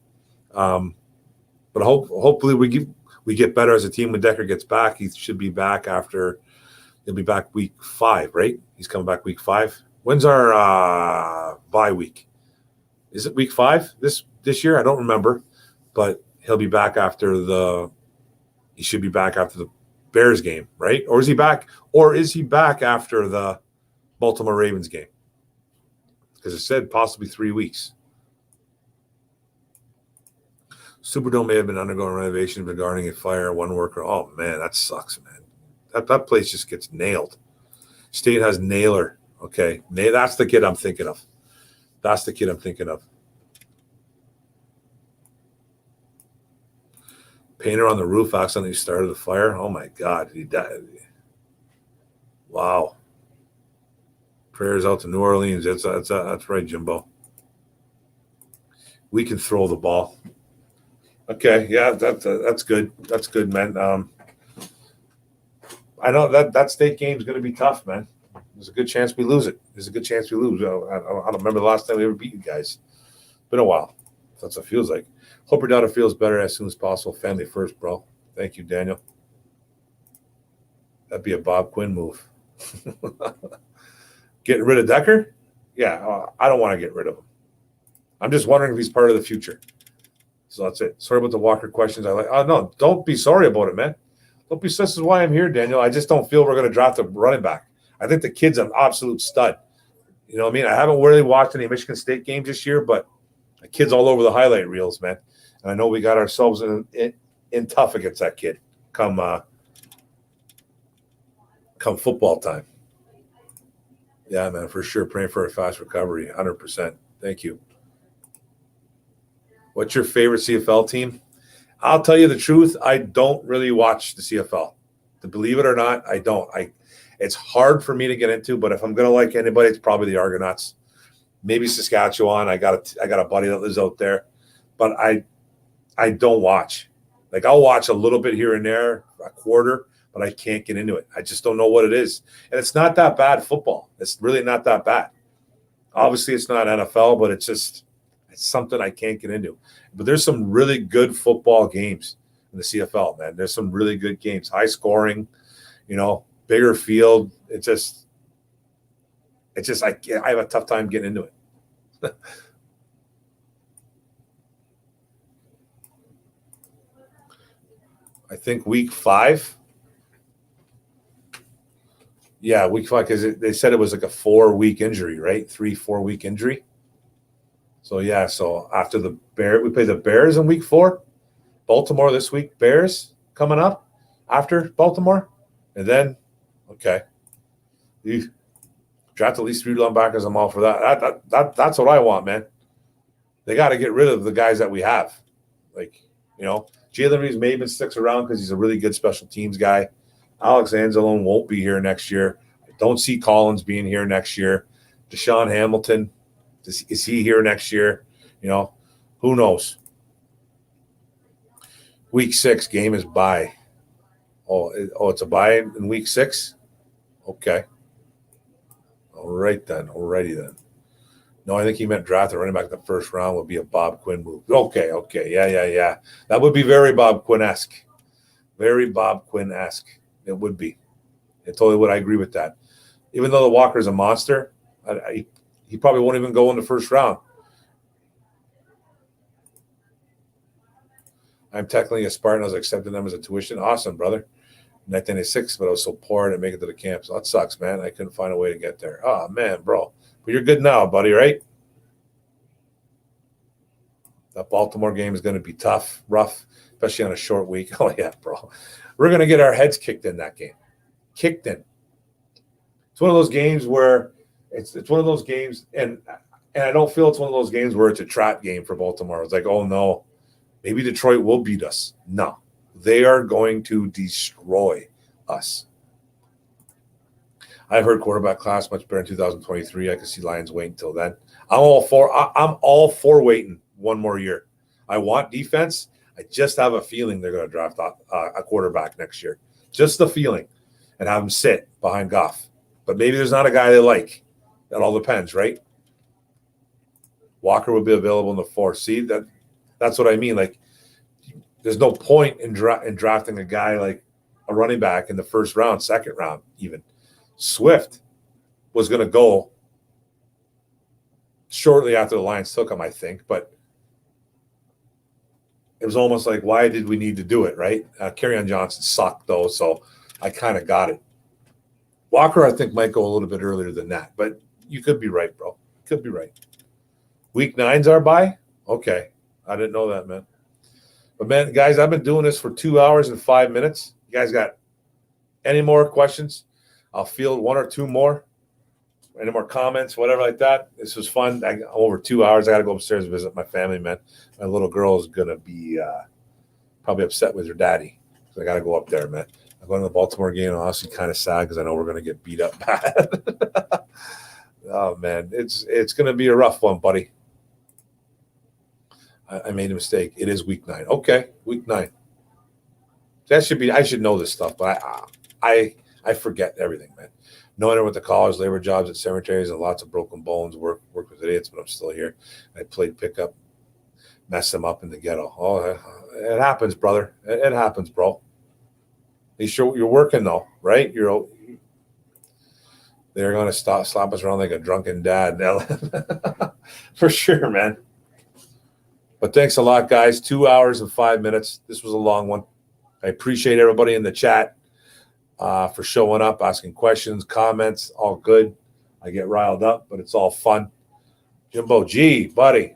But hopefully we get better as a team when Decker gets back. He should be back he'll be back week 5, right? He's coming back week 5. When's our bye week? Is it week 5 this year? I don't remember, but he'll be back he should be back after the Bears game, right? Or is he back after the Baltimore Ravens game? Because it said possibly 3 weeks. Superdome may have been undergoing renovation regarding a fire. One worker. Oh man, that sucks, man. That place just gets nailed. State has nailer. Okay, that's the kid I'm thinking of. That's the kid I'm thinking of. Painter on the roof accidentally started the fire. Oh my God, he died. Wow. Prayers out to New Orleans. That's right, Jimbo. We can throw the ball. Okay, yeah, that's good. That's good, man. I know that state game is going to be tough, man. There's a good chance we lose it. There's a good chance we lose. I don't remember the last time we ever beat you guys. Been a while. That's what it feels like. Hope your daughter feels better as soon as possible. Family first, bro. Thank you, Daniel. That'd be a Bob Quinn move. Getting rid of Decker? Yeah, I don't want to get rid of him. I'm just wondering if he's part of the future. So that's it. Sorry about the Walker questions. No, don't be sorry about it, man. Don't be. This is why I'm here, Daniel. I just don't feel we're going to draft a running back. I think the kid's an absolute stud. You know what I mean? I haven't really watched any Michigan State games this year, but the kid's all over the highlight reels, man. And I know we got ourselves in tough against that kid come football time. Yeah, man, for sure. Praying for a fast recovery, 100%. Thank you. What's your favorite CFL team? I'll tell you the truth. I don't really watch the CFL. To believe it or not, I don't. It's hard for me to get into, but if I'm going to like anybody, it's probably the Argonauts. Maybe Saskatchewan. I got a buddy that lives out there, but I don't watch. Like I'll watch a little bit here and there, a quarter, but I can't get into it. I just don't know what it is. And it's not that bad football. It's really not that bad. Obviously, it's not NFL, but it's something I can't get into. But there's some really good football games in the CFL, man. There's some really good games, high scoring, bigger field. It's just I have a tough time getting into it. I think week 5. Yeah, week 5, because they said it was like a 4-week injury, right? 3-4 week injury. So, yeah, so after we play the Bears in week 4. Baltimore this week, Bears coming up after Baltimore. And then, okay, you draft at least 3 linebackers. I'm all for that. That's what I want, man. They got to get rid of the guys that we have. Like, Jalen Reeves-Maybin sticks around because he's a really good special teams guy. Alex Anzalone won't be here next year. I don't see Collins being here next year. Deshaun Hamilton, is he here next year? Who knows? Week 6 game is bye. Oh, it's a bye in week 6? Okay. All right then. Alrighty then. No, I think he meant draft a running back in the first round would be a Bob Quinn move. Okay. Yeah. That would be very Bob Quinn-esque. Very Bob Quinn-esque. It would be. It totally would. I agree with that. Even though the Walker is a monster, he probably won't even go in the first round. I'm technically a Spartan. I was accepting them as a tuition. Awesome, brother. 1996, but I was so poor I didn't make it to the camp. So that sucks, man. I couldn't find a way to get there. Oh, man, bro. But you're good now, buddy, right? That Baltimore game is going to be tough, rough, especially on a short week. Oh, yeah, bro. We're going to get our heads kicked in that game. Kicked in. It's one of those games where it's one of those games, and I don't feel it's one of those games where it's a trap game for Baltimore. It's like, oh, no, maybe Detroit will beat us. No, they are going to destroy us. I've heard quarterback class much better in 2023. I can see Lions waiting until then. I'm all for waiting one more year. I want defense. I just have a feeling they're going to draft a quarterback next year. Just the feeling, and have him sit behind Goff. But maybe there's not a guy they like. That all depends, right? Walker will be available in the 4th. See, that's what I mean. Like, there's no point in drafting a guy like a running back in the first round, second round, even. Swift was going to go shortly after the Lions took him, I think, but it was almost like, why did we need to do it, right? Kerryon Johnson sucked, though, so I kind of got it. Walker, I think, might go a little bit earlier than that, but you could be right, bro. Could be right. Week 9's our bye? Okay. I didn't know that, man. But man, guys, I've been doing this for 2 hours and 5 minutes. You guys got any more questions? I'll field one or two more. Any more comments, whatever like that. This was fun. Over 2 hours. I got to go upstairs and visit my family, man. My little girl is going to be probably upset with her daddy. So I got to go up there, man. I'm going to the Baltimore game. I'm honestly kind of sad because I know we're going to get beat up bad. Oh, man. It's going to be a rough one, buddy. I made a mistake. It is week 9. Okay, week 9. That should be. I should know this stuff, but I forget everything, man. Knowing I went to college, labor jobs at cemeteries, and lots of broken bones. Worked with idiots, but I'm still here. I played pickup, messed them up in the ghetto. Oh, it happens, brother. It happens, bro. You're working though, right? They're going to slap us around like a drunken dad, for sure, man. But thanks a lot, guys. 2 hours and 5 minutes. This was a long one. I appreciate everybody in the chat for showing up, asking questions, comments, all good. I get riled up, but it's all fun. Jimbo G, buddy.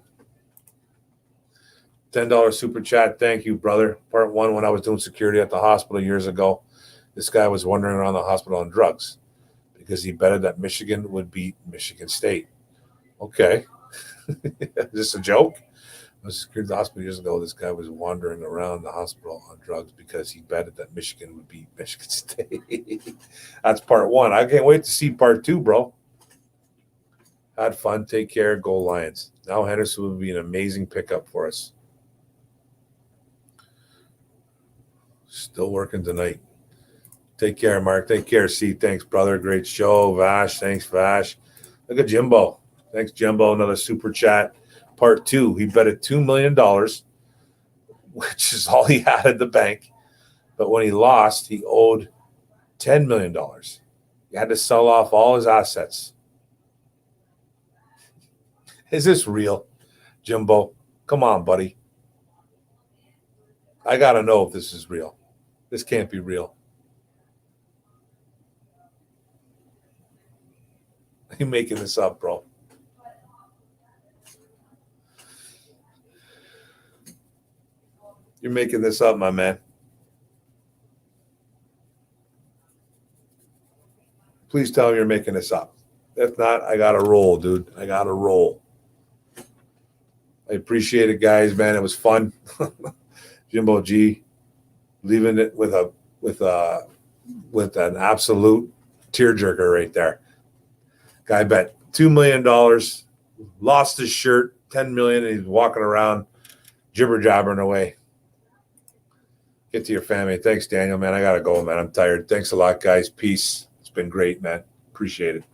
$10 super chat. Thank you, brother. Part 1, when I was doing security at the hospital years ago, this guy was wandering around the hospital on drugs because he betted that Michigan would beat Michigan State. Okay. Is this a joke? I was secured at the hospital years ago. This guy was wandering around the hospital on drugs because he betted that Michigan would beat Michigan State. That's part 1. I can't wait to see part 2, bro. Had fun. Take care. Go Lions. Now Henderson will be an amazing pickup for us. Still working tonight. Take care, Mark. Take care, C. Thanks, brother. Great show. Vash. Thanks, Vash. Look at Jimbo. Thanks, Jimbo. Another super chat. Part 2, he betted $2 million, which is all he had at the bank. But when he lost, he owed $10 million. He had to sell off all his assets. Is this real, Jimbo? Come on, buddy. I got to know if this is real. This can't be real. You're making this up, bro. You're making this up, my man. Please tell me you're making this up. If not, I got to roll, dude. I got to roll. I appreciate it, guys, man. It was fun. Jimbo G, leaving it with an absolute tearjerker right there. Guy bet $2 million, lost his shirt, $10 million, and he's walking around jibber jabbering away. Get to your family. Thanks, Daniel, man. I gotta go, man. I'm tired. Thanks a lot, guys. Peace. It's been great, man. Appreciate it.